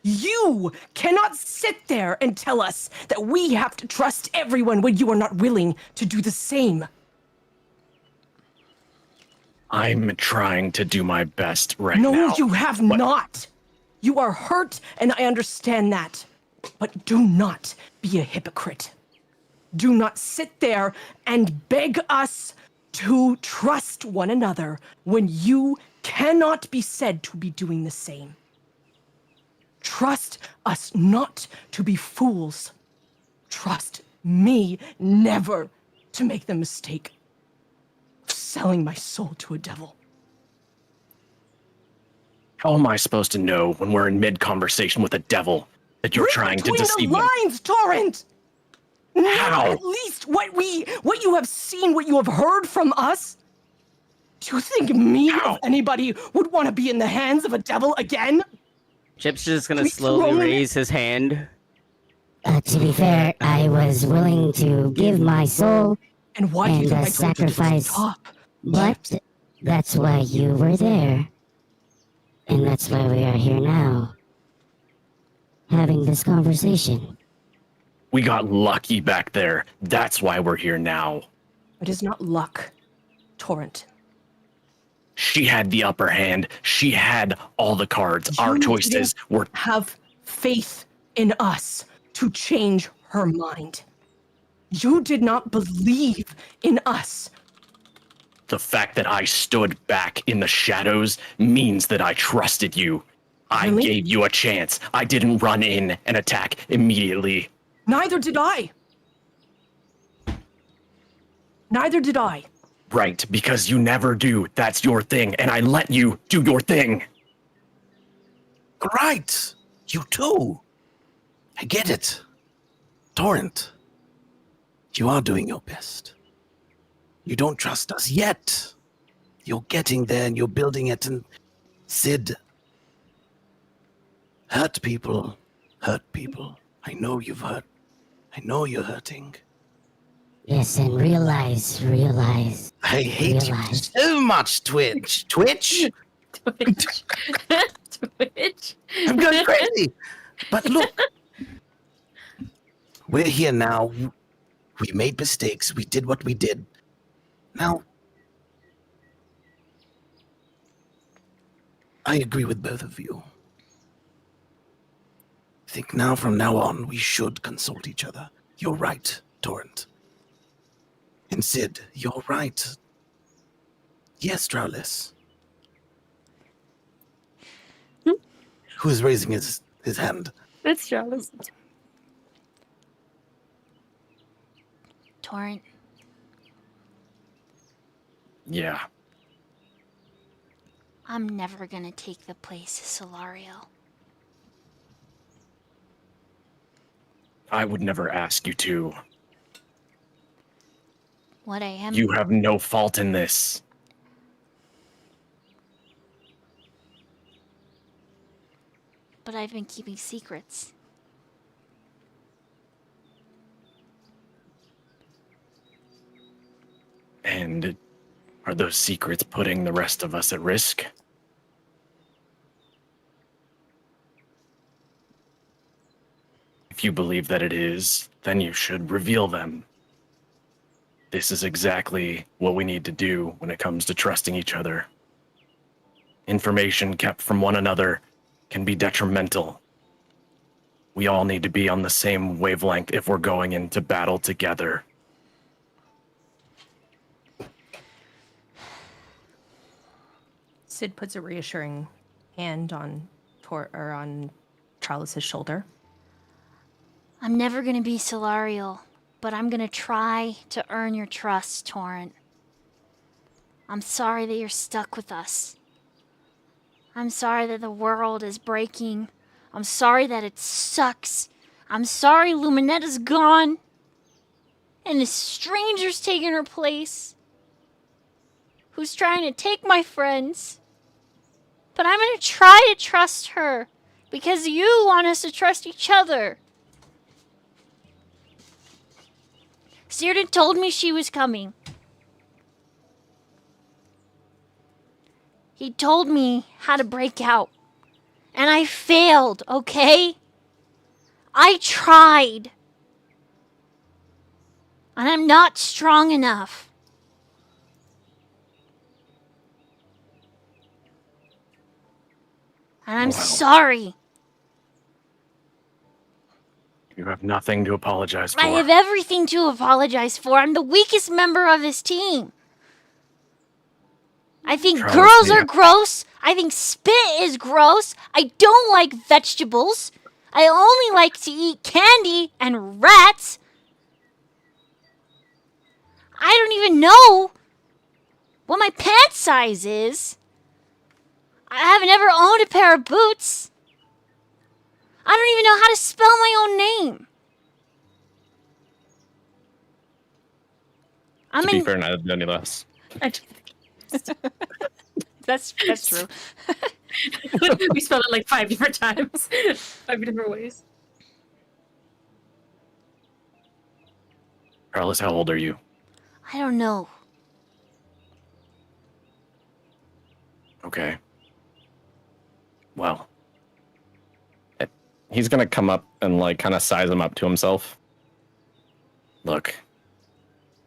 Speaker 4: You cannot sit there and tell us that we have to trust everyone when you are not willing to do the same.
Speaker 6: I'm trying to do my best right
Speaker 4: now.
Speaker 6: now.
Speaker 4: No, you have not. You are hurt, and I understand that. But do not be a hypocrite. Do not sit there and beg us to trust one another when you cannot be said to be doing the same. Trust us not to be fools. Trust me never to make the mistake of selling my soul to a devil.
Speaker 6: How am I supposed to know when we're in mid-conversation with a devil that you're trying to deceive
Speaker 4: between
Speaker 6: me?
Speaker 4: the lines, Torrent!
Speaker 6: How?
Speaker 4: At least what you have seen, what you have heard from us? Do you think me or anybody would want to be in the hands of a devil again?
Speaker 5: Chip's just gonna
Speaker 4: We
Speaker 5: slowly
Speaker 4: thrown-
Speaker 5: raise his hand.
Speaker 8: To be fair, I was willing to give my soul
Speaker 4: And why do you
Speaker 8: and
Speaker 4: think I told you to
Speaker 8: sacrifice,
Speaker 4: stop?
Speaker 8: but that's why you were there. And that's why we are here now, having this conversation.
Speaker 6: We got lucky back there. That's why we're here now.
Speaker 4: It is not luck, Torrent.
Speaker 6: She had the upper hand. She had all the cards. Our
Speaker 4: You
Speaker 6: choices
Speaker 4: didn't
Speaker 6: were...
Speaker 4: have faith in us to change her mind. You did not believe in us.
Speaker 6: The fact that I stood back in the shadows means that I trusted you. I
Speaker 4: Really?
Speaker 6: gave you a chance. I didn't run in and attack immediately.
Speaker 4: Neither did I. Neither did I.
Speaker 6: Right, because you never do. That's your thing, and I let you do your thing.
Speaker 2: Right. You too. I get it. Torrent, you are doing your best. You don't trust us yet. You're getting there and you're building it. And Sid, hurt people. I know you've hurt. I know you're hurting.
Speaker 8: Yes, and realize.
Speaker 2: I hate you so much, Twitch. Twitch?
Speaker 7: Twitch. Twitch.
Speaker 2: I'm going crazy. But look, we're here now. We made mistakes. We did what we did. Now, I agree with both of you. I think now, from now on, we should consult each other. You're right, Torrent. And Sid, you're right. Yes, Drowless. Who's raising his hand?
Speaker 7: That's Charles.
Speaker 1: Torrent,
Speaker 6: Yeah.
Speaker 1: I'm never gonna take the place of Solario.
Speaker 6: I would never ask you to.
Speaker 1: What I am.
Speaker 6: You have no fault in this.
Speaker 1: But I've been keeping secrets.
Speaker 6: And are those secrets putting the rest of us at risk? If you believe that it is, then you should reveal them. This is exactly what we need to do when it comes to trusting each other. information kept from one another can be detrimental. We all need to be on the same wavelength if we're going into battle together.
Speaker 4: Sid puts a reassuring hand on on Charles's shoulder.
Speaker 1: I'm never gonna be Solarial, but I'm gonna try to earn your trust, Torrent. I'm sorry that you're stuck with us. I'm sorry that the world is breaking. I'm sorry that it sucks. I'm sorry Luminetta's gone. And this stranger's taking her place. Who's trying to take my friends. But I'm gonna try to trust her. Because you want us to trust each other. Círdan told me she was coming. He told me how to break out. And I failed, okay? I tried. And I'm not strong enough. And I'm
Speaker 6: Wow.
Speaker 1: sorry.
Speaker 6: You have nothing to apologize for.
Speaker 1: I have everything to apologize for. I'm the weakest member of this team. I think
Speaker 6: Charles,
Speaker 1: girls are
Speaker 6: yeah.
Speaker 1: gross. I think spit is gross. I don't like vegetables. I only like to eat candy and rats. I don't even know what my pant size is. I haven't ever owned a pair of boots. I don't even know how to spell my own name.
Speaker 9: To be fair, neither did any less.
Speaker 1: That's true.
Speaker 7: We spelled it like 5 different times, 5 different ways.
Speaker 6: Carlos, how old are you?
Speaker 1: I don't know.
Speaker 6: Okay. Well,
Speaker 9: He's gonna come up and like kind of size him up to himself.
Speaker 6: look.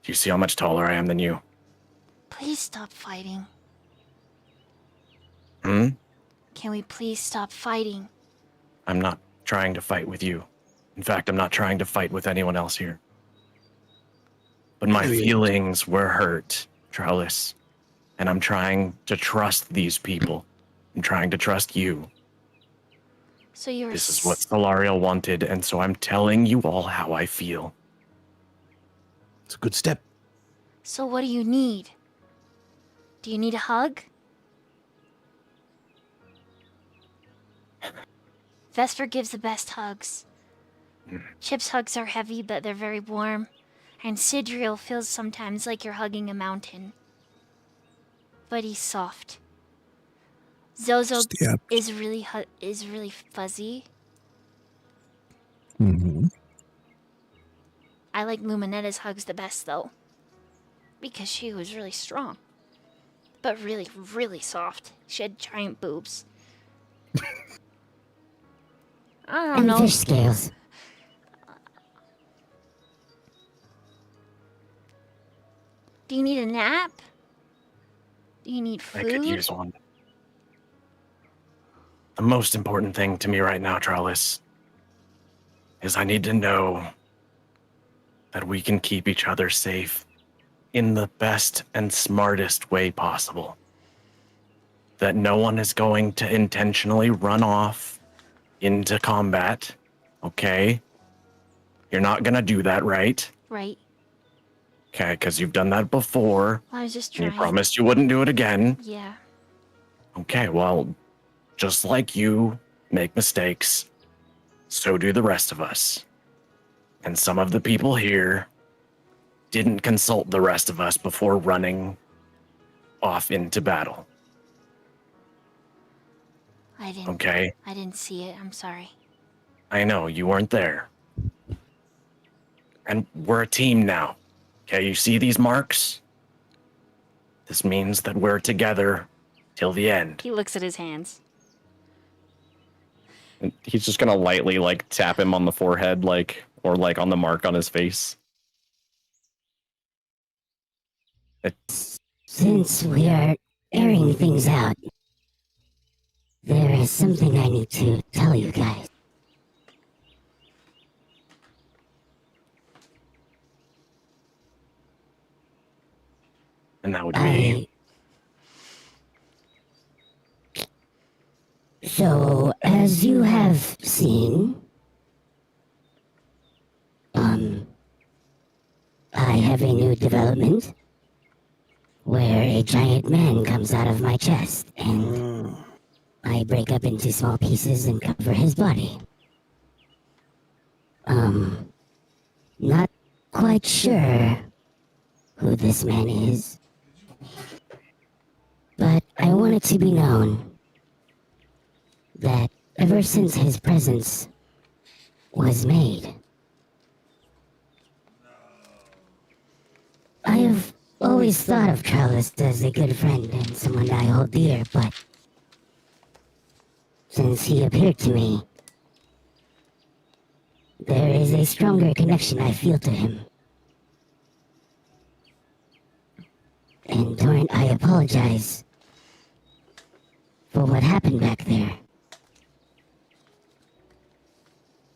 Speaker 6: Do you see how much taller I am than you?
Speaker 1: Please stop fighting.
Speaker 6: Hmm?
Speaker 1: Can we please stop fighting?
Speaker 6: I'm not trying to fight with you. In fact, I'm not trying to fight with anyone else here. But my
Speaker 2: Really?
Speaker 6: feelings were hurt, Charles. And I'm trying to trust these people. I'm trying to trust you.
Speaker 1: So you're
Speaker 6: This is what Solarial wanted, and so I'm telling you all how I feel.
Speaker 2: It's a good step.
Speaker 1: So what do you need? Do you need a hug? Vesper gives the best hugs. Chip's hugs are heavy, but they're very warm. And Sidriel feels sometimes like you're hugging a mountain. But he's soft. Zozo
Speaker 3: It's the app.
Speaker 1: is really fuzzy.
Speaker 3: Mm-hmm.
Speaker 1: I like Luminetta's hugs the best, though. Because she was really strong. But really, really soft. She had giant boobs. I don't
Speaker 8: And
Speaker 1: know.
Speaker 8: fish scales.
Speaker 1: Do you need a nap? Do you need
Speaker 6: I could
Speaker 1: food?
Speaker 6: use one. The most important thing to me right now, Charles, is I need to know that we can keep each other safe in the best and smartest way possible. That no one is going to intentionally run off into combat, okay? You're not gonna do that, right?
Speaker 1: Right.
Speaker 6: Okay, because you've done that before.
Speaker 1: I was just
Speaker 6: And you
Speaker 1: trying.
Speaker 6: promised you wouldn't do it again.
Speaker 1: Yeah.
Speaker 6: Okay, well, just like you make mistakes, so do the rest of us. And some of the people here didn't consult the rest of us before running off into battle.
Speaker 1: I didn't.
Speaker 6: Okay?
Speaker 1: I didn't see it. I'm sorry.
Speaker 6: I know, you weren't there. And we're a team now. Okay, you see these marks? This means that we're together till the end.
Speaker 1: He looks at his hands.
Speaker 9: And he's just gonna lightly like tap him on the forehead, like or like on the mark on his face.
Speaker 8: Since we are airing things out, There is something I need to tell you guys.
Speaker 6: And that would be.
Speaker 8: So, as you have seen, I have a new development where a giant man comes out of my chest and I break up into small pieces and cover his body. Not quite sure who this man is, but I want it to be known that ever since his presence was made, I have always thought of Trellis as a good friend and someone I hold dear, but since he appeared to me, there is a stronger connection I feel to him. And Torrent, I apologize for what happened back there.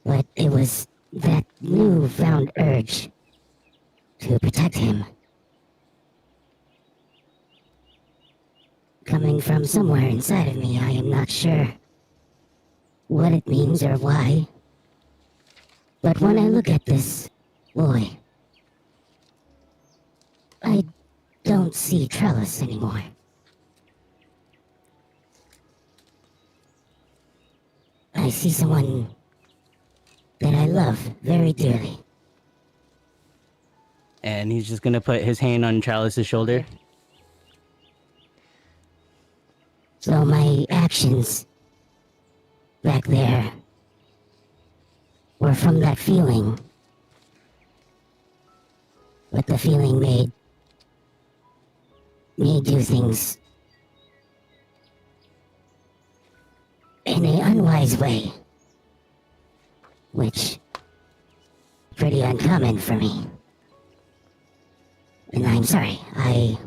Speaker 8: But it was that newfound urge to protect him, coming from somewhere inside of me. I am not sure what it means or why. But when I look at this boy, I don't see Trellis anymore. I see someone that I love very dearly.
Speaker 5: And he's just gonna put his hand on Chalice's shoulder.
Speaker 8: So my actions back there were from that feeling. But the feeling made me do things in an unwise way, which pretty uncommon for me. And I'm sorry, I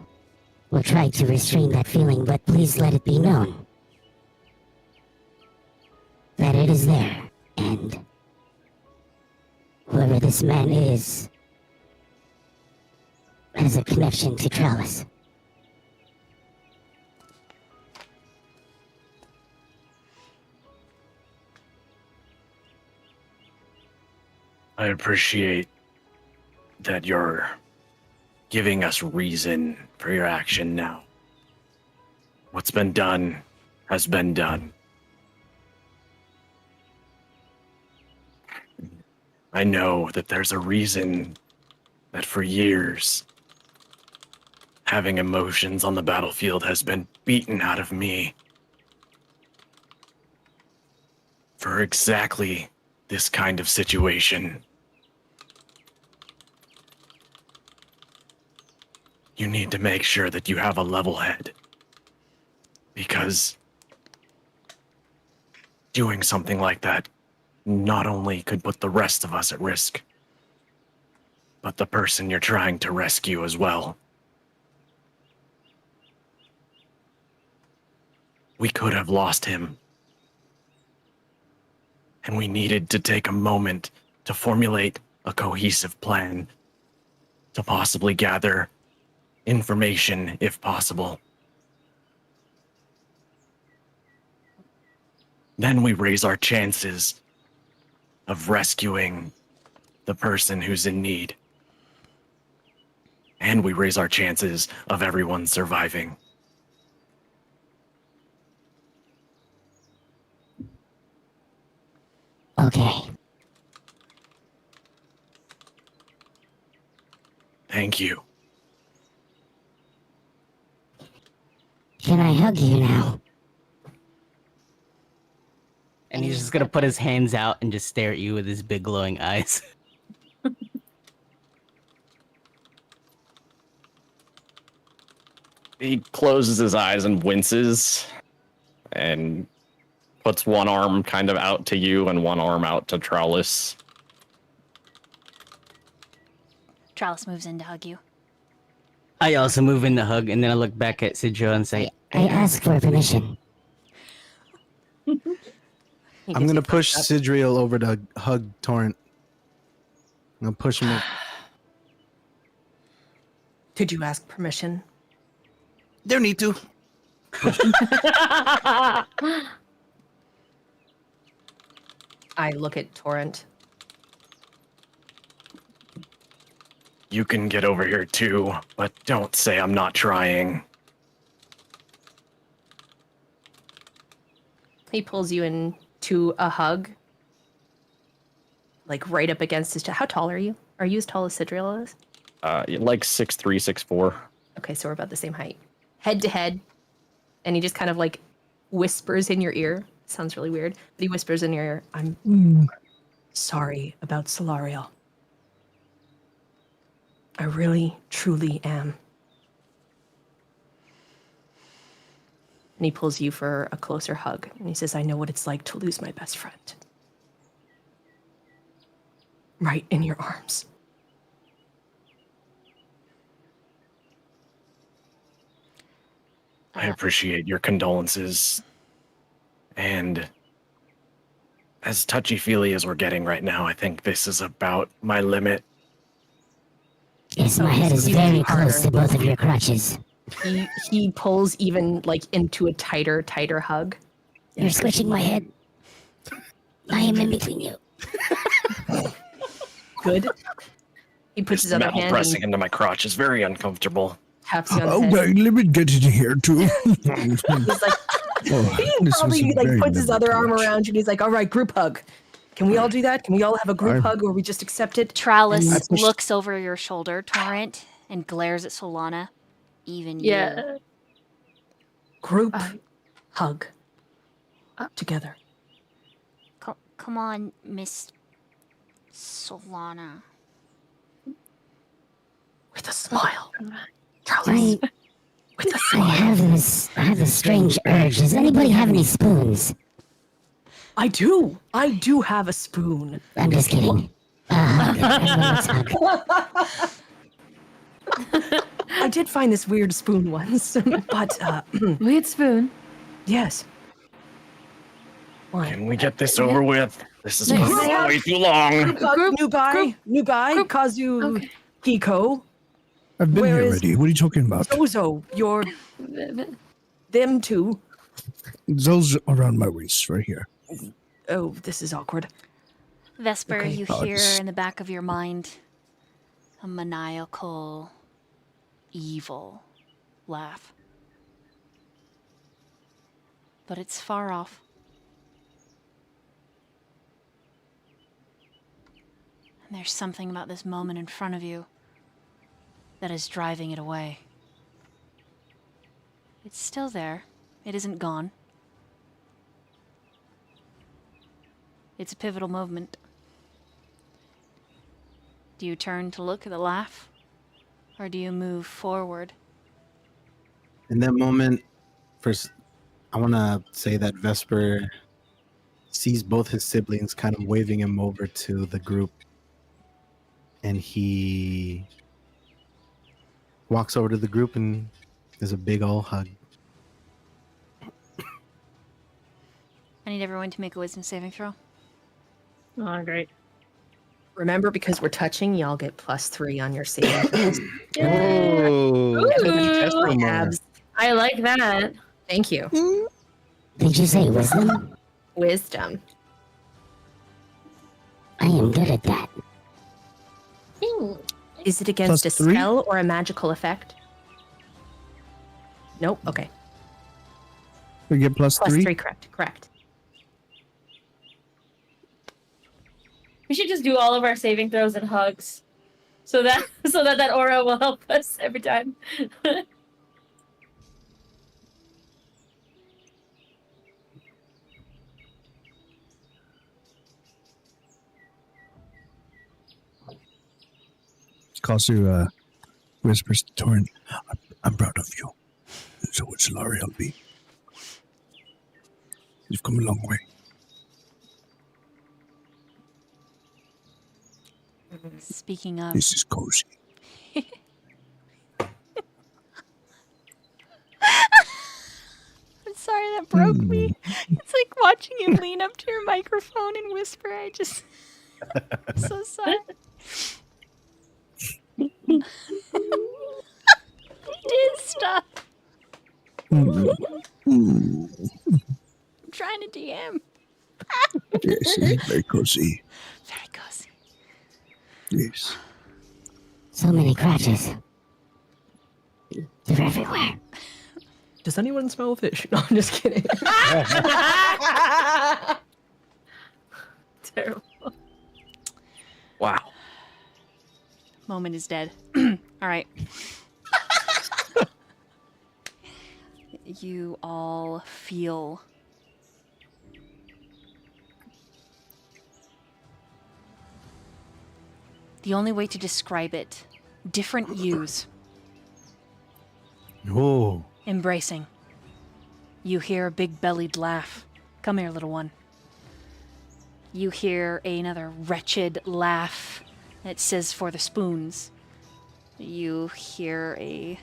Speaker 8: will try to restrain that feeling, but please let it be known that it is there, and whoever this man is has a connection to Trellis.
Speaker 6: I appreciate that you're giving us reason for your action now. What's been done has been done. I know that there's a reason that for years, having emotions on the battlefield has been beaten out of me. For exactly this kind of situation. You need to make sure that you have a level head. Because doing something like that not only could put the rest of us at risk, but the person you're trying to rescue as well. We could have lost him. And we needed to take a moment to formulate a cohesive plan to possibly gather information if possible. Then we raise our chances of rescuing the person who's in need. And we raise our chances of everyone surviving.
Speaker 8: Okay.
Speaker 6: Thank you.
Speaker 8: Can I hug you now?
Speaker 5: And he's just gonna put his hands out and just stare at you with his big glowing eyes.
Speaker 9: He closes his eyes and winces and puts one arm kind of out to you and one arm out to Trellis.
Speaker 1: Trellis moves in to hug you.
Speaker 5: I also move in the hug, and then I look back at Sidro and say,
Speaker 8: I ask for permission.
Speaker 4: He
Speaker 2: I'm
Speaker 4: gives you
Speaker 2: gonna
Speaker 4: a
Speaker 2: push
Speaker 4: thumbs up.
Speaker 2: Sidriel over to hug Torrent. I'm gonna push him.
Speaker 4: Did you ask permission?
Speaker 2: There need to.
Speaker 4: I look at Torrent.
Speaker 6: You can get over here too, but don't say I'm not trying.
Speaker 4: He pulls you into a hug. Like right up against his chest. How tall are you? Are you as tall as Sidriel is?
Speaker 9: Like 6'3", 6'4".
Speaker 4: Okay, so we're about the same height. Head to head. And he just kind of like whispers in your ear. Sounds really weird. But he whispers in your ear, I'm sorry about Solariel. I really, truly am. And he pulls you for a closer hug. And he says, I know what it's like to lose my best friend. Right in your arms.
Speaker 6: I appreciate your condolences. And as touchy-feely as we're getting right now, I think this is about my limit.
Speaker 8: Yes, my head is very close to both of your crotches.
Speaker 4: He pulls even like into a tighter hug.
Speaker 8: You're squishing my head. I am in between you.
Speaker 4: Good. He puts his
Speaker 6: This
Speaker 4: other
Speaker 6: metal
Speaker 4: hand
Speaker 6: pressing
Speaker 4: and
Speaker 6: into my crotch is very uncomfortable.
Speaker 4: taps you on the head.
Speaker 3: Okay, let me get in here too.
Speaker 4: He's like, he probably like puts his other arm around you and he's like, all right, group hug. Can we all do that? Can we all have a group hug or we just accept it?
Speaker 1: Trallis looks over your shoulder, Torrent, and glares at Solana. Even you.
Speaker 7: Yeah.
Speaker 4: Group hug. Together.
Speaker 10: Come on, Miss Solana.
Speaker 4: With a smile.
Speaker 8: I
Speaker 4: With a
Speaker 8: have this strange urge. Does anybody have any spoons?
Speaker 4: I do have a spoon.
Speaker 8: I'm just kidding. Let's hug.
Speaker 4: I did find this weird spoon once, but
Speaker 7: Weird spoon.
Speaker 4: yes. Why?
Speaker 6: Can we get this over with? This is
Speaker 7: Yes.
Speaker 6: going way too long.
Speaker 4: New guy, Kazu
Speaker 7: Okay.
Speaker 4: Hiko,
Speaker 3: I've been
Speaker 4: Where
Speaker 3: here
Speaker 4: is-
Speaker 3: already. What are you talking about?
Speaker 4: Zozo, you're them two.
Speaker 3: Those around my waist, right here.
Speaker 4: Oh, this is awkward.
Speaker 1: Vesper,
Speaker 4: Okay.
Speaker 1: you
Speaker 3: Oh,
Speaker 1: hear
Speaker 3: just-
Speaker 1: in the back of your mind a maniacal, evil laugh. But it's far off. And there's something about this moment in front of you that is driving it away. It's still there. It isn't gone. It's a pivotal moment. Do you turn to look at the laugh? Or do you move forward?
Speaker 2: In that moment, first, I want to say that Vesper sees both his siblings kind of waving him over to the group. And he walks over to the group and there's a big ol' hug.
Speaker 1: I need everyone to make a wisdom saving throw.
Speaker 7: Oh, great.
Speaker 4: Remember, because we're touching, y'all get +3 on your saving throws.
Speaker 2: Oh,
Speaker 7: Ooh,
Speaker 4: Abs.
Speaker 7: I like that.
Speaker 4: Thank you.
Speaker 8: Did you say wisdom?
Speaker 4: Wisdom.
Speaker 8: I am good at that.
Speaker 4: Is it against a
Speaker 3: +3?
Speaker 4: spell or a magical effect? Nope. Okay.
Speaker 3: We get +3.
Speaker 4: +3, correct.
Speaker 7: We should just do all of our saving throws and hugs, so that aura will help us every time.
Speaker 3: Kazu whispers to Torrent, I'm proud of you. And so would Solariel be. You've come a long way.
Speaker 1: Speaking of,
Speaker 3: This is cozy.
Speaker 1: I'm sorry, that broke me. It's like watching you lean up to your microphone and whisper. I just. I'm so sorry. Diz, stop.
Speaker 3: Mm. Mm.
Speaker 1: I'm trying to DM.
Speaker 3: Yes, it's very cozy.
Speaker 1: Very cozy.
Speaker 3: Yes.
Speaker 8: So many crotches. They're everywhere.
Speaker 4: Does anyone smell fish? No, I'm just kidding. Terrible.
Speaker 9: Wow.
Speaker 1: Moment is dead. All right. You all feel the only way to describe it, different yous
Speaker 2: Oh.
Speaker 1: embracing. You hear a big-bellied laugh. Come here, little one. You hear another wretched laugh that says for the spoons. You hear a...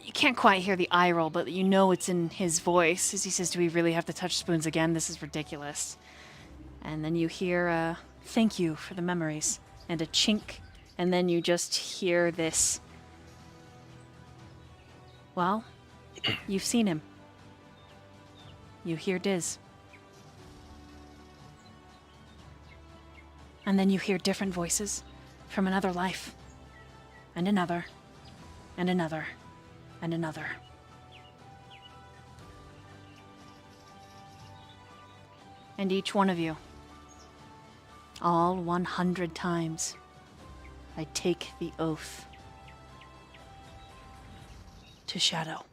Speaker 1: You can't quite hear the eye roll, but you know it's in his voice as he says, "Do we really have to touch spoons again? This is ridiculous." And then you hear a thank you for the memories and a chink, and then you just hear this. Well, you've seen him. You hear Diz. And then you hear different voices from another life, and another, and another, and another. And each one of you, all 100 times, I take the oath to Shadow.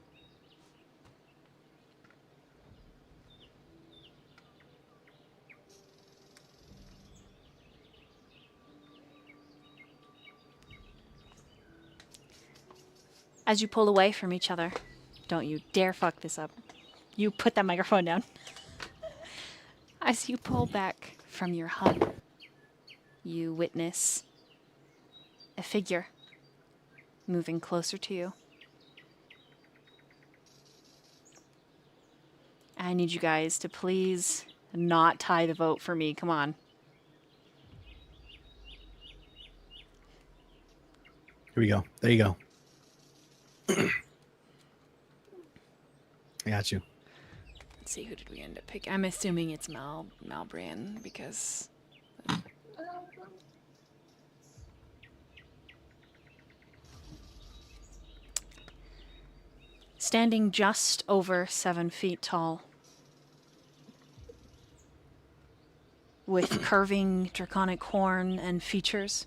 Speaker 1: As you pull away from each other, don't you dare fuck this up. You put that microphone down. As you pull back from your hug, you witness a figure moving closer to you. I need you guys to please not tie the vote for me. Come on.
Speaker 2: Here we go. There you go. I got you.
Speaker 1: Let's see, who did we end up picking? I'm assuming it's Malbrian because... Standing just over 7 feet tall, with curving draconic horn and features,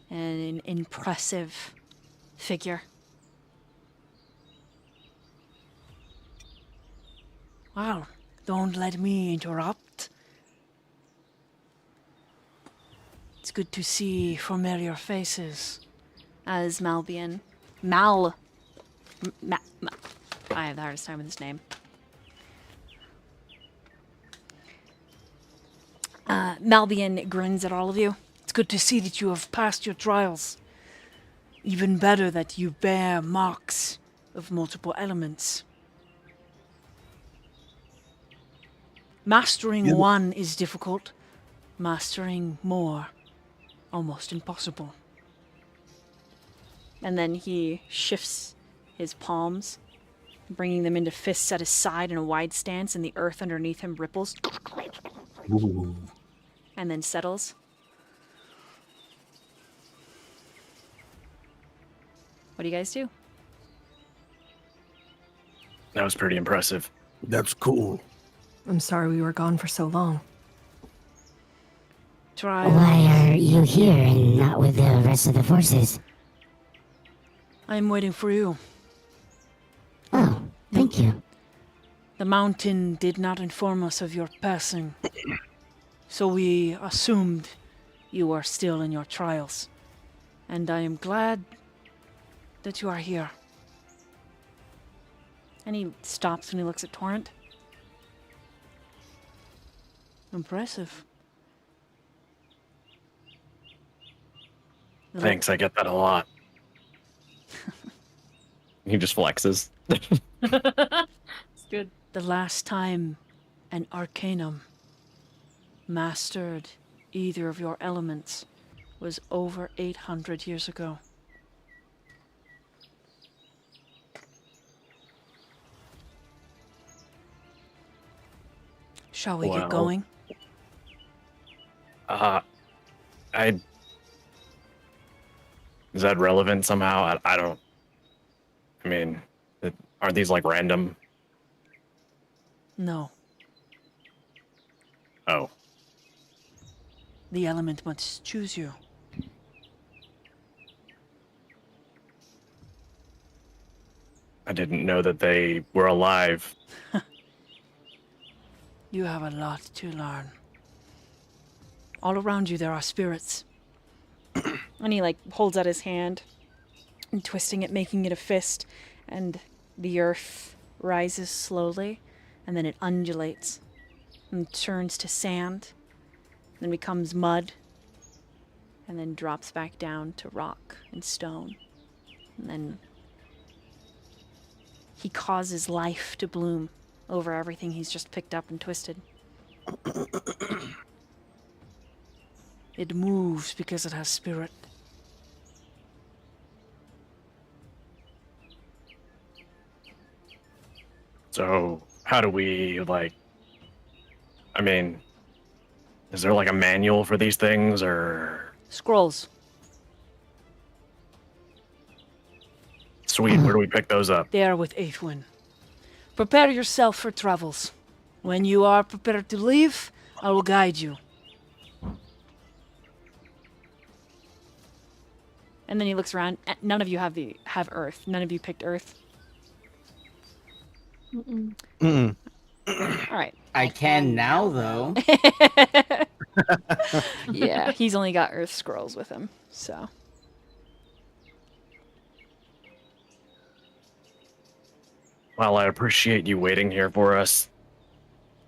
Speaker 1: and an impressive figure. Wow, don't let me interrupt. It's good to see familiar faces. As Malbian. I have the hardest time with his name. Malbian grins at all of you. It's good to see that you have passed your trials. Even better that you bear marks of multiple elements. Mastering one is difficult. Mastering more, almost impossible. And then he shifts his palms, bringing them into fists at his side in a wide stance, and the earth underneath him ripples.
Speaker 2: Ooh.
Speaker 1: And then settles. What do you guys do?
Speaker 6: That was pretty impressive.
Speaker 2: That's cool.
Speaker 4: I'm sorry we were gone for so long.
Speaker 1: Try.
Speaker 8: Why are you here and not with the rest of the forces?
Speaker 1: I'm waiting for you.
Speaker 8: Oh, thank you.
Speaker 1: The mountain did not inform us of your passing, so we assumed you are still in your trials. And I am glad that you are here. And he stops when he looks at Torrent. Impressive.
Speaker 6: Thanks, I get that a lot.
Speaker 9: He just flexes.
Speaker 7: Good.
Speaker 1: The last time an arcanum mastered either of your elements was over 800 years ago. Shall we get
Speaker 6: Well,
Speaker 1: going?
Speaker 6: I is that relevant somehow? I don't. I mean, aren't these like random?
Speaker 1: No.
Speaker 6: Oh,
Speaker 1: The element must choose you.
Speaker 6: I didn't know that they were alive.
Speaker 1: You have a lot to learn. All around you there are spirits. And he holds out his hand and twisting it, making it a fist, and the earth rises slowly, and then it undulates and turns to sand, then becomes mud, and then drops back down to rock and stone. And then he causes life to bloom over everything he's just picked up and twisted. It moves because it has spirit.
Speaker 6: So how do we I mean, is there like a manual for these things or?
Speaker 1: Scrolls.
Speaker 6: Sweet, where do we pick those up?
Speaker 1: They are with Aethwin. Prepare yourself for travels. When you are prepared to leave, I will guide you. And then he looks around. None of you have Earth. None of you picked Earth.
Speaker 2: Mm-mm.
Speaker 1: All right.
Speaker 5: I can now, though.
Speaker 1: Yeah, he's only got Earth scrolls with him, so.
Speaker 6: Well, I appreciate you waiting here for us.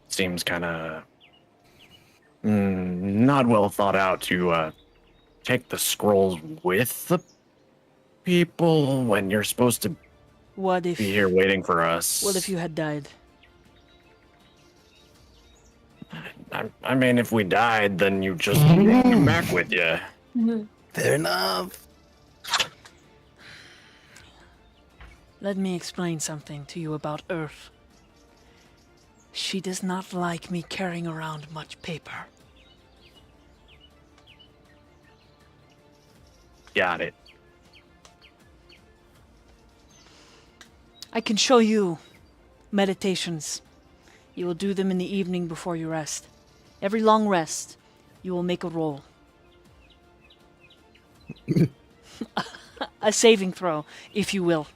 Speaker 6: Seems kind of not well thought out to take the scrolls with the people when you're supposed to
Speaker 1: What if
Speaker 6: be here waiting for us.
Speaker 1: What if you had died?
Speaker 6: I mean, if we died, then you just come back with you.
Speaker 2: Fair enough.
Speaker 1: Let me explain something to you about Earth. She does not like me carrying around much paper.
Speaker 6: Got it.
Speaker 1: I can show you meditations. You will do them in the evening before you rest. Every long rest, you will make a roll. A saving throw, if you will.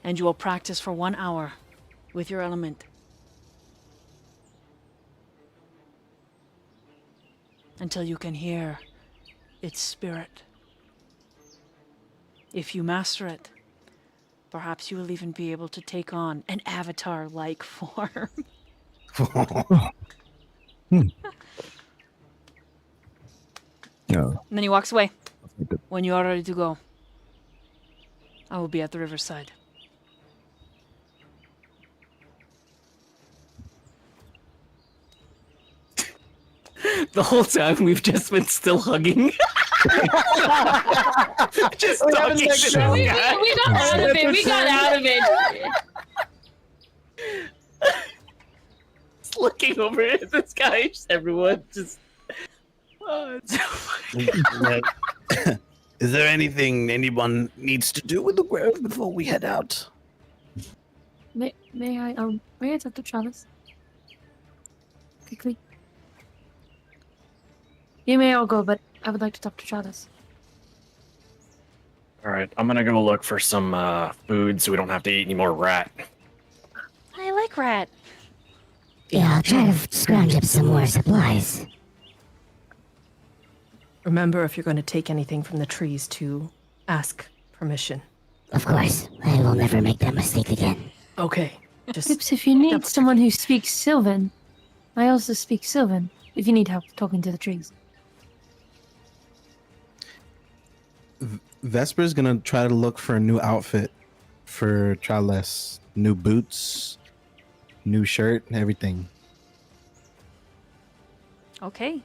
Speaker 1: And you will practice for 1 hour with your element. Until you can hear its spirit. If you master it, perhaps you will even be able to take on an avatar-like form.
Speaker 3: No.
Speaker 1: And then he walks away. When you are ready to go, I will be at the riverside.
Speaker 5: The whole time we've just been still hugging. Just talking to this guy.
Speaker 7: We got out of it. We got out of it.
Speaker 5: Just looking over at this guy. Just everyone just. Oh, it's so funny.
Speaker 2: Is there anything anyone needs to do with the grove before we head out?
Speaker 7: May I talk to Travis? Quickly. You may all go, but I would like to talk to Travis.
Speaker 6: All right, I'm gonna go look for some food so we don't have to eat any more rat.
Speaker 1: I like rat.
Speaker 8: Yeah, I'll try to scrounge up some more supplies.
Speaker 4: Remember, if you're going to take anything from the trees, to ask permission.
Speaker 8: Of course, I will never make that mistake again.
Speaker 4: Okay. Just
Speaker 7: Pips, if you need
Speaker 4: double-
Speaker 7: someone who speaks Sylvan, I also speak Sylvan. If you need help talking to the trees.
Speaker 2: Vesper's gonna try to look for a new outfit for Chalice. New boots, New shirt, everything.
Speaker 1: Okay.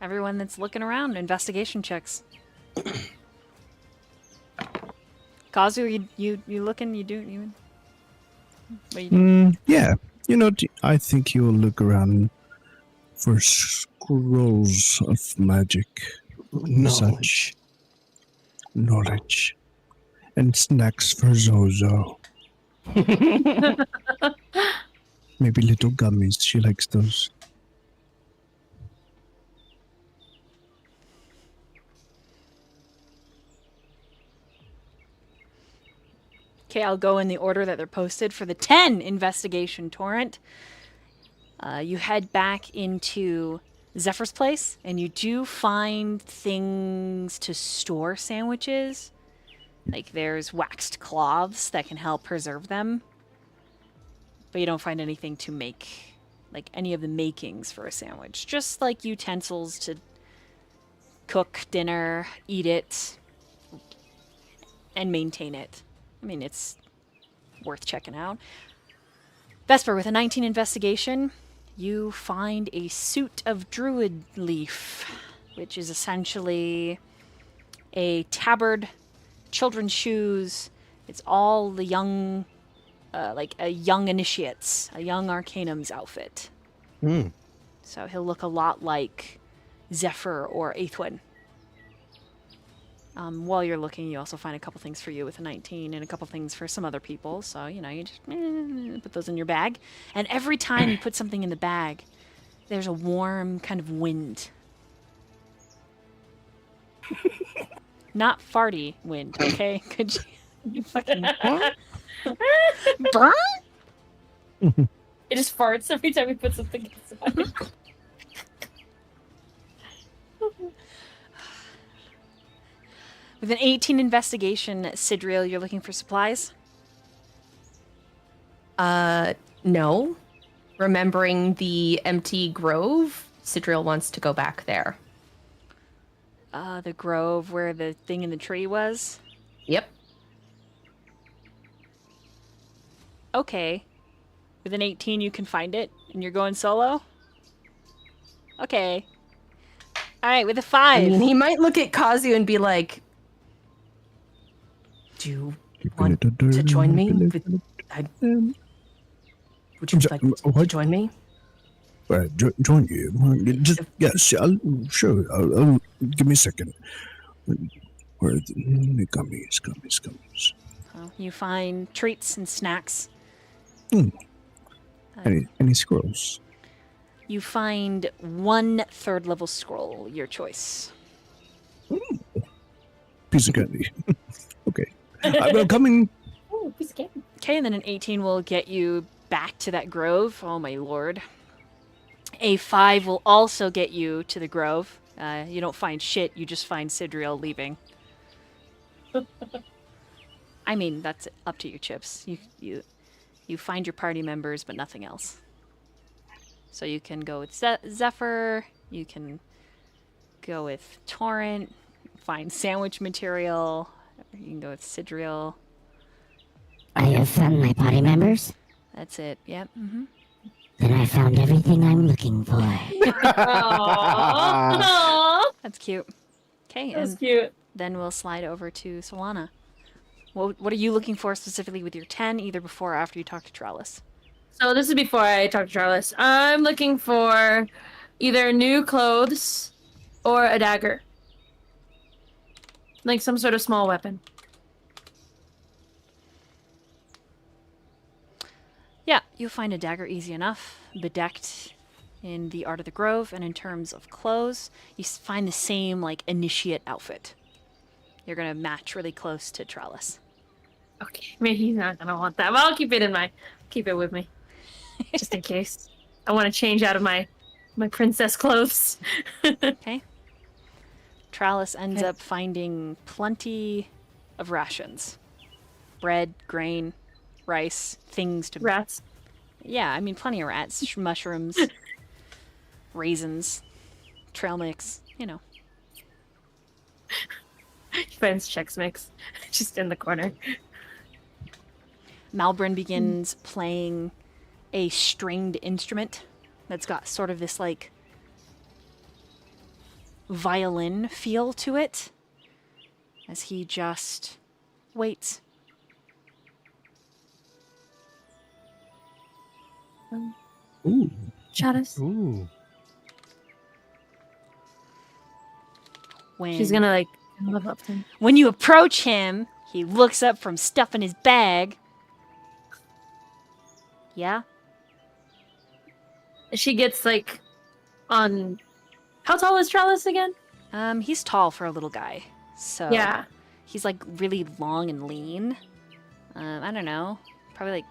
Speaker 1: Everyone that's looking around, investigation checks. Kazu, you looking? You do you? What are you doing?
Speaker 3: Yeah. I think you'll look around for scrolls of magic,
Speaker 2: Knowledge.
Speaker 3: knowledge, and snacks for Zozo. Maybe little gummies. She likes those.
Speaker 1: Okay, I'll go in the order that they're posted for the 10 investigation torrent. You head back into Zephyr's place, and you do find things to store sandwiches. Like there's waxed cloths that can help preserve them. But you don't find anything to make, like any of the makings for a sandwich. Just like utensils to cook dinner, eat it, and maintain it. I mean, it's worth checking out. Vesper, with a 19 investigation, you find a suit of druid leaf, which is essentially a tabard, children's shoes. It's all the young, like a young initiate's, a young arcanum's outfit.
Speaker 2: Hmm.
Speaker 1: So he'll look a lot like Zephyr or Aethwin. While you're looking, you also find a couple things for you with a 19 and a couple things for some other people. So, you just put those in your bag. And every time you put something in the bag, there's a warm kind of wind. Not farty wind, okay? Could you fucking... Burn?
Speaker 7: It just farts every time we put something inside.
Speaker 1: With an 18 investigation, Sidriel, you're looking for supplies?
Speaker 4: No. Remembering the empty grove, Sidriel wants to go back there.
Speaker 1: The grove where the thing in the tree was?
Speaker 4: Yep.
Speaker 1: Okay. With an 18, you can find it, and you're going solo? Okay. Alright, with a 5.
Speaker 4: I mean, he might look at Kazu and be like, do you want to join me? Would you like to join me?
Speaker 3: Join you. Just yes, I'll give me a second. Where are the gummies?
Speaker 1: Oh, you find treats and snacks.
Speaker 3: Any scrolls?
Speaker 1: You find 1 3rd level scroll, your choice.
Speaker 3: Piece of candy. Okay. I'm coming.
Speaker 7: Oh, piece of candy.
Speaker 1: Okay, and then an 18 will get you back to that grove. Oh my lord. A 5 will also get you to the grove. You don't find shit, you just find Sidriel leaving. I mean, that's up to you, Chips. You find your party members, but nothing else. So you can go with Zephyr, you can go with Torrent, find sandwich material, you can go with Sidriel.
Speaker 8: I have found my party members.
Speaker 1: That's it, yep. Mm-hmm.
Speaker 8: Then I found everything I'm looking for.
Speaker 7: Aww.
Speaker 1: That's cute. Okay,
Speaker 7: That's
Speaker 1: and
Speaker 7: cute.
Speaker 1: then we'll slide over to Solana. What are you looking for specifically with your 10, either before or after you talk to Trellis?
Speaker 7: So this is before I talk to Charles. I'm looking for either new clothes or a dagger. Like some sort of small weapon.
Speaker 1: Yeah, you'll find a dagger easy enough, bedecked in the art of the grove, and in terms of clothes, you find the same, like, initiate outfit. You're gonna match really close to Trellis.
Speaker 7: Okay, maybe he's not gonna want that, but I'll keep it with me. Just in case. I want to change out of my princess clothes.
Speaker 1: Okay. Trellis ends up finding plenty of rations. Bread, grain, rice, things to...
Speaker 7: Rats.
Speaker 1: Yeah, I mean, plenty of rats, mushrooms, raisins, trail mix, you know.
Speaker 7: Friends Chex Mix. Just in the corner.
Speaker 1: Malbrin begins playing a stringed instrument that's got sort of this like violin feel to it as he just waits.
Speaker 3: Ooh.
Speaker 7: Shadows.
Speaker 5: Ooh.
Speaker 1: When
Speaker 7: She's gonna like level up to him.
Speaker 1: when you approach him, he looks up from stuff in his bag. Yeah?
Speaker 7: She gets like on. How tall is Trellis again?
Speaker 1: He's tall for a little guy. So
Speaker 7: Yeah.
Speaker 1: he's like really long and lean. I don't know. Probably like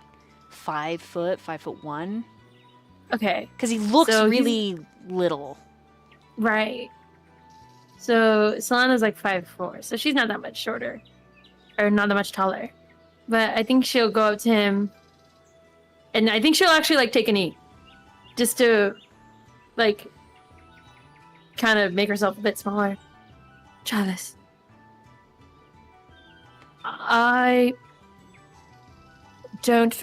Speaker 1: 5 foot, 5'1".
Speaker 7: Okay.
Speaker 1: Because he looks
Speaker 7: So he's-
Speaker 1: really little.
Speaker 7: Right. So Solana's like 5'4", so she's not that much shorter, or not that much taller. But I think she'll go up to him, and I think she'll actually like take a knee, just to, like, kind of make herself a bit smaller. Travis, I don't.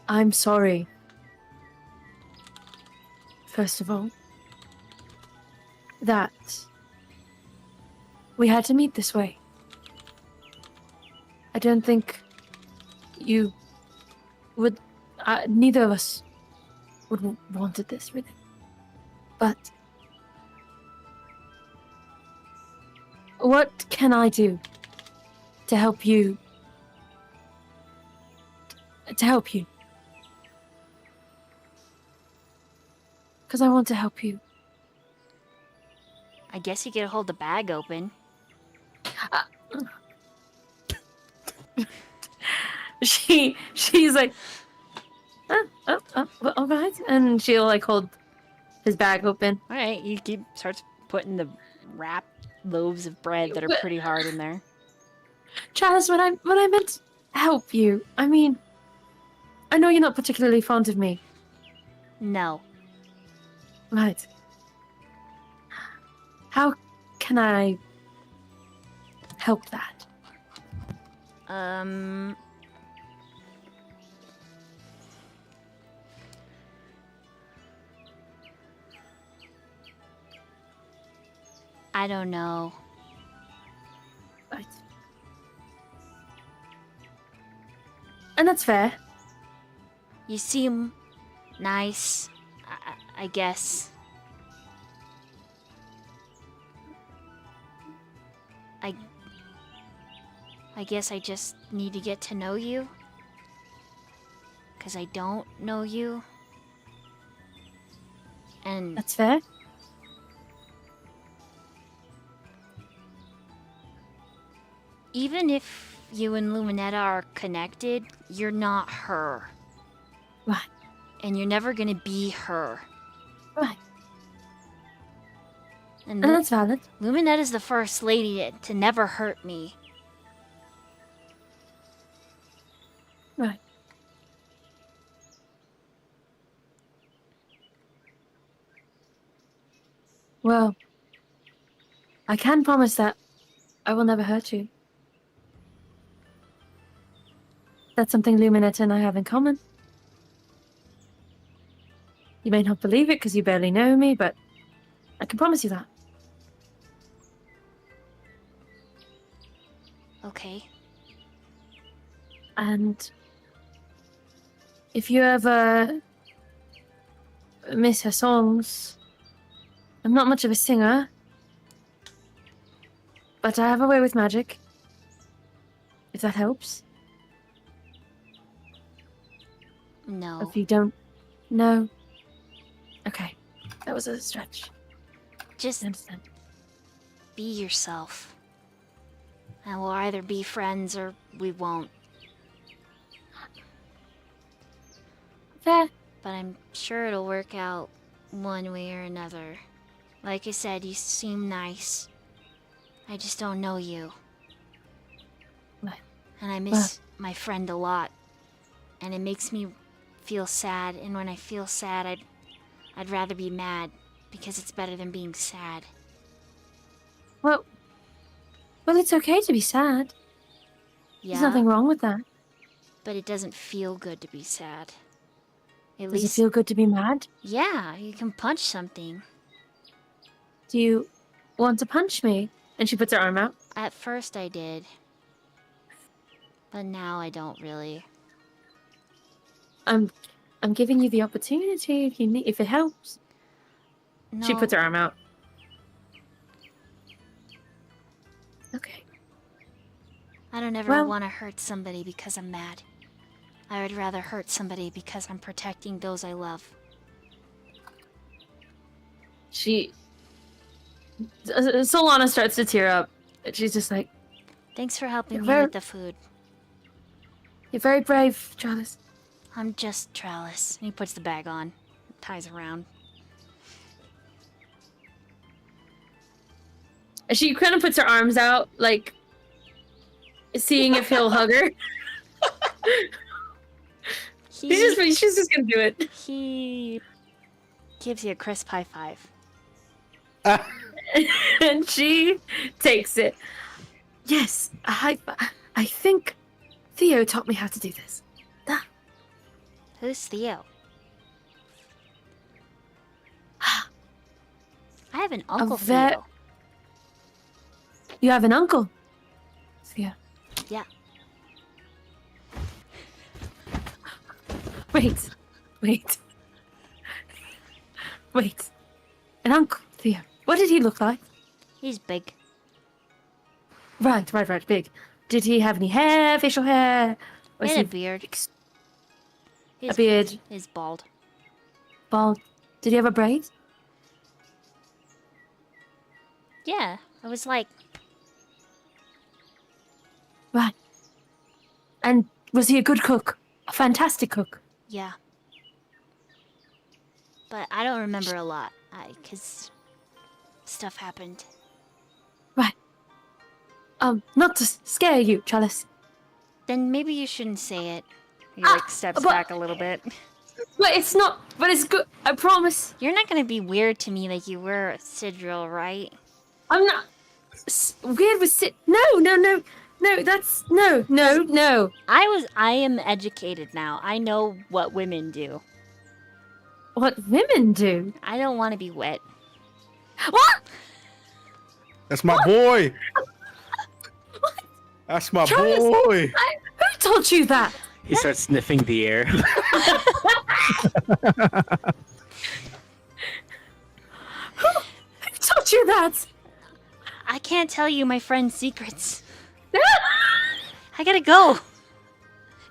Speaker 7: I'm sorry. First of all, that we had to meet this way. I don't think you would. Neither of us would wanted this, really. But what can I do to help you? To help you? Because I want to help you.
Speaker 10: I guess you could hold the bag open.
Speaker 7: She's like, all right, and she'll like hold his bag open.
Speaker 1: All right, he starts putting the wrapped loaves of bread that are pretty hard in there.
Speaker 7: Chalice, when I meant help you, I mean, I know you're not particularly fond of me.
Speaker 10: No.
Speaker 7: Right. How can I help that?
Speaker 10: I don't know.
Speaker 7: Right. And that's fair.
Speaker 10: You seem nice, I guess. I guess I just need to get to know you. 'Cause I don't know you. And
Speaker 7: That's fair.
Speaker 10: even if you and Luminetta are connected, you're not her.
Speaker 7: Right.
Speaker 10: And you're never gonna be her.
Speaker 7: Right.
Speaker 10: And
Speaker 7: And that's valid.
Speaker 10: Luminetta's the first lady to never hurt me.
Speaker 7: Right. Well, I can promise that I will never hurt you. That's something Luminetta and I have in common. You may not believe it because you barely know me, but I can promise you that.
Speaker 10: Okay.
Speaker 7: And if you ever miss her songs, I'm not much of a singer, but I have a way with magic. If that helps.
Speaker 10: No.
Speaker 7: If you don't know. Okay. That was a stretch.
Speaker 10: Just
Speaker 7: I understand.
Speaker 10: be yourself. And we'll either be friends or we won't.
Speaker 7: Fair.
Speaker 10: But I'm sure it'll work out one way or another. Like I said, you seem nice. I just don't know you.
Speaker 7: Right.
Speaker 10: And I miss my friend a lot. And it makes me feel sad. And when I feel sad, I'd rather be mad. Because it's better than being sad.
Speaker 7: Well, it's okay to be sad.
Speaker 10: Yeah.
Speaker 7: There's nothing wrong with that.
Speaker 10: But it doesn't feel good to be sad. At
Speaker 7: Does it
Speaker 10: least,
Speaker 7: feel good to be mad?
Speaker 10: yeah, you can punch something.
Speaker 7: Do you want to punch me? And she puts her arm out.
Speaker 10: At first I did. But now I don't really.
Speaker 7: I'm giving you the opportunity if you need, if it helps.
Speaker 10: No.
Speaker 7: She puts her arm out. Okay.
Speaker 10: I don't ever
Speaker 7: Well-
Speaker 10: want to hurt somebody because I'm mad. I would rather hurt somebody because I'm protecting those I love.
Speaker 7: Solana starts to tear up. She's just like,
Speaker 10: Thanks for helping
Speaker 7: You're
Speaker 10: me
Speaker 7: very-
Speaker 10: with the food.
Speaker 7: "You're very brave, Travis."
Speaker 10: I'm just Trellis. And he puts the bag on, ties around.
Speaker 7: And she kind of puts her arms out, like seeing if he'll hug her. She's just gonna do it.
Speaker 10: He gives you a crisp high five.
Speaker 7: And she takes it. Yes, I think Theo taught me how to do this.
Speaker 10: Who's Theo? I have an uncle
Speaker 7: ve-
Speaker 10: Theo.
Speaker 7: You have an uncle, Theo.
Speaker 10: Yeah.
Speaker 7: Wait. An uncle, Theo. What did he look like?
Speaker 10: He's big.
Speaker 7: Right, big. Did he have any hair, facial hair?
Speaker 10: He
Speaker 7: Was
Speaker 10: had
Speaker 7: he
Speaker 10: a beard.
Speaker 7: a beard,
Speaker 10: He's bald.
Speaker 7: bald? Did he have a braid?
Speaker 10: Yeah, I was like,
Speaker 7: Right. And was he a good cook? A fantastic cook?
Speaker 10: yeah. But I don't remember a lot, because stuff happened.
Speaker 7: Right. Not to scare you, Chalice.
Speaker 10: Then maybe you shouldn't say it.
Speaker 1: He like steps
Speaker 7: but-
Speaker 1: back a little bit.
Speaker 7: But it's not. But it's good. I promise.
Speaker 10: You're not gonna be weird to me like you were, Sidril, right?
Speaker 7: I'm not weird with sit. No. That's no.
Speaker 10: I am educated now. I know what women do.
Speaker 7: What women do?
Speaker 10: I don't want to be wet.
Speaker 7: What?
Speaker 2: That's my boy. That's my
Speaker 7: Travis,
Speaker 2: boy.
Speaker 7: Who told you that?
Speaker 5: He starts sniffing the air.
Speaker 7: Who told you that?
Speaker 10: I can't tell you my friend's secrets. I gotta go.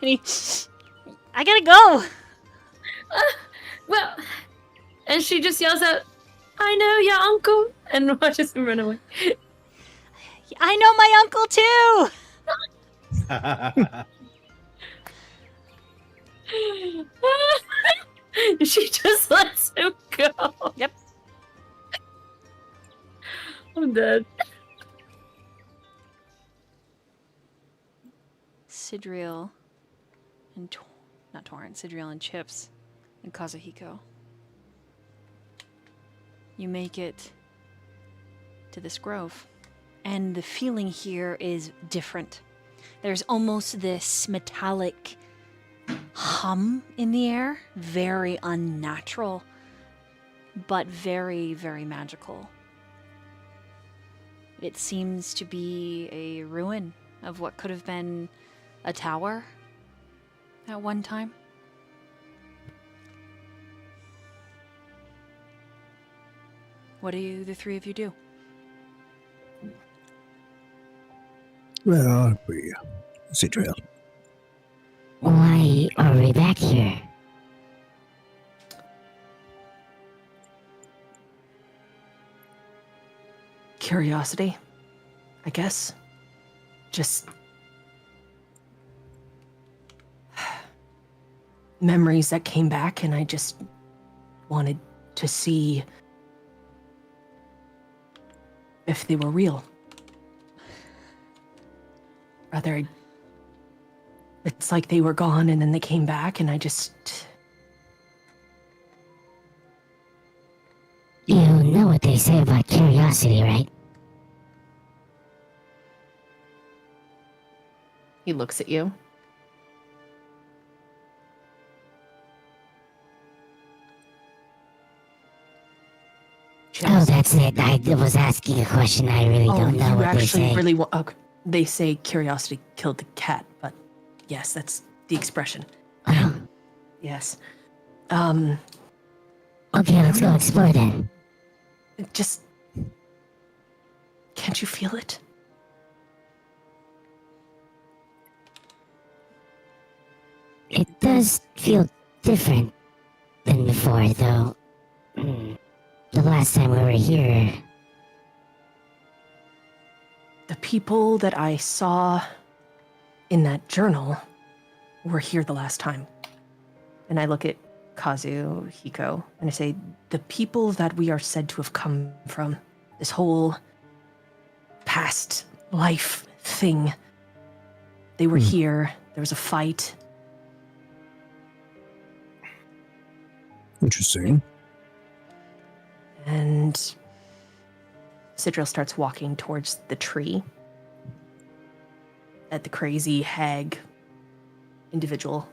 Speaker 10: And he, I gotta go.
Speaker 7: Well, and she just yells out, "I know your uncle," and watches him run away.
Speaker 10: I know my uncle too.
Speaker 7: She just lets him go.
Speaker 10: Yep.
Speaker 7: I'm dead.
Speaker 1: Sidriel and not Torrent, Sidriel and Chips and Kazuhiko. You make it to this grove, and the feeling here is different. There's almost this metallic hum in the air, very unnatural, but very, very magical. It seems to be a ruin of what could have been a tower at one time. What do the three of you do?
Speaker 3: Where are we, Sidriel?
Speaker 8: Why are we back here?
Speaker 4: Curiosity, I guess. Just memories that came back, and I just wanted to see if they were real. Rather, it's like they were gone and then they came back, and I just.
Speaker 8: You know what they say about curiosity, right?
Speaker 4: He looks at you.
Speaker 8: Oh, that's it. I was asking a question. I really don't know
Speaker 4: you
Speaker 8: what they
Speaker 4: actually
Speaker 8: say.
Speaker 4: really want. Okay. They say curiosity killed the cat, but yes, that's the expression.
Speaker 8: Oh,
Speaker 4: Yes.
Speaker 8: okay, let's go explore then.
Speaker 4: Just. Can't you feel it?
Speaker 8: It does feel different than before, though. The last time we were here,
Speaker 4: The people that I saw in that journal were here the last time. And I look at Kazu, Hiko, and I say, the people that we are said to have come from, this whole past life thing, they were here. There was a fight.
Speaker 3: Interesting.
Speaker 4: And Sidril starts walking towards the tree that the crazy hag individual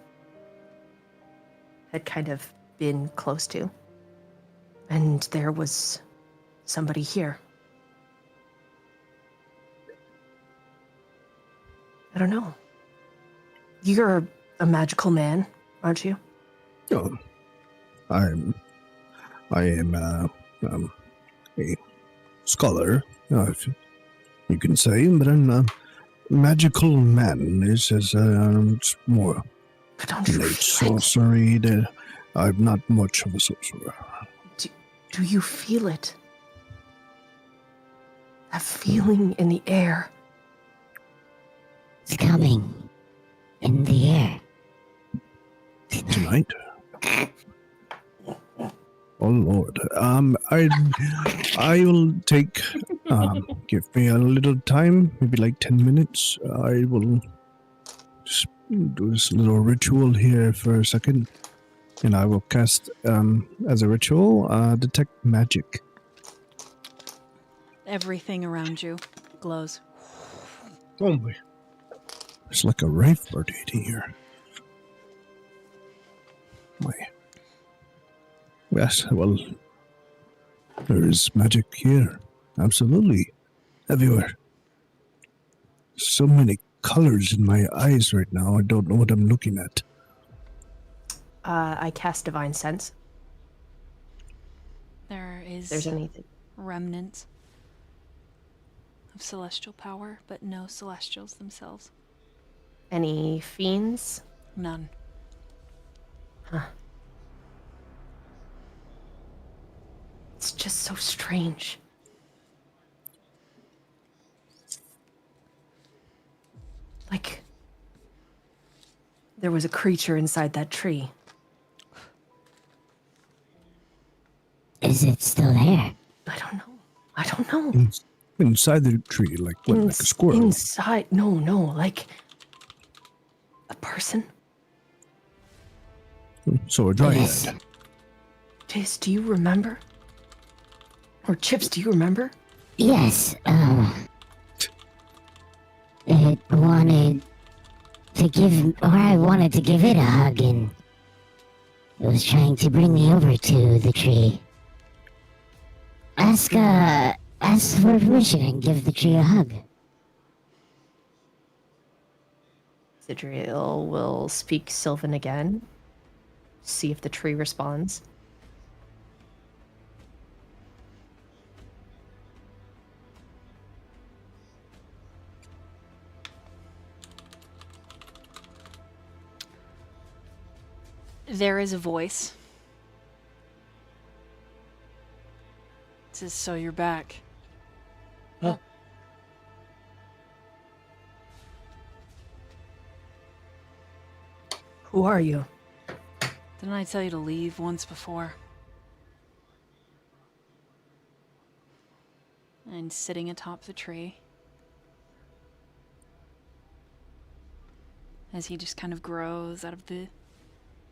Speaker 4: had kind of been close to. And there was somebody here. I don't know. You're a magical man, aren't you?
Speaker 3: Oh, I am a scholar, if you can say, but I'm a magical man. This is more
Speaker 4: But don't you
Speaker 3: innate
Speaker 4: feel it?
Speaker 3: sorcery. I'm not much of a sorcerer.
Speaker 4: Do you feel it? That feeling in the air.
Speaker 8: it's coming in the air.
Speaker 3: Tonight? Oh Lord. I will take. Give me a little time, maybe like 10 minutes. I will just do this little ritual here for a second, and I will cast as a ritual detect magic.
Speaker 1: Everything around you glows.
Speaker 3: Oh my! It's like a rave party here. My. Yes, well, there is magic here. Absolutely. Everywhere. So many colors in my eyes right now. I don't know what I'm looking at.
Speaker 4: I cast Divine Sense.
Speaker 1: There's
Speaker 4: There's anything.
Speaker 1: remnants of celestial power, but no celestials themselves.
Speaker 4: Any fiends?
Speaker 1: None.
Speaker 4: Huh. It's just so strange. Like, there was a creature inside that tree.
Speaker 8: Is it still there?
Speaker 4: I don't know.
Speaker 3: Inside the tree, like what, like a squirrel?
Speaker 4: Inside. No, like a person.
Speaker 3: So a dryad.
Speaker 8: Yes.
Speaker 4: Jace, do you remember? Or Chips, do you remember?
Speaker 8: Yes, it wanted to give, or I wanted to give it a hug, and it was trying to bring me over to the tree. Ask for permission and give the tree a hug.
Speaker 4: Sidriel will speak Sylvan again. See if the tree responds.
Speaker 1: There is a voice. It says, "So you're back."
Speaker 6: Huh?
Speaker 4: Who are you?
Speaker 1: Didn't I tell you to leave once before? And sitting atop the tree, as he just kind of grows out of the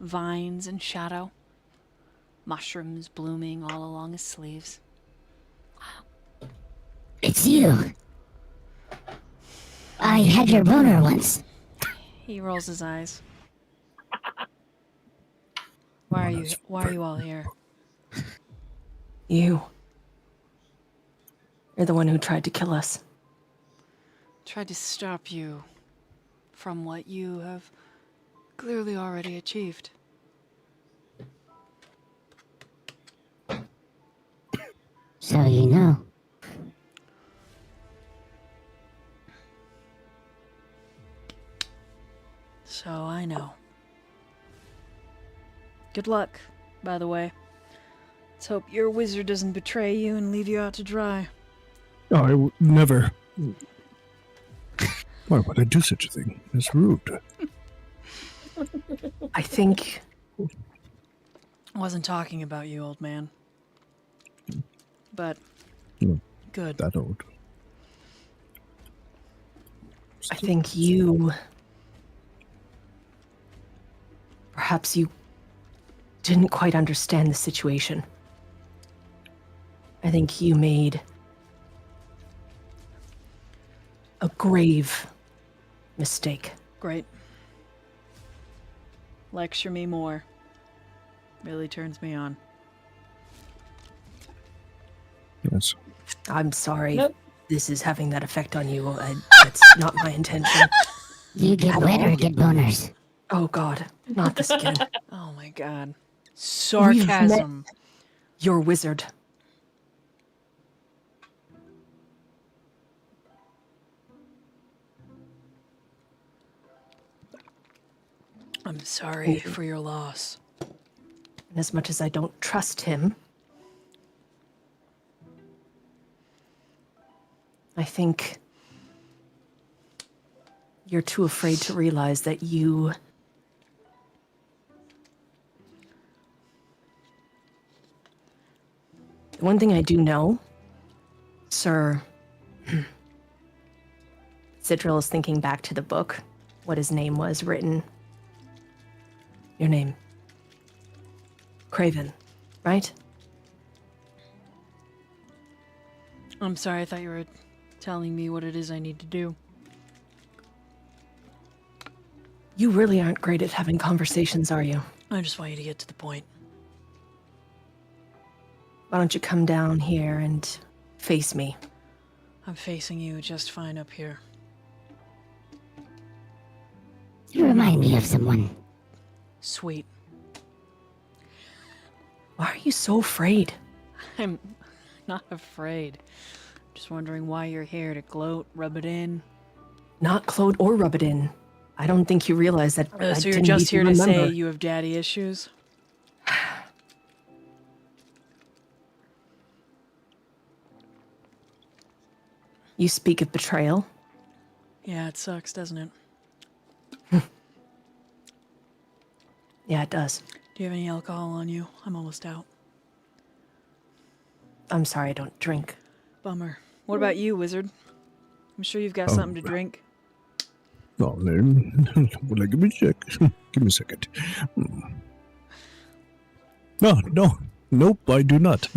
Speaker 1: vines and shadow, mushrooms blooming all along his sleeves.
Speaker 8: It's you. I had your boner once.
Speaker 1: He rolls his eyes. Why are you all here?
Speaker 4: You're the one who tried to kill us.
Speaker 1: Tried to stop you from what you have clearly already achieved.
Speaker 8: So you know.
Speaker 1: So I know. Good luck, by the way. Let's hope your wizard doesn't betray you and leave you out to dry.
Speaker 3: Oh, I would never. Why would I do such a thing? It's rude.
Speaker 4: I think
Speaker 1: I wasn't talking about you, old man. But
Speaker 3: No.
Speaker 1: good.
Speaker 3: That old.
Speaker 4: I think you... Perhaps you didn't quite understand the situation. I think you made a grave mistake.
Speaker 1: Great. Lecture me more. Really turns me on.
Speaker 3: Yes.
Speaker 4: I'm sorry
Speaker 7: Nope.
Speaker 4: this is having that effect on you. That's not my intention.
Speaker 8: Do you get wet or get boners?
Speaker 4: Oh God, not this again.
Speaker 1: Oh my god. Sarcasm.
Speaker 4: You're a wizard.
Speaker 1: I'm sorry for your loss.
Speaker 4: And as much as I don't trust him, I think you're too afraid to realize that you... The one thing I do know, Sir... Citral is thinking back to the book, what his name was written. Your name. Craven, right?
Speaker 1: I'm sorry, I thought you were telling me what it is I need to do.
Speaker 4: You really aren't great at having conversations, are you?
Speaker 1: I just want you to get to the point.
Speaker 4: Why don't you come down here and face me?
Speaker 1: I'm facing you just fine up here.
Speaker 8: You remind me of someone.
Speaker 1: Sweet.
Speaker 4: Why are you so afraid?
Speaker 1: I'm not afraid. Just wondering why you're here, to gloat, rub it in.
Speaker 4: Not Claude or rub it in. I don't think you realize that. I
Speaker 1: So you're
Speaker 4: didn't
Speaker 1: just here
Speaker 4: even
Speaker 1: to say
Speaker 4: remember.
Speaker 1: you have daddy issues?
Speaker 4: You speak of betrayal.
Speaker 1: Yeah, it sucks, doesn't it?
Speaker 4: Yeah, it does.
Speaker 1: Do you have any alcohol on you? I'm almost out.
Speaker 4: I'm sorry, I don't drink.
Speaker 1: Bummer. What about you, wizard? I'm sure you've got
Speaker 3: Oh.
Speaker 1: something to drink.
Speaker 3: Oh, then. Well, give me a check. Give me a second. No. Nope, I do not.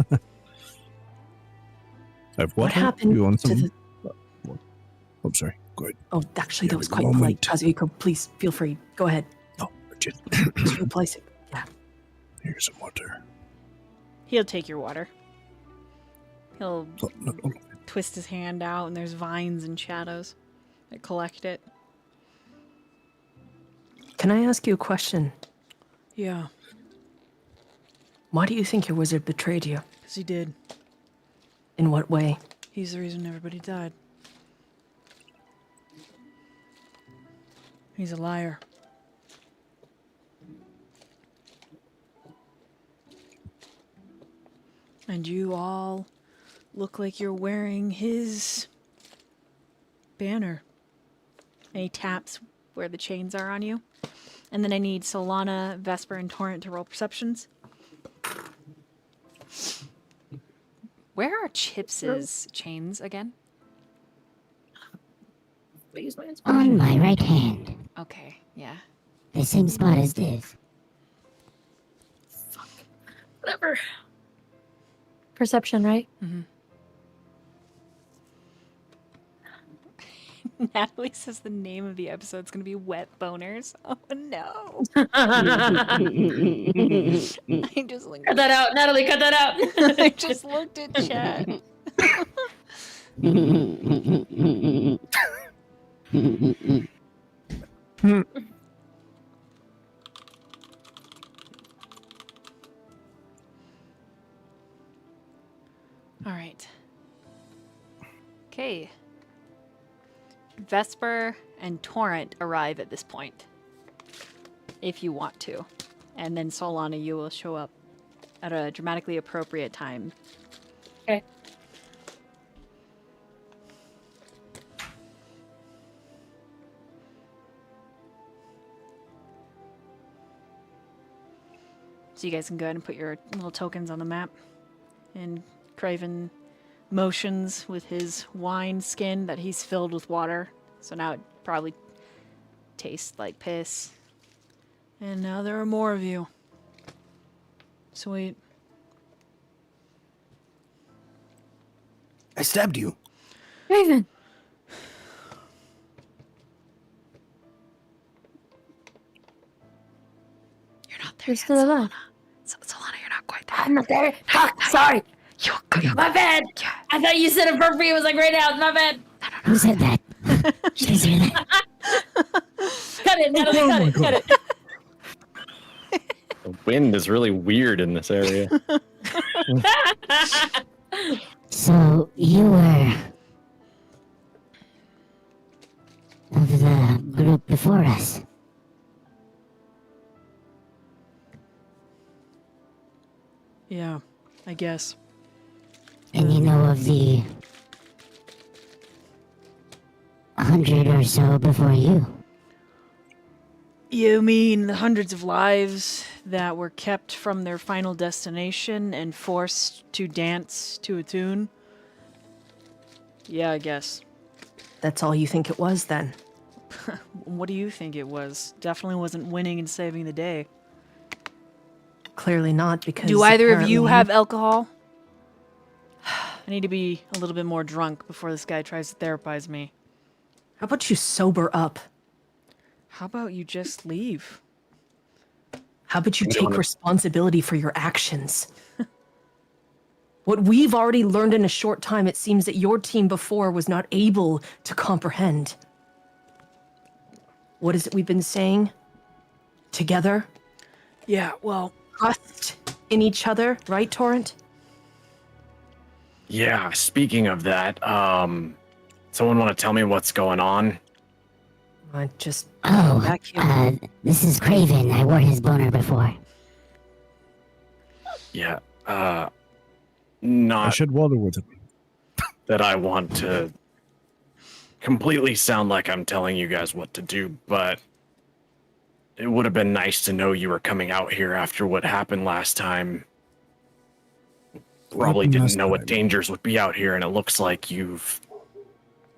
Speaker 3: I've
Speaker 4: What happened
Speaker 3: You want
Speaker 4: to
Speaker 3: some?
Speaker 4: the...
Speaker 3: I'm sorry. Go ahead.
Speaker 4: Oh, actually, that
Speaker 3: Give
Speaker 4: was
Speaker 3: me a
Speaker 4: quite polite.
Speaker 3: moment.
Speaker 4: Kazuhiko, please, feel free. Go ahead.
Speaker 3: Oh, legit.
Speaker 4: Just replace it. Yeah.
Speaker 3: Here's some water.
Speaker 1: He'll take your water. He'll
Speaker 3: Oh, no.
Speaker 1: twist his hand out, and there's vines and shadows that collect it.
Speaker 4: Can I ask you a question?
Speaker 1: Yeah,
Speaker 4: Why do you think your wizard betrayed you?
Speaker 1: because he did.
Speaker 4: In what way?
Speaker 1: He's the reason everybody died. He's a liar. And you all look like you're wearing his banner. And he taps where the chains are on you. And then I need Solana, Vesper, and Torrent to roll perceptions. Where are Chips's chains again?
Speaker 8: On my right hand.
Speaker 1: Okay, yeah.
Speaker 8: The same spot as Div.
Speaker 7: Whatever. Perception, right?
Speaker 1: Natalie says the name of the episode's gonna be Wet Boners. Oh no.
Speaker 7: Cut
Speaker 1: I just like
Speaker 7: that out, Natalie. Cut that out.
Speaker 1: I just looked at chat. All right. Okay. Vesper and Torrent arrive at this point. If you want to. And then Solana, you will show up at a dramatically appropriate time.
Speaker 7: Okay.
Speaker 1: So you guys can go ahead and put your little tokens on the map. And Craven motions with his wine skin that he's filled with water. So now it probably tastes like piss. And now there are more of you. Sweet.
Speaker 2: I stabbed you.
Speaker 7: Raven.
Speaker 1: You're not there
Speaker 7: You're
Speaker 1: yet,
Speaker 7: still alive.
Speaker 1: Solana, you're not quite there.
Speaker 7: I'm not there. Fuck, sorry. My bad.
Speaker 1: Yeah.
Speaker 7: I thought you said appropriate was like right now. My bad.
Speaker 8: Who said that? She didn't hear that.
Speaker 7: Cut it, Natalie.
Speaker 3: Oh
Speaker 7: Cut
Speaker 3: my
Speaker 7: it. Cut it.
Speaker 9: The wind is really weird in this area.
Speaker 8: So you were of the group before us.
Speaker 1: Yeah, I guess.
Speaker 8: And you know of the 100 or so before you.
Speaker 1: You mean the hundreds of lives that were kept from their final destination and forced to dance to a tune? Yeah, I guess.
Speaker 4: That's all you think it was then?
Speaker 1: What do you think it was? Definitely wasn't winning and saving the day.
Speaker 4: Clearly not, because
Speaker 1: Do either of you
Speaker 4: apparently-
Speaker 1: have alcohol? I need to be a little bit more drunk before this guy tries to therapize me.
Speaker 4: How about you sober up?
Speaker 1: How about you just leave?
Speaker 4: How about you
Speaker 9: We don't
Speaker 4: take
Speaker 9: wanna-
Speaker 4: responsibility for your actions? What we've already learned in a short time, it seems that your team before was not able to comprehend. What is it we've been saying? Together?
Speaker 1: Yeah, well,
Speaker 4: Trust in each other, right, Torrent?
Speaker 6: Yeah, speaking of that, someone want to tell me what's going on?
Speaker 4: I just
Speaker 8: Oh,
Speaker 4: back here.
Speaker 8: this is Craven. I wore his boner before.
Speaker 6: Yeah,
Speaker 3: I
Speaker 6: not
Speaker 3: shed water with him.
Speaker 6: that I want to completely sound like I'm telling you guys what to do, but it would have been nice to know you were coming out here after what happened last time. Probably
Speaker 3: happened
Speaker 6: didn't
Speaker 3: last
Speaker 6: know what
Speaker 3: time?
Speaker 6: dangers would be out here, and it looks like you've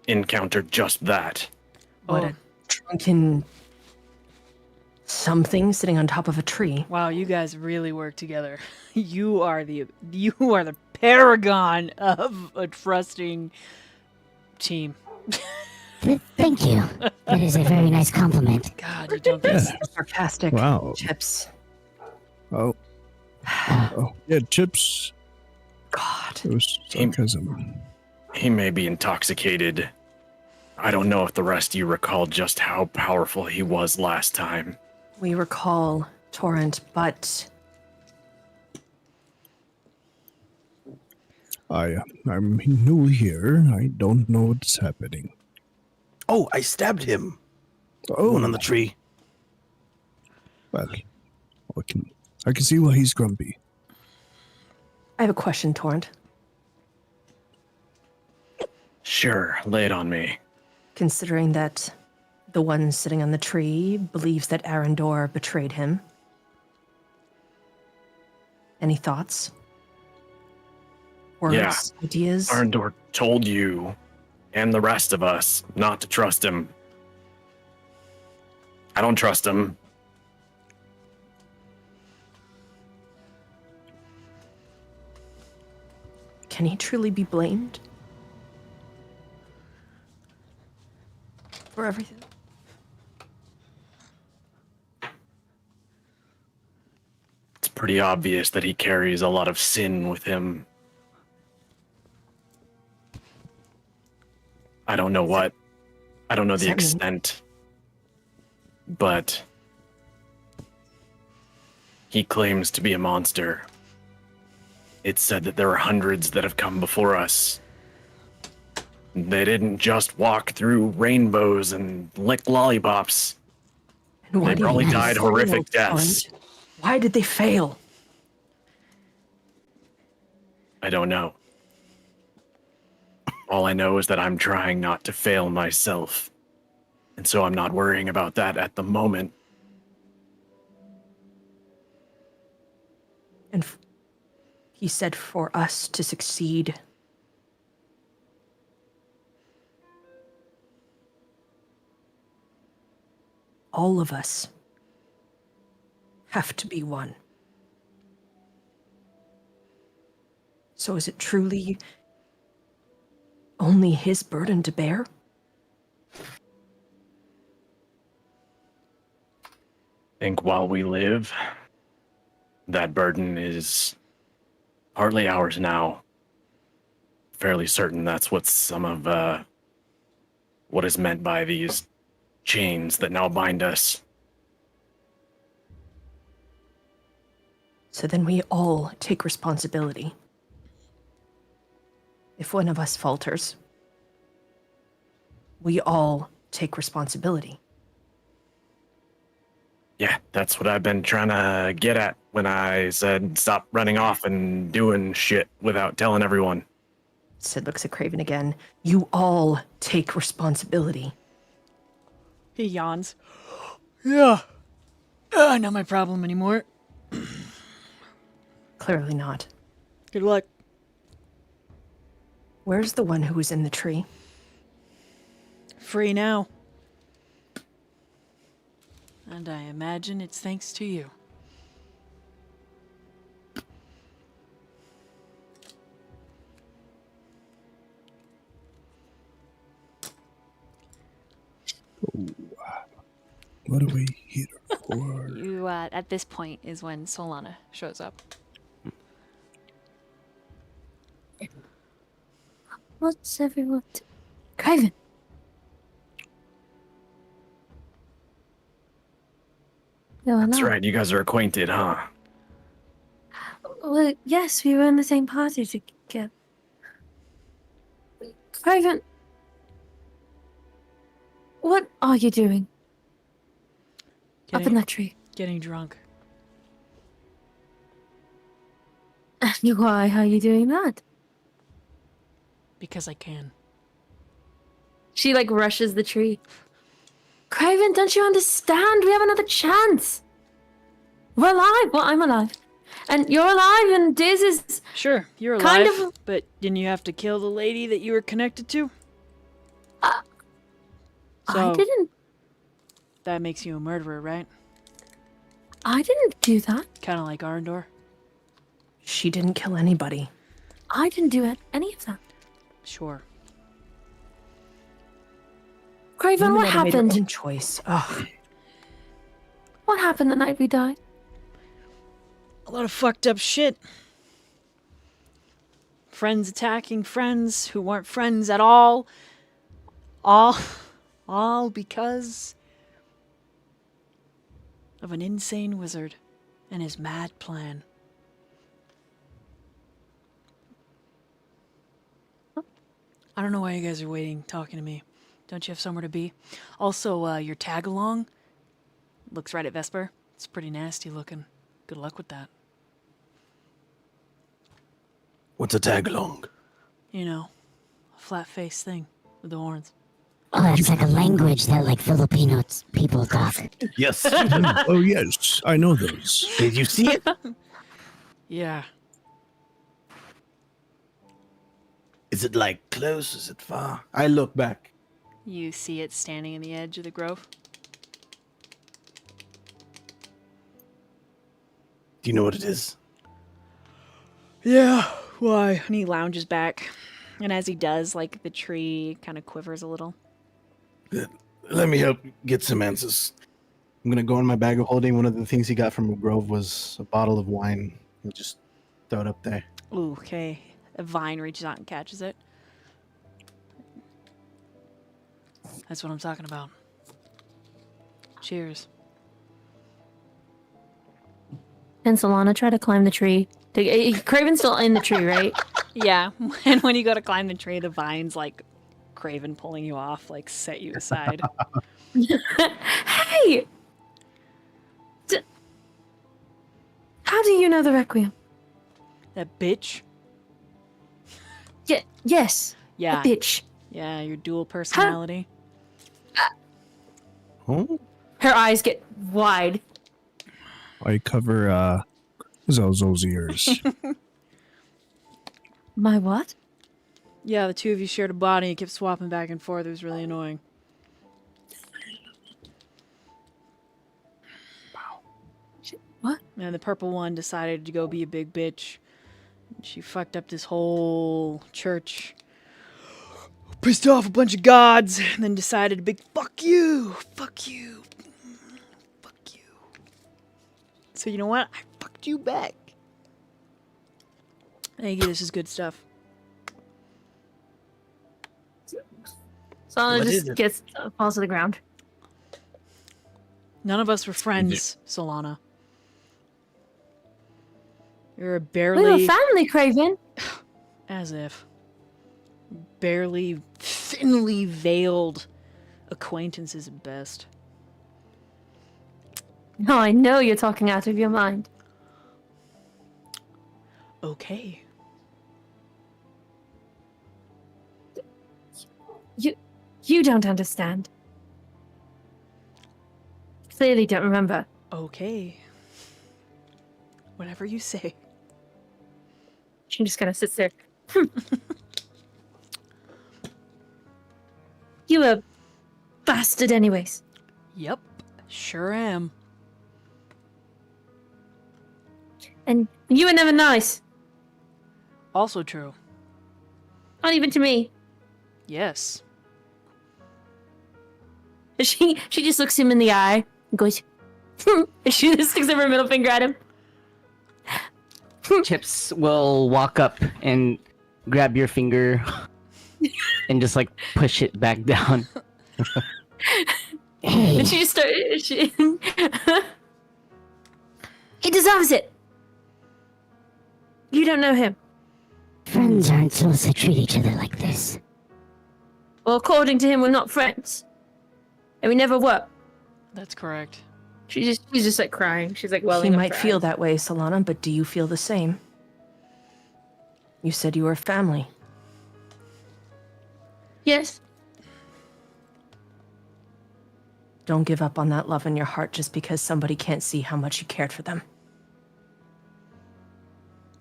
Speaker 6: encountered just that.
Speaker 4: What a drunken something sitting on top of a tree.
Speaker 1: wow, you guys really work together. You are the paragon of a trusting team.
Speaker 8: Thank you. That is a very nice compliment.
Speaker 1: God, you don't think
Speaker 3: Yeah.
Speaker 4: Sarcastic
Speaker 3: Wow.
Speaker 4: chips.
Speaker 3: Oh. Oh. Yeah, Chips.
Speaker 4: God.
Speaker 3: It was sarcasm.
Speaker 6: He may be intoxicated. I don't know if the rest of you recall just how powerful he was last time.
Speaker 4: We recall Torrent, but
Speaker 3: I'm new here. I don't know what's happening.
Speaker 2: Oh, I stabbed him.
Speaker 3: Oh,
Speaker 2: One on the tree.
Speaker 3: well, I can see why he's grumpy.
Speaker 4: I have a question, Torrent.
Speaker 6: Sure, lay it on me.
Speaker 4: Considering that the one sitting on the tree believes that Arendor betrayed him. Any thoughts? Words?
Speaker 6: Yeah.
Speaker 4: Ideas?
Speaker 6: Arndor told you and the rest of us not to trust him. I don't trust him.
Speaker 4: Can he truly be blamed? for everything.
Speaker 6: It's pretty obvious that he carries a lot of sin with him. I don't know what. I don't know
Speaker 4: Does
Speaker 6: the
Speaker 4: that mean-
Speaker 6: extent. But he claims to be a monster. It's said that there are hundreds that have come before us. They didn't just walk through rainbows and lick lollipops.
Speaker 4: And why
Speaker 6: They
Speaker 4: do you
Speaker 6: probably
Speaker 4: think
Speaker 6: died
Speaker 4: they
Speaker 6: horrific
Speaker 4: failed,
Speaker 6: deaths.
Speaker 4: Flint? Why did they fail?
Speaker 6: I don't know. All I know is that I'm trying not to fail myself. And so I'm not worrying about that at the moment.
Speaker 4: And he said for us to succeed. All of us have to be one. So is it truly only his burden to bear?
Speaker 6: I think while we live, that burden is partly ours now. Fairly certain that's what some of what is meant by these chains that now bind us.
Speaker 4: So then we all take responsibility. If one of us falters, we all take responsibility.
Speaker 6: Yeah, that's what I've been trying to get at when I said stop running off and doing shit without telling everyone.
Speaker 4: Sid looks at Craven again. You all take responsibility.
Speaker 1: He yawns. Yeah. Not my problem anymore.
Speaker 4: Clearly not.
Speaker 1: Good luck.
Speaker 4: Where's the one who was in the tree?
Speaker 1: Free now. And I imagine it's thanks to you.
Speaker 3: What are we here for?
Speaker 1: You, at this point is when Solana shows up.
Speaker 7: What's everyone? Craven. No,
Speaker 6: That's right, you guys are acquainted, huh?
Speaker 7: Well, yes, we were in the same party together. Craven, what are you doing up in that tree?
Speaker 1: Getting drunk.
Speaker 7: And why are you doing that?
Speaker 1: Because I can.
Speaker 7: She like rushes the tree. Craven, don't you understand? We have another chance. We're alive. Well, I'm alive. And you're alive, and Diz is...
Speaker 1: Sure, you're alive,
Speaker 7: Kind of-
Speaker 1: but didn't you have to kill the lady that you were connected to?
Speaker 7: I
Speaker 1: So-
Speaker 7: didn't...
Speaker 1: That makes you a murderer, right?
Speaker 7: I didn't do that.
Speaker 1: Kind of like Arndor.
Speaker 4: She didn't kill anybody.
Speaker 7: I didn't do any of that.
Speaker 1: Sure.
Speaker 7: Craven, what
Speaker 4: Women might have made their
Speaker 7: happened?
Speaker 4: own choice. Ugh.
Speaker 7: What happened the night we died?
Speaker 1: A lot of fucked up shit. Friends attacking friends who weren't friends at all. All because of an insane wizard and his mad plan. I don't know why you guys are waiting, talking to me. Don't you have somewhere to be? Also, your tag along looks right at Vesper. It's pretty nasty looking. Good luck with that.
Speaker 2: What's a tag along?
Speaker 1: You know, a flat face thing with the horns.
Speaker 8: Oh, it's like a language that like Filipino people talk.
Speaker 2: Yes.
Speaker 3: Oh, yes, I know those.
Speaker 2: Did you see it?
Speaker 1: Yeah.
Speaker 2: Is it like close? Is it far? I look back.
Speaker 1: You see it standing in the edge of the grove.
Speaker 2: Do you know what it is?
Speaker 1: Yeah, why? And he lounges back. And as he does, like, the tree kind of quivers a little.
Speaker 2: Let me help get some answers. I'm gonna go in my bag of holding. One of the things he got from Grove was a bottle of wine. He'll just throw it up there.
Speaker 1: Ooh, okay. A vine reaches out and catches it. That's what I'm talking about. Cheers.
Speaker 7: And Solana try to climb the tree. Craven's still in the tree, right?
Speaker 1: Yeah, and when you go to climb the tree, the vines, like, Craven pulling you off, like, set you aside.
Speaker 7: Hey! How do you know the Requiem?
Speaker 1: That bitch?
Speaker 7: Yeah, yes.
Speaker 1: Yeah.
Speaker 7: A bitch.
Speaker 1: Yeah, your dual personality.
Speaker 2: Oh,
Speaker 7: Her eyes get wide.
Speaker 3: I cover Zozo's ears.
Speaker 7: My what?
Speaker 1: Yeah, the two of you shared a body. You kept swapping back and forth. It was really annoying.
Speaker 7: What?
Speaker 1: And the purple one decided to go be a big bitch. She fucked up this whole church. Pissed off a bunch of gods. And then decided a big fuck you. Fuck you. Fuck you. So you know what? I fucked you back. Thank you. This is good stuff.
Speaker 7: Solana
Speaker 2: What is
Speaker 7: just
Speaker 2: it?
Speaker 7: gets falls to the ground.
Speaker 1: None of us were friends, Solana. You're a
Speaker 7: We were
Speaker 1: barely...
Speaker 7: family, Craven.
Speaker 1: As if. Barely, thinly veiled acquaintances at best.
Speaker 7: No, I know you're talking out of your mind.
Speaker 1: Okay.
Speaker 7: You don't understand. Clearly don't remember.
Speaker 1: Okay. Whatever you say.
Speaker 7: She just kind of sits there. You a bastard anyways.
Speaker 1: Yep. Sure am.
Speaker 7: And you were never nice.
Speaker 1: Also true.
Speaker 7: Not even to me.
Speaker 1: Yes.
Speaker 7: She just looks him in the eye and goes, she just sticks her middle finger at him.
Speaker 5: Chips will walk up and grab your finger and just like push it back down.
Speaker 8: Hey,
Speaker 7: And she just starts. He deserves it. You don't know him.
Speaker 8: friends aren't supposed to treat each other like this.
Speaker 7: Well, according to him, we're not friends. And we never were.
Speaker 1: That's correct.
Speaker 7: She's just like crying. She's like
Speaker 4: He
Speaker 7: welling up
Speaker 4: might
Speaker 7: her
Speaker 4: feel
Speaker 7: eyes.
Speaker 4: that way, Solana, but do you feel the same? You said you were family.
Speaker 7: Yes.
Speaker 4: Don't give up on that love in your heart just because somebody can't see how much you cared for them.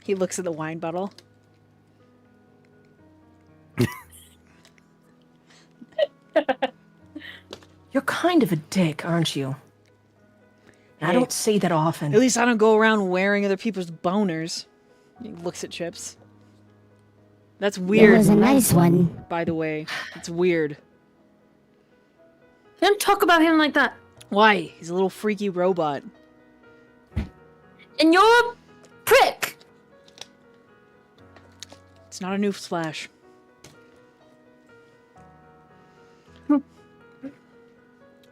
Speaker 1: He looks at the wine bottle.
Speaker 4: You're kind of a dick, aren't you? I
Speaker 1: Hey.
Speaker 4: don't say that often.
Speaker 1: At least I don't go around wearing other people's boners. He looks at Chips. That's
Speaker 8: It
Speaker 1: weird,
Speaker 8: was a nice one.
Speaker 1: by the way. It's weird.
Speaker 7: Don't talk about him like that.
Speaker 1: Why? He's a little freaky robot.
Speaker 7: And you're a prick.
Speaker 1: It's not a newsflash.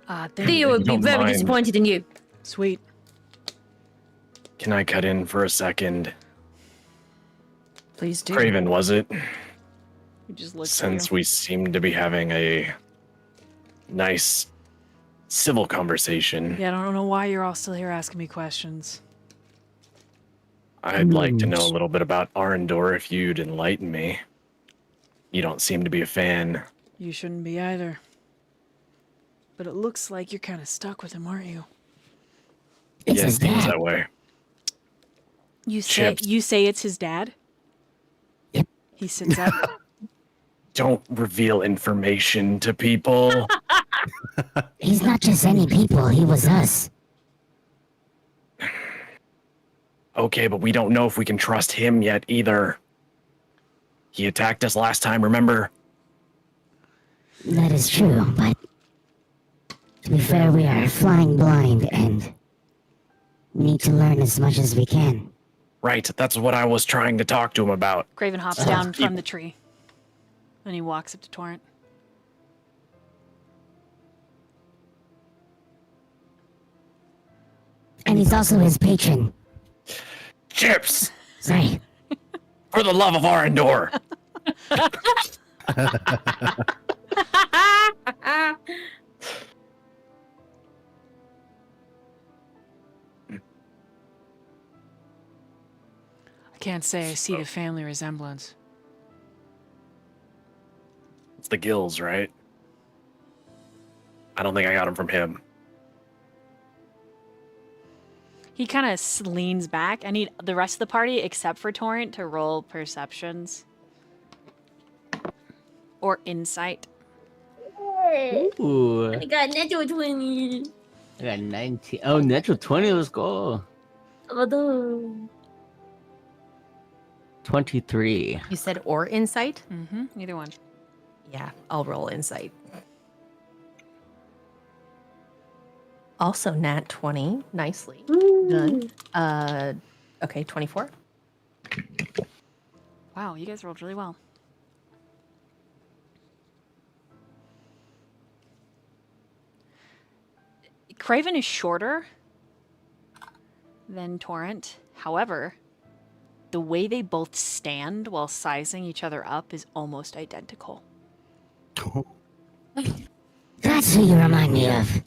Speaker 1: Thank
Speaker 7: Theo
Speaker 1: you.
Speaker 7: would be
Speaker 6: don't
Speaker 7: very
Speaker 6: mind.
Speaker 7: disappointed in you.
Speaker 1: Sweet.
Speaker 6: Can I cut in for a second?
Speaker 4: Please do.
Speaker 6: Craven, was it?
Speaker 1: He just looks at
Speaker 6: Since
Speaker 1: you.
Speaker 6: we seem to be having a nice civil conversation,
Speaker 1: Yeah, I don't know why you're all still here asking me questions.
Speaker 6: I'd like to know a little bit about Arendor if you'd enlighten me. You don't seem to be a fan.
Speaker 1: You shouldn't be either. But it looks like you're kind of stuck with him, aren't you?
Speaker 8: It's
Speaker 6: Yeah, it
Speaker 8: his
Speaker 6: seems
Speaker 8: dad.
Speaker 6: that way.
Speaker 1: You say
Speaker 6: Chips.
Speaker 1: you say it's his dad?
Speaker 8: Yep.
Speaker 1: He sits up.
Speaker 6: Don't reveal information to people.
Speaker 8: He's not just any people, he was us.
Speaker 6: Okay, but we don't know if we can trust him yet either. He attacked us last time, remember?
Speaker 8: That is true, but To be fair, we are flying blind and need to learn as much as we can.
Speaker 6: Right, that's what I was trying to talk to him about.
Speaker 1: Craven hops
Speaker 6: Stuff
Speaker 1: down from
Speaker 6: people.
Speaker 1: the tree. And he walks up to Torrent.
Speaker 8: And he's also his patron.
Speaker 6: Chips!
Speaker 8: Sorry.
Speaker 6: For the love of Arendor!
Speaker 11: I can't say I see the family resemblance.
Speaker 6: It's the gills, right? I don't think I got them from him.
Speaker 1: He kind of leans back. I need the rest of the party, except for Torrent, to roll perceptions. Or insight.
Speaker 5: Ooh,
Speaker 7: I got natural 20.
Speaker 5: I got 19. Oh, natural 20. Let's go.
Speaker 7: Although
Speaker 5: 23.
Speaker 4: You said or insight?
Speaker 1: Mm-hmm. Either one.
Speaker 4: Yeah, I'll roll insight. Also nat 20. Nicely done. Okay, 24.
Speaker 1: Wow, you guys rolled really well. Craven is shorter than Torrent. However, the way they both stand while sizing each other up is almost identical.
Speaker 8: That's who you remind me of.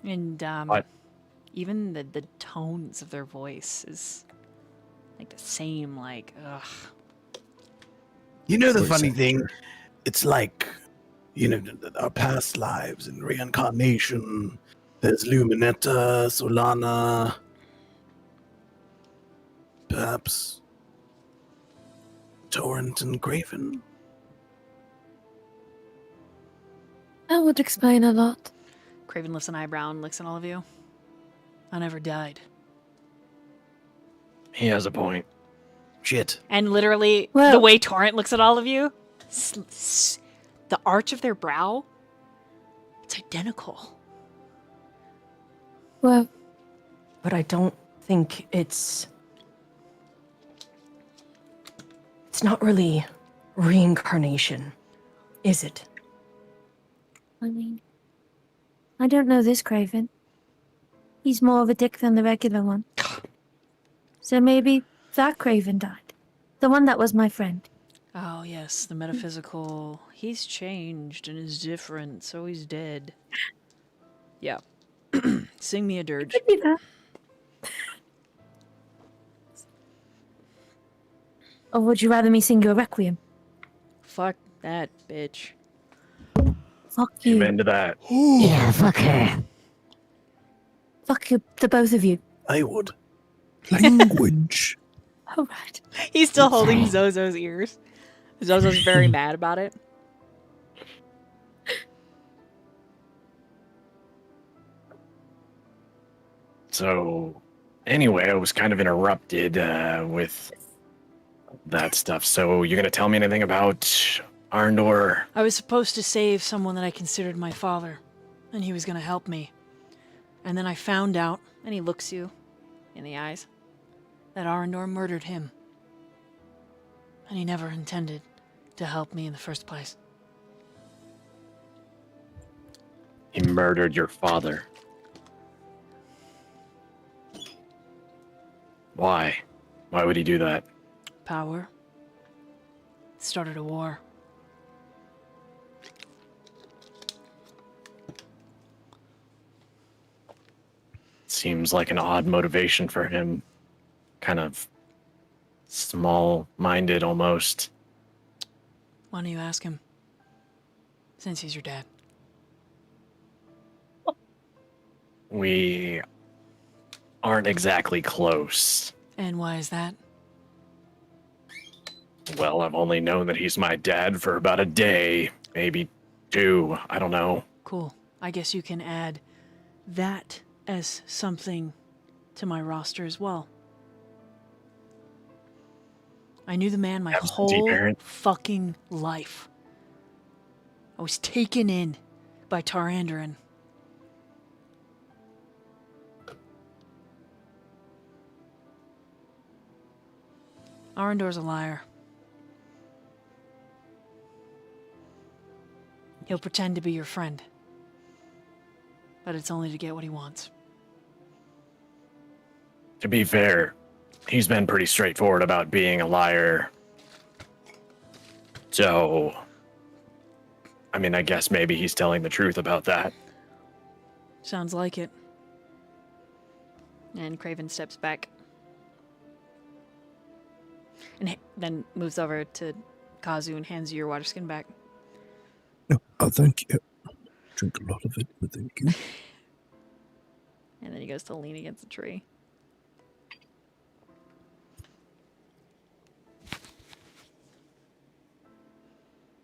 Speaker 1: And
Speaker 6: What?
Speaker 1: even the tones of their voice is like the same, like, ugh.
Speaker 2: You know the
Speaker 3: Voice
Speaker 2: funny
Speaker 3: actor.
Speaker 2: thing? It's like, our past lives and reincarnation. There's Luminetta, Solana. Perhaps Torrent and Graven.
Speaker 7: that would explain a lot.
Speaker 1: Craven lifts an eyebrow and looks at all of you. I never died.
Speaker 6: He has a point.
Speaker 2: Shit.
Speaker 1: And literally, the
Speaker 7: Well-
Speaker 1: way Torrent looks at all of you, the arch of their brow, it's identical.
Speaker 7: Well,
Speaker 4: But I don't think it's not really reincarnation, is it?
Speaker 7: I mean, I don't know this Craven. He's more of a dick than the regular one. So maybe that Craven died. The one that was my friend.
Speaker 11: Oh, yes, the metaphysical. He's changed and is different, so he's dead. Yeah. Sing me a dirge.
Speaker 7: Could be that. Or would you rather me sing you a requiem?
Speaker 11: Fuck that, bitch.
Speaker 7: Fuck you.
Speaker 6: Amen to that.
Speaker 8: Yeah, fuck her.
Speaker 7: Fuck you, the both of you.
Speaker 2: I would.
Speaker 3: Language.
Speaker 7: All right.
Speaker 1: He's still holding
Speaker 8: Sorry.
Speaker 1: Zozo's ears. Zozo's very mad about it.
Speaker 6: So, anyway, I was kind of interrupted with that stuff. So, you're going to tell me anything about Arndor?
Speaker 11: I was supposed to save someone that I considered my father, and he was going to help me. And then I found out,
Speaker 1: And he looks you in the eyes.
Speaker 11: that Arendor murdered him. And he never intended to help me in the first place.
Speaker 6: He murdered your father. Why? Why would he do that?
Speaker 11: Power. Started a war.
Speaker 6: Seems like an odd motivation for him. Kind of small-minded almost.
Speaker 11: Why don't you ask him? Since he's your dad.
Speaker 6: We aren't exactly close.
Speaker 11: And why is that?
Speaker 6: Well, I've only known that he's my dad for about a day, maybe two. I don't know.
Speaker 11: Cool. I guess you can add that as something to my roster as well. I knew the man my
Speaker 6: Absentee
Speaker 11: whole
Speaker 6: parent.
Speaker 11: fucking life. I was taken in by Tarandaran. Arendor's a liar. He'll pretend to be your friend. But it's only to get what he wants.
Speaker 6: To be fair, he's been pretty straightforward about being a liar. So, I mean, I guess maybe he's telling the truth about that.
Speaker 11: Sounds like it. And Craven steps back. And then moves over to Kazu and hands you your water skin back.
Speaker 3: No, oh, thank you. Drink a lot of it, but thank you.
Speaker 11: And then he goes to lean against the tree.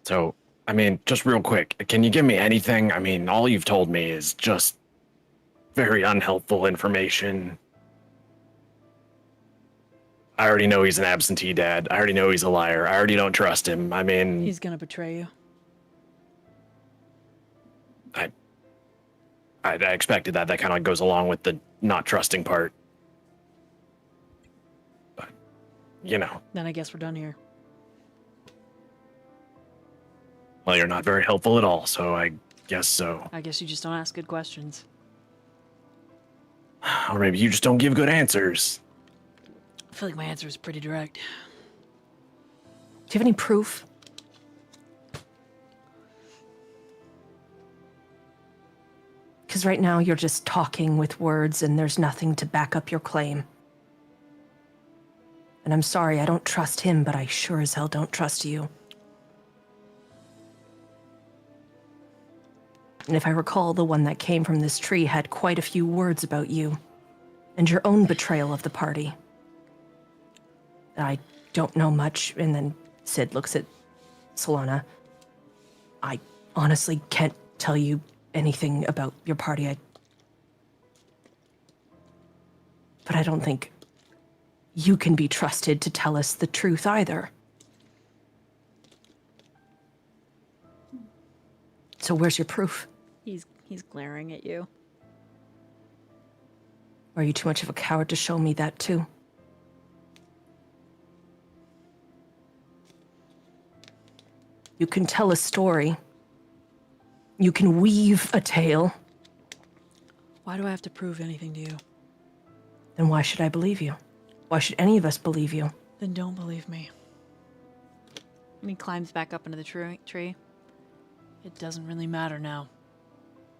Speaker 6: So, I mean, just real quick, can you give me anything? I mean, all you've told me is just very unhelpful information. I already know he's an absentee dad. I already know he's a liar. I already don't trust him. I mean,
Speaker 11: He's gonna betray you.
Speaker 6: I expected that. That kind of goes along with the not trusting part. But, you know.
Speaker 11: Then I guess we're done here.
Speaker 6: Well, you're not very helpful at all, so I guess so.
Speaker 11: I guess you just don't ask good questions.
Speaker 6: Or maybe you just don't give good answers.
Speaker 11: I feel like my answer is pretty direct.
Speaker 4: Do you have any proof? Because right now you're just talking with words and there's nothing to back up your claim. And I'm sorry, I don't trust him, but I sure as hell don't trust you. And if I recall, the one that came from this tree had quite a few words about you and your own betrayal of the party. I don't know much, and then Sid looks at Solana. I honestly can't tell you anything about your party. But I don't think you can be trusted to tell us the truth either. So where's your proof?
Speaker 11: He's glaring at you.
Speaker 4: Are you too much of a coward to show me that too? You can tell a story. You can weave a tale.
Speaker 11: Why do I have to prove anything to you?
Speaker 4: Then why should I believe you? Why should any of us believe you?
Speaker 11: Then don't believe me. And he climbs back up into the tree. It doesn't really matter now.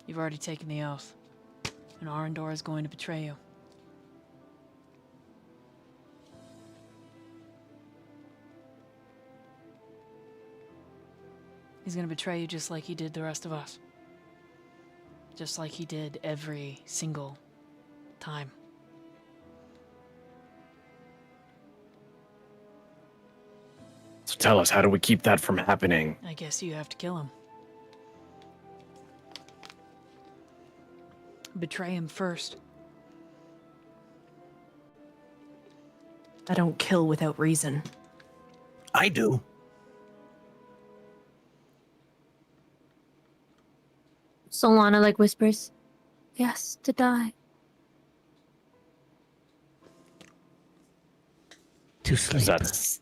Speaker 11: You've already taken the oath. And Arendor is going to betray you. He's going to betray you just like he did the rest of us. Just like he did every single time.
Speaker 6: So tell us, how do we keep that from happening?
Speaker 11: I guess you have to kill him. Betray him first.
Speaker 4: I don't kill without reason.
Speaker 3: I do.
Speaker 7: Solana like whispers, "Yes, to die."
Speaker 5: To sleep.
Speaker 6: That's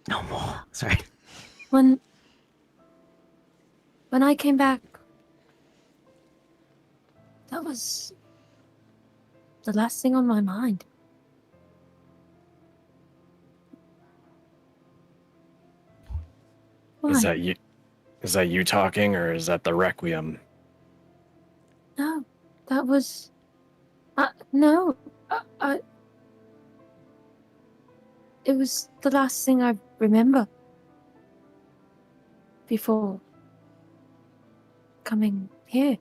Speaker 5: No more. Sorry.
Speaker 7: When I came back, that was the last thing on my mind. Why?
Speaker 6: Is that you? Is that you talking, or is that the Requiem?
Speaker 7: No, that was. No. It was the last thing I remember before coming here.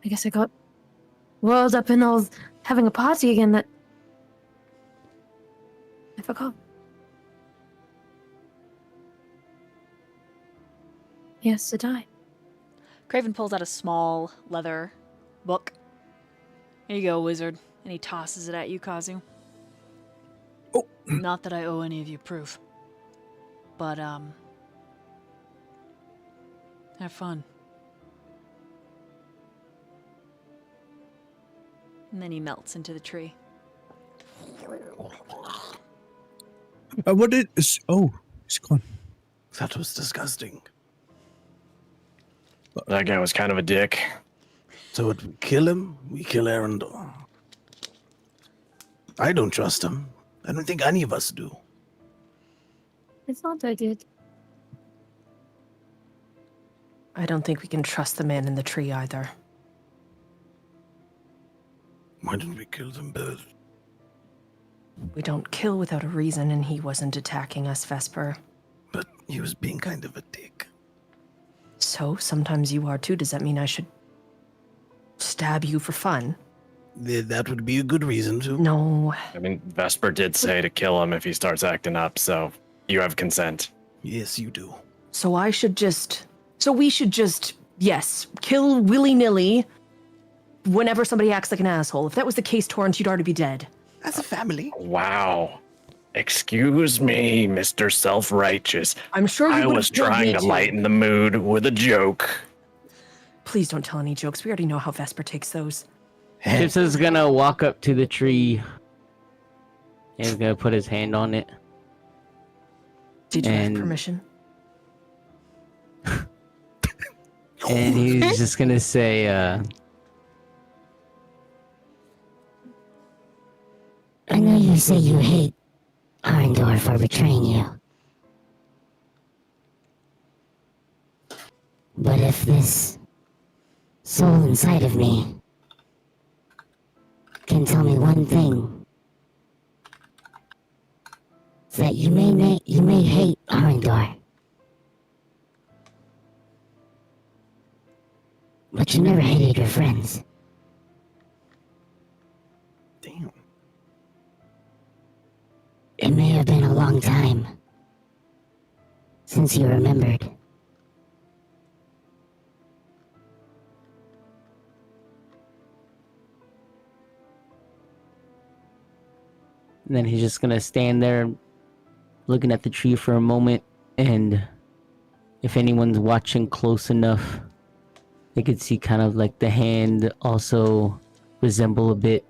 Speaker 7: I guess I got whirled up in all having a party again that I forgot. Yes, to die.
Speaker 1: Craven pulls out a small leather book.
Speaker 11: Here you go, wizard. And he tosses it at you, Kazu.
Speaker 3: Oh.
Speaker 11: Not that I owe any of you proof. But, have fun.
Speaker 1: And then he melts into the tree.
Speaker 3: What is... Oh, he's gone.
Speaker 2: That was disgusting.
Speaker 6: That guy was kind of a dick.
Speaker 2: So if we kill him, we kill Arundel. I don't trust him. I don't think any of us do.
Speaker 7: I thought I did.
Speaker 4: I don't think we can trust the man in the tree either.
Speaker 2: Why didn't we kill them both?
Speaker 4: We don't kill without a reason, and he wasn't attacking us, Vesper.
Speaker 2: But he was being kind of a dick.
Speaker 4: So, sometimes you are too. Does that mean I should stab you for fun?
Speaker 2: That would be a good reason to.
Speaker 4: No.
Speaker 6: I mean, Vesper did say to kill him if he starts acting up, so you have consent.
Speaker 2: Yes, you do.
Speaker 4: So we should just, yes, kill willy-nilly whenever somebody acts like an asshole. If that was the case, Torrance, you'd already be dead.
Speaker 2: As a family.
Speaker 6: Wow. Excuse me, Mr. Self-Righteous.
Speaker 4: I'm sure you
Speaker 6: I
Speaker 4: would
Speaker 6: was
Speaker 4: have killed
Speaker 6: trying
Speaker 4: me
Speaker 6: to
Speaker 4: too.
Speaker 6: lighten the mood with a joke.
Speaker 4: Please don't tell any jokes. We already know how Vesper takes those.
Speaker 5: Chips is gonna walk up to the tree. And he's gonna put his hand on it.
Speaker 4: Did you
Speaker 5: And-
Speaker 4: have permission?
Speaker 5: And he's just gonna say,
Speaker 8: I know you say you hate Arndor for betraying you. But if this soul inside of me can tell me one thing, it's that you may hate Arndor, but you never hated your friends.
Speaker 2: Damn.
Speaker 8: It may have been a long time since you remembered.
Speaker 5: and then he's just gonna stand there looking at the tree for a moment, and if anyone's watching close enough, they could see kind of like the hand also resemble a bit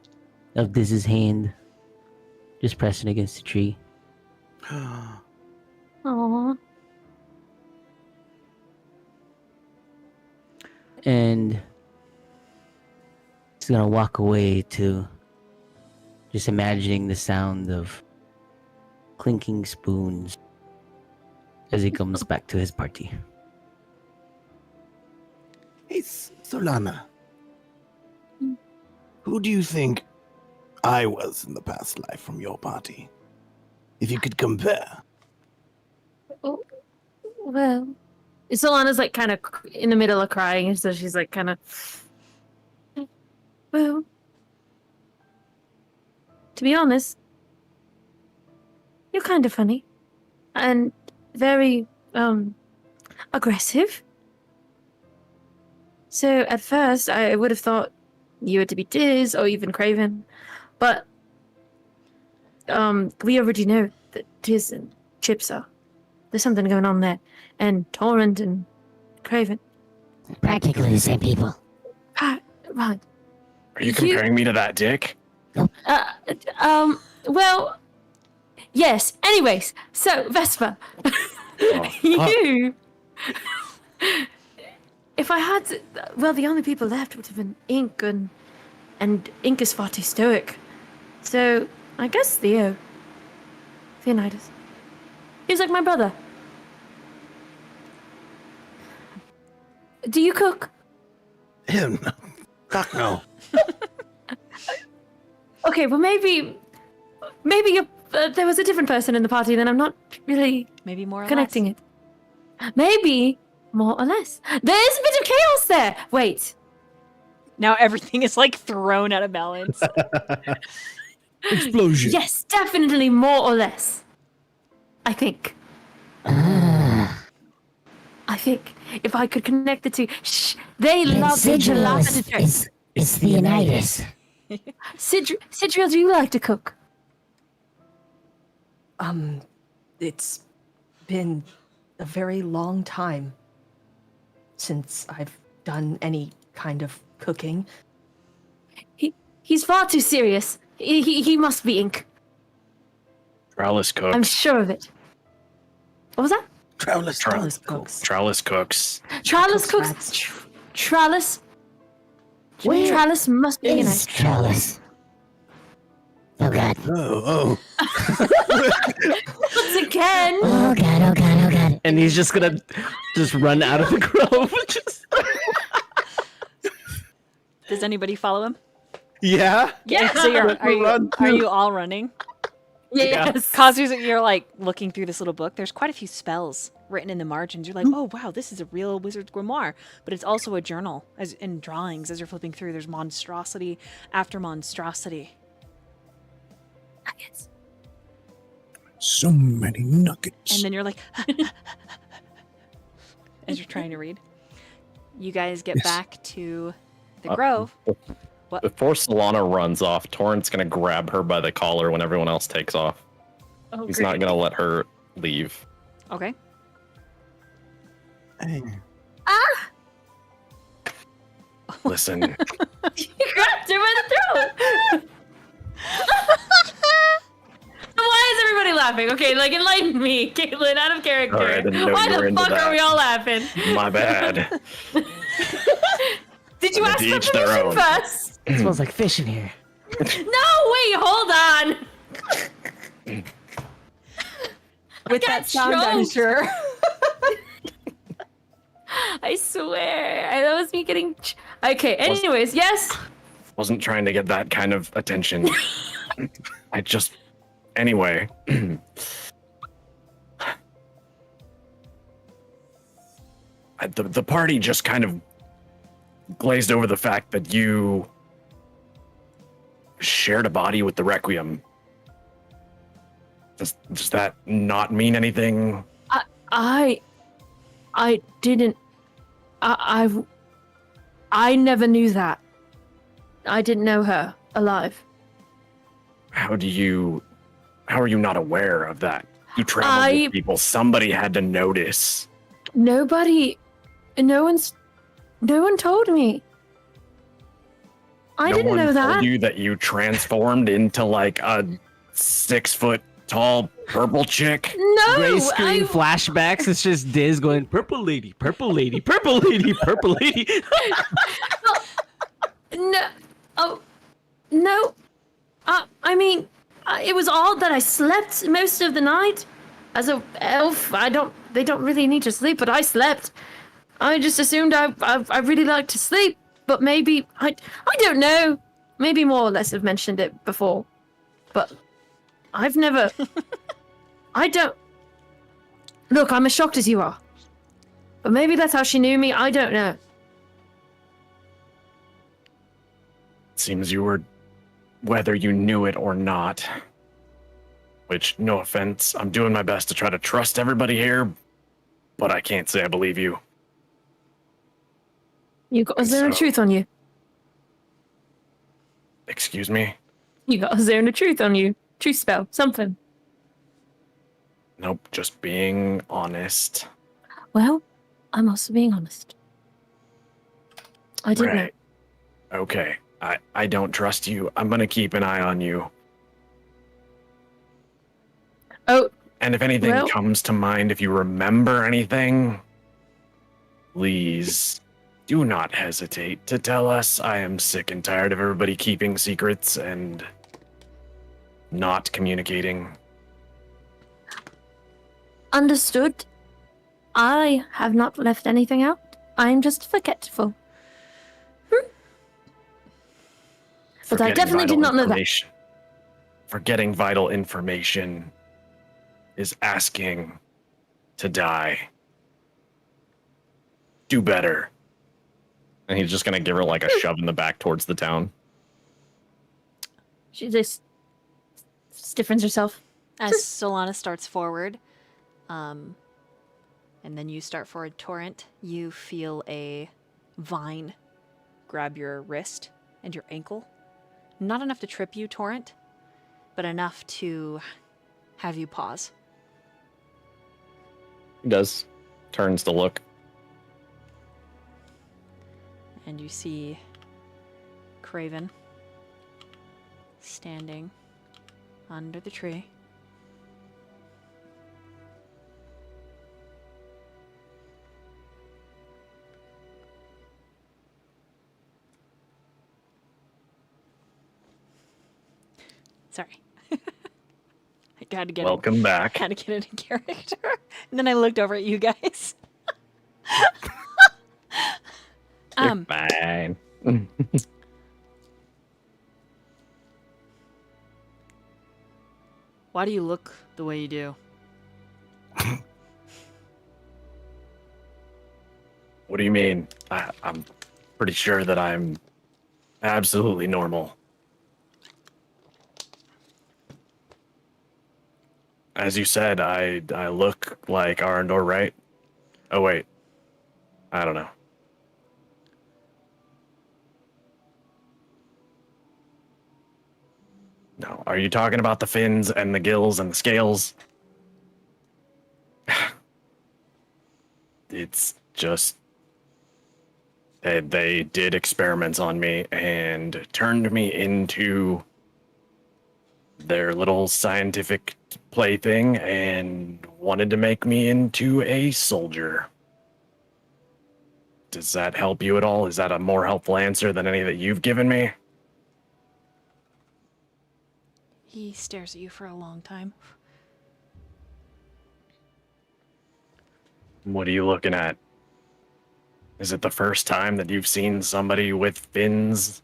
Speaker 5: of Diz's hand, just pressing against the tree.
Speaker 7: Aww.
Speaker 5: And he's gonna walk away to just imagining the sound of clinking spoons as he comes back to his party.
Speaker 2: Hey, Solana. Who do you think I was in the past life from your party? If you could compare.
Speaker 7: Oh, well, Solana's like kind of in the middle of crying, so she's like kind of. Well, to be honest, you're kind of funny and very aggressive. So at first, I would have thought you were to be Diz or even Craven, but we already know that Diz and Chips are. There's something going on there, and Torrent and Craven.
Speaker 8: Practically the same people.
Speaker 7: Right.
Speaker 6: Are you comparing me to that dick?
Speaker 7: Well, yes. Anyways, so Vesper, you. If I had, well, the only people left would have been Ink, and Ink is far too stoic. So I guess Theonidas. He's like my brother. Do you cook?
Speaker 2: Him? Fuck no.
Speaker 7: Okay, well maybe there was a different person in the party, then I'm not really
Speaker 1: Maybe more or
Speaker 7: connecting
Speaker 1: less.
Speaker 7: it. Maybe more or less. There's a bit of chaos there. Wait.
Speaker 1: Now everything is like thrown out of balance.
Speaker 3: Explosion.
Speaker 7: Yes, definitely more or less. I think. I think if I could connect the two. Shh, they
Speaker 8: Then
Speaker 7: love to
Speaker 8: Sigil
Speaker 7: laugh at the joke.
Speaker 8: is Theonidas.
Speaker 7: Sidriel, do you like to cook?
Speaker 4: It's been a very long time since I've done any kind of cooking.
Speaker 7: He's far too serious. He must be ink.
Speaker 6: Trellis cooks.
Speaker 7: I'm sure of it. What was that?
Speaker 4: Trellis cooks.
Speaker 6: Trellis cooks.
Speaker 7: Trellis
Speaker 4: Cooks
Speaker 7: cooks. Trellis.
Speaker 8: Where
Speaker 7: Trellis must be in
Speaker 8: is
Speaker 7: it.
Speaker 8: Trellis? Oh god.
Speaker 2: Oh.
Speaker 7: Once again.
Speaker 8: Oh god, oh god, oh god.
Speaker 5: And he's just gonna just run out of the grove.
Speaker 1: Does anybody follow him?
Speaker 2: Yeah.
Speaker 1: Yeah. So
Speaker 2: Run
Speaker 1: are
Speaker 2: too.
Speaker 1: you all running?
Speaker 7: Yes.
Speaker 1: Kazu's, you're like looking through this little book. There's quite a few spells written in the margins. You're like, oh wow, this is a real wizard's grimoire. But it's also a journal, as in drawings. As you're flipping through, there's monstrosity after monstrosity.
Speaker 7: Nuggets.
Speaker 3: So many nuggets.
Speaker 1: And then you're like, as you're trying to read. You guys get
Speaker 3: Yes.
Speaker 1: back to the grove. What?
Speaker 9: Before Solana runs off, Torrent's gonna grab her by the collar when everyone else takes off.
Speaker 7: Oh,
Speaker 9: He's
Speaker 7: great.
Speaker 9: not gonna let her leave.
Speaker 1: Okay.
Speaker 6: Listen,
Speaker 7: You grabbed her by the throat. Why is everybody laughing? Okay, like enlighten me, Caitlin, out of character.
Speaker 6: Sorry, I didn't know
Speaker 7: Why
Speaker 6: you were
Speaker 7: the
Speaker 6: into
Speaker 7: fuck
Speaker 6: that.
Speaker 7: are we all laughing?
Speaker 6: my bad.
Speaker 7: Did you
Speaker 6: To
Speaker 7: ask for
Speaker 6: each their
Speaker 7: permission
Speaker 6: own.
Speaker 7: first?
Speaker 5: It smells like fish in here.
Speaker 7: No, wait, hold on.
Speaker 1: With
Speaker 7: got
Speaker 1: that sound, I'm
Speaker 7: choked.
Speaker 1: sure.
Speaker 7: I swear, that was me getting. Okay. Anyways, yes.
Speaker 6: Wasn't trying to get that kind of attention. I just. Anyway. The party just kind of glazed over the fact that you shared a body with the Requiem. Does that not mean anything?
Speaker 7: I didn't. I never knew that. I didn't know her alive.
Speaker 6: How are you not aware of that? You traveled
Speaker 7: I-
Speaker 6: with people. Somebody had to notice.
Speaker 7: Nobody. No one told me. I
Speaker 6: No
Speaker 7: didn't
Speaker 6: one
Speaker 7: know
Speaker 6: told
Speaker 7: that.
Speaker 6: you that you transformed into like a 6 foot tall purple chick.
Speaker 7: No,
Speaker 5: Gray screen
Speaker 7: I,
Speaker 5: flashbacks. It's just Diz going, purple lady, purple lady, purple lady, purple lady.
Speaker 7: no. Oh, no. I mean, it was odd that I slept most of the night. As a elf, they don't really need to sleep, but I slept. I just assumed I really like to sleep, but maybe, I don't know. Maybe more or less have mentioned it before, but I've never, I don't, look, I'm as shocked as you are, but maybe that's how she knew me, I don't know.
Speaker 6: Seems you were, whether you knew it or not. Which, no offense, I'm doing my best to try to trust everybody here, but I can't say I believe you.
Speaker 7: You got a zone of
Speaker 6: So-
Speaker 7: truth on you.
Speaker 6: Excuse me?
Speaker 7: You got a zone of truth on you. Truth spell, something.
Speaker 6: Nope, just being honest.
Speaker 7: Well, I'm also being honest. I didn't know.
Speaker 6: Right. Okay. I don't trust you. I'm gonna keep an eye on you.
Speaker 7: Oh,
Speaker 6: And if anything
Speaker 7: Well-
Speaker 6: comes to mind, if you remember anything, please do not hesitate to tell us. I am sick and tired of everybody keeping secrets and not communicating.
Speaker 7: understood. I have not left anything out. I'm just forgetful. But I
Speaker 6: Forgetting
Speaker 7: definitely did
Speaker 6: vital
Speaker 7: not know that.
Speaker 6: information. Forgetting vital information is asking to die. Do better.
Speaker 9: And he's just gonna give her like a shove in the back towards the town.
Speaker 7: She just stiffens herself.
Speaker 1: As Solana starts forward, and then you start forward, Torrent, you feel a vine grab your wrist and your ankle. Not enough to trip you, Torrent, but enough to have you pause.
Speaker 9: He does. Turns to look.
Speaker 1: And you see Craven standing under the tree. Sorry. I had to get
Speaker 6: Welcome back.
Speaker 1: Had to get it in character. And then I looked over at you guys.
Speaker 9: You're fine.
Speaker 1: Why do you look the way you do?
Speaker 6: What do you mean? I'm pretty sure that I'm absolutely normal. As you said, I look like Arendor, right? Oh wait, I don't know. No, are you talking about the fins and the gills and the scales? It's just they did experiments on me and turned me into their little scientific plaything and wanted to make me into a soldier. Does that help you at all? Is that a more helpful answer than any that you've given me?
Speaker 1: He stares at you for a long time.
Speaker 6: What are you looking at? Is it the first time that you've seen somebody with fins?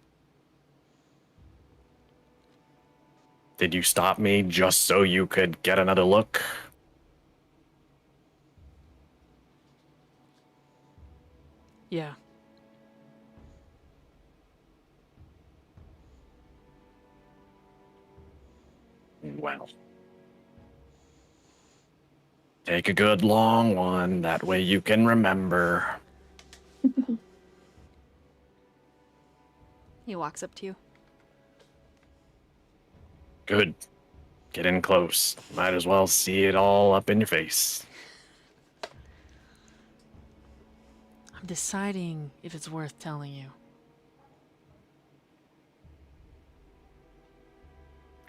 Speaker 6: Did you stop me just so you could get another look?
Speaker 1: Yeah.
Speaker 6: Well, take a good long one. That way you can remember.
Speaker 1: He walks up to you.
Speaker 6: Good. Get in close. Might as well see it all up in your face.
Speaker 11: I'm deciding if it's worth telling you.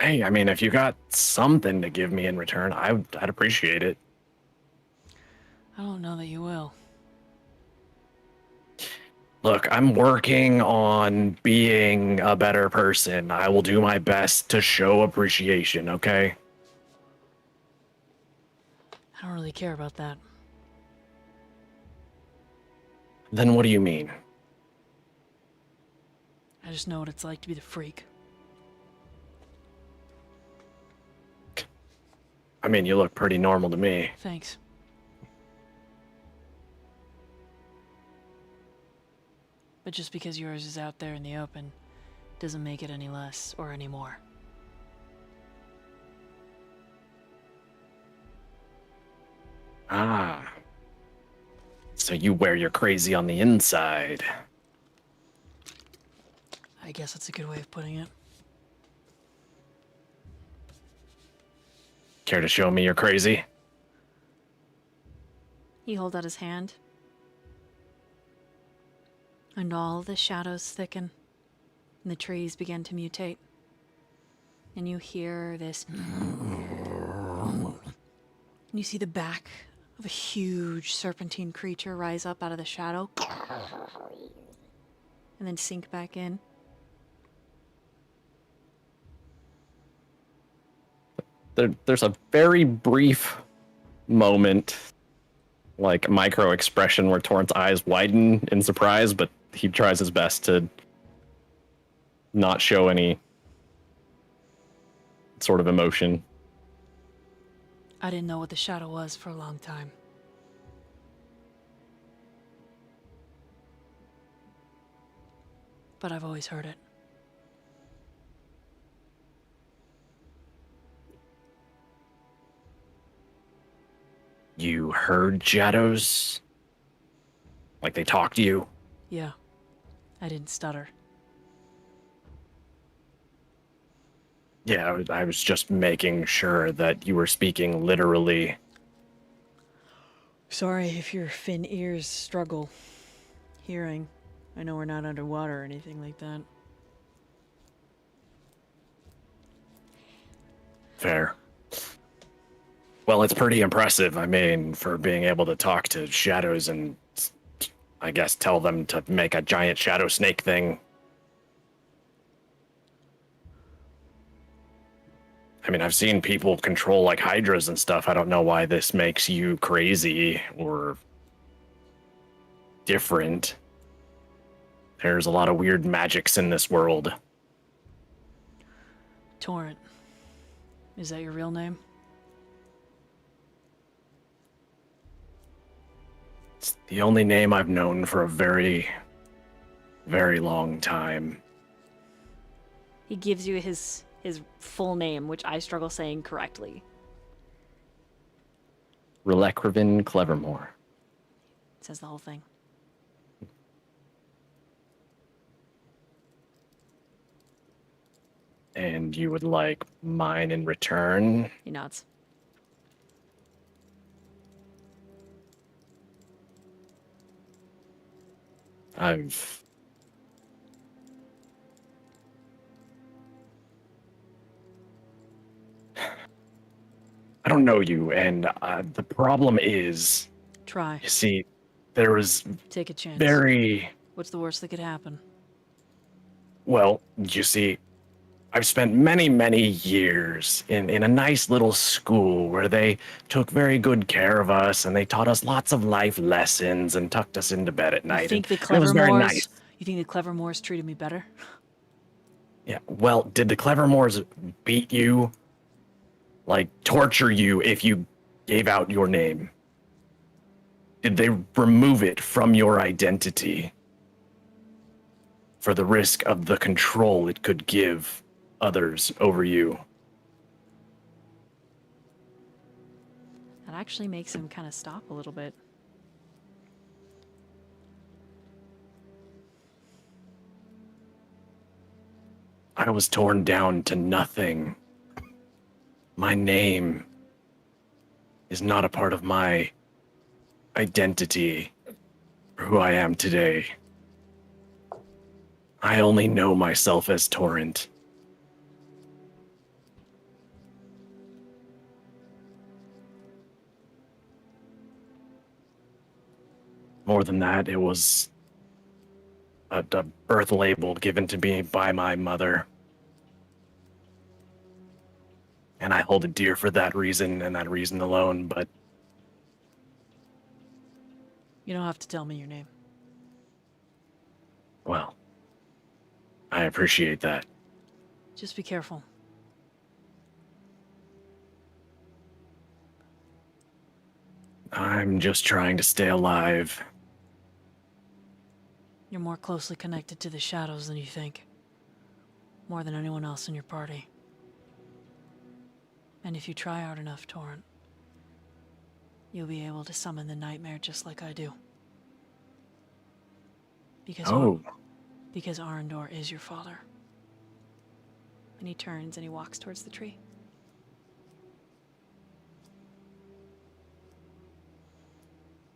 Speaker 6: Hey, I mean, if you got something to give me in return, I'd appreciate it.
Speaker 11: I don't know that you will.
Speaker 6: Look, I'm working on being a better person. I will do my best to show appreciation, okay?
Speaker 11: I don't really care about that.
Speaker 6: Then what do you mean?
Speaker 11: I just know what it's like to be the freak.
Speaker 6: I mean, you look pretty normal to me.
Speaker 11: Thanks. But just because yours is out there in the open doesn't make it any less or any more.
Speaker 6: Ah. So you wear your crazy on the inside.
Speaker 11: I guess that's a good way of putting it.
Speaker 6: Care to show me you're crazy?
Speaker 1: He holds out his hand. And all the shadows thicken, and the trees begin to mutate. And you hear this. And you see the back of a huge serpentine creature rise up out of the shadow. And then sink back in.
Speaker 9: There's a very brief moment, like micro expression, where Torrent's eyes widen in surprise, but he tries his best to not show any sort of emotion.
Speaker 11: I didn't know what the shadow was for a long time. But I've always heard it.
Speaker 6: You heard shadows? Like they talk to you?
Speaker 11: Yeah, I didn't stutter.
Speaker 6: Yeah, I was just making sure that you were speaking literally.
Speaker 11: Sorry if your fin ears struggle hearing. I know we're not underwater or anything like that.
Speaker 6: Fair. Well, it's pretty impressive. I mean, for being able to talk to shadows and, I guess, tell them to make a giant shadow snake thing. I mean, I've seen people control like hydras and stuff. I don't know why this makes you crazy or different. There's a lot of weird magics in this world.
Speaker 11: Torrent. Is that your real name?
Speaker 6: It's the only name I've known for a very, very long time.
Speaker 1: He gives you his full name, which I struggle saying correctly.
Speaker 9: Relecrevin Clevermore.
Speaker 11: It says the whole thing.
Speaker 6: And you would like mine in return?
Speaker 11: He nods.
Speaker 6: I don't know you, and the problem is,
Speaker 11: Try.
Speaker 6: you see, there was
Speaker 11: Take a chance.
Speaker 6: very,
Speaker 11: What's the worst that could happen?
Speaker 6: well, you see, I've spent many, many years in a nice little school where they took very good care of us, and they taught us lots of life lessons and tucked us into bed at night.
Speaker 11: You think the
Speaker 6: and it was very
Speaker 11: Clevermores?
Speaker 6: nice.
Speaker 11: You think the Clevermores treated me better?
Speaker 6: Yeah, well, did the Clevermores beat you? Like, torture you if you gave out your name? Did they remove it from your identity for the risk of the control it could give others over you?
Speaker 11: That actually makes him kind of stop a little bit.
Speaker 6: I was torn down to nothing. My name is not a part of my identity or who I am today. I only know myself as Torrent. More than that, it was a birth label given to me by my mother. And I hold it dear for that reason and that reason alone, but
Speaker 11: You don't have to tell me your name.
Speaker 6: well, I appreciate that.
Speaker 11: Just be careful.
Speaker 6: I'm just trying to stay alive.
Speaker 11: You're more closely connected to the shadows than you think. More than anyone else in your party. And if you try hard enough, Torrent, you'll be able to summon the nightmare just like I do. Because because Arendor is your father. And he turns and he walks towards the tree.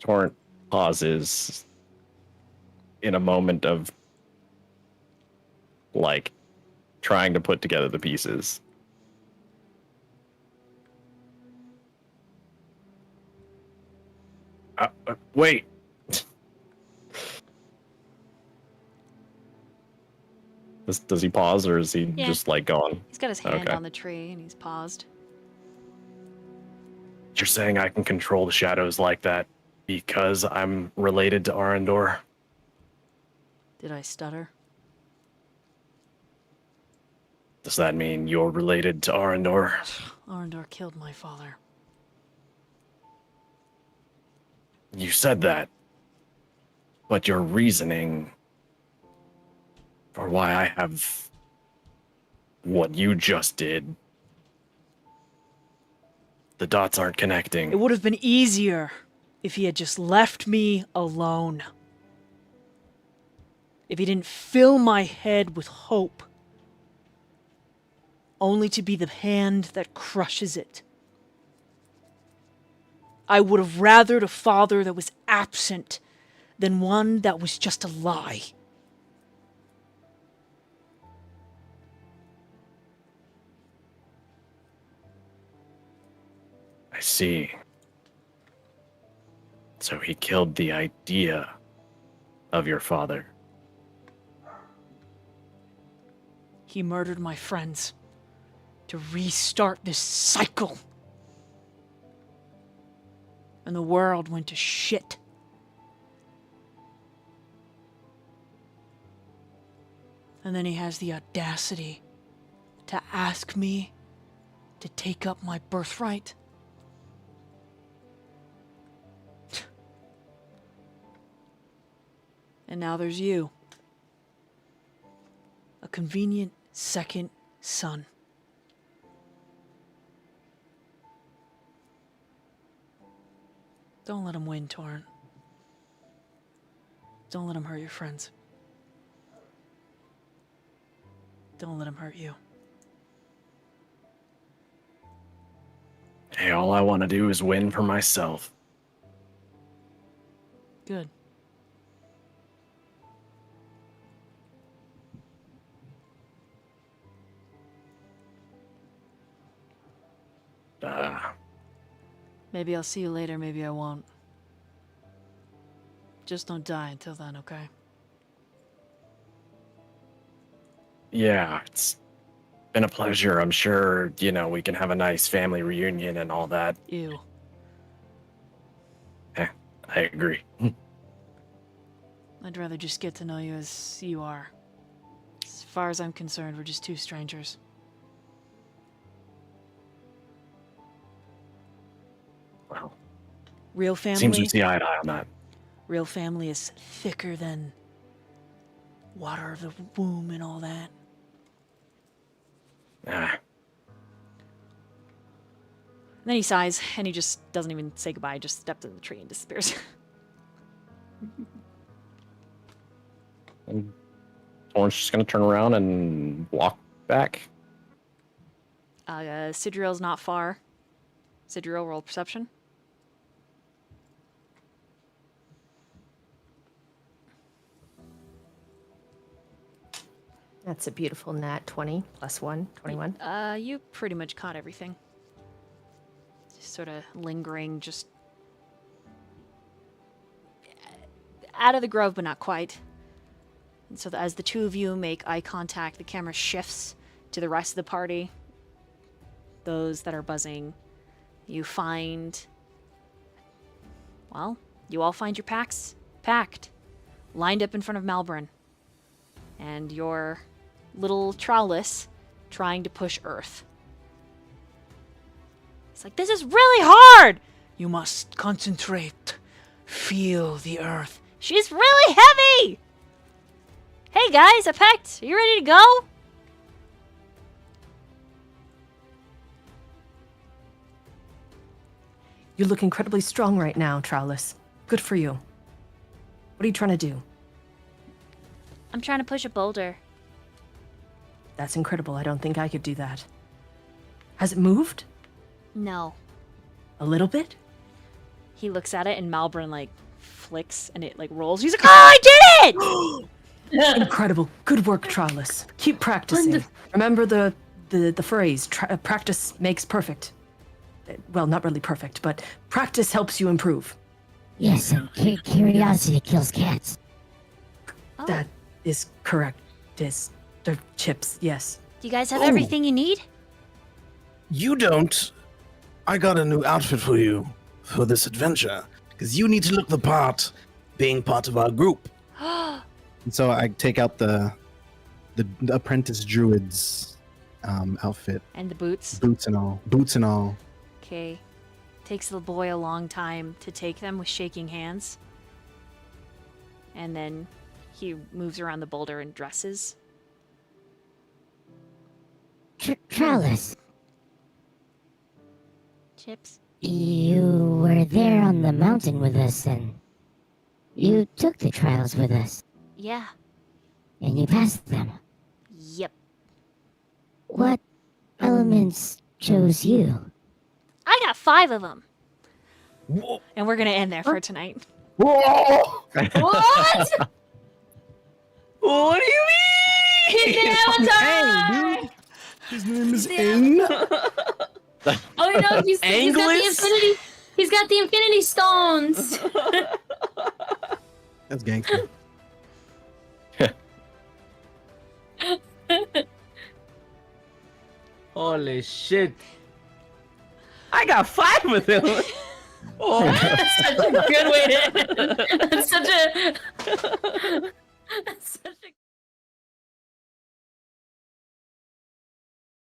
Speaker 9: Torrent pauses in a moment of like trying to put together the pieces.
Speaker 6: Wait.
Speaker 9: Does he pause or is he
Speaker 1: Yeah.
Speaker 9: just like gone?
Speaker 1: He's got his hand
Speaker 9: Okay.
Speaker 1: on the tree and he's paused.
Speaker 6: You're saying I can control the shadows like that because I'm related to Arendor?
Speaker 11: Did I stutter?
Speaker 6: Does that mean you're related to Arendor?
Speaker 11: Arendor killed my father.
Speaker 6: You said that. But your reasoning for why I have what you just did, the dots aren't connecting.
Speaker 11: It would have been easier if he had just left me alone. If he didn't fill my head with hope. only to be the hand that crushes it. I would have rathered a father that was absent than one that was just a lie.
Speaker 6: I see. So he killed the idea of your father.
Speaker 11: He murdered my friends to restart this cycle. And the world went to shit. And then he has the audacity to ask me to take up my birthright. And now there's you. A convenient second son. Don't let him win, Torrent. Don't let him hurt your friends. Don't let him hurt you.
Speaker 6: Hey, all I want to do is win for myself.
Speaker 11: Good. Maybe I'll see you later, maybe I won't. Just don't die until then, okay?
Speaker 6: Yeah, it's been a pleasure. I'm sure, we can have a nice family reunion and all that.
Speaker 11: Ew.
Speaker 6: I agree.
Speaker 11: I'd rather just get to know you as you are. As far as I'm concerned, we're just two strangers.
Speaker 6: Well,
Speaker 11: Real family.
Speaker 6: seems we see eye to eye on that.
Speaker 11: Real family is thicker than water of the womb and all that.
Speaker 6: Ah,
Speaker 1: Then he sighs and he just doesn't even say goodbye, just steps in the tree and disappears.
Speaker 9: And Orange just gonna turn around and walk back.
Speaker 1: Sidriel's not far. Sidriel, roll perception.
Speaker 4: That's a beautiful nat 20 plus 1, 21.
Speaker 1: You pretty much caught everything. Just sort of lingering, just out of the grove, but not quite. And so as the two of you make eye contact, the camera shifts to the rest of the party. Those that are buzzing. You find... Well, you all find your packs packed, lined up in front of Malbrin. And your little trowellis trying to push Earth. It's like, this is really hard!
Speaker 11: You must concentrate. Feel the earth.
Speaker 1: She's really heavy! Hey guys, I packed. Are you ready to go?
Speaker 4: You look incredibly strong right now, Trowlis. Good for you. What are you trying to do?
Speaker 10: I'm trying to push a boulder.
Speaker 4: That's incredible. I don't think I could do that. Has it moved?
Speaker 10: No.
Speaker 4: A little bit?
Speaker 1: He looks at it and Malbrin like flicks and it like rolls. He's like, oh, I did it!
Speaker 4: Incredible. Good work, Trowlis. Keep practicing. Remember the phrase, practice makes perfect. Well, not really perfect, but practice helps you improve.
Speaker 8: Yes, and curiosity kills cats.
Speaker 10: Oh.
Speaker 4: That is correct. They're chips, yes.
Speaker 10: Do you guys have everything you need?
Speaker 2: You don't. I got a new outfit for you for this adventure because you need to look the part, being part of our group. And so I take out the apprentice druid's outfit,
Speaker 1: And the boots.
Speaker 2: boots and all.
Speaker 1: Okay. Takes the boy a long time to take them with shaking hands. And then he moves around the boulder and dresses.
Speaker 8: Trellis,
Speaker 10: Chips?
Speaker 8: you were there on the mountain with us, and you took the trials with us,
Speaker 10: Yeah.
Speaker 8: and you passed them.
Speaker 10: Yep.
Speaker 8: What elements chose you?
Speaker 10: I got 5 of them.
Speaker 1: And we're gonna end there for tonight.
Speaker 7: What?
Speaker 5: What do you
Speaker 7: He's the avatar!
Speaker 3: His name is Aang.
Speaker 7: Oh, you know, he's got the
Speaker 5: Anglers?
Speaker 7: infinity. He's got the infinity stones.
Speaker 2: That's gangster.
Speaker 5: Holy shit! I got 5 of them. Oh,
Speaker 7: That's such a good way to. That's such a.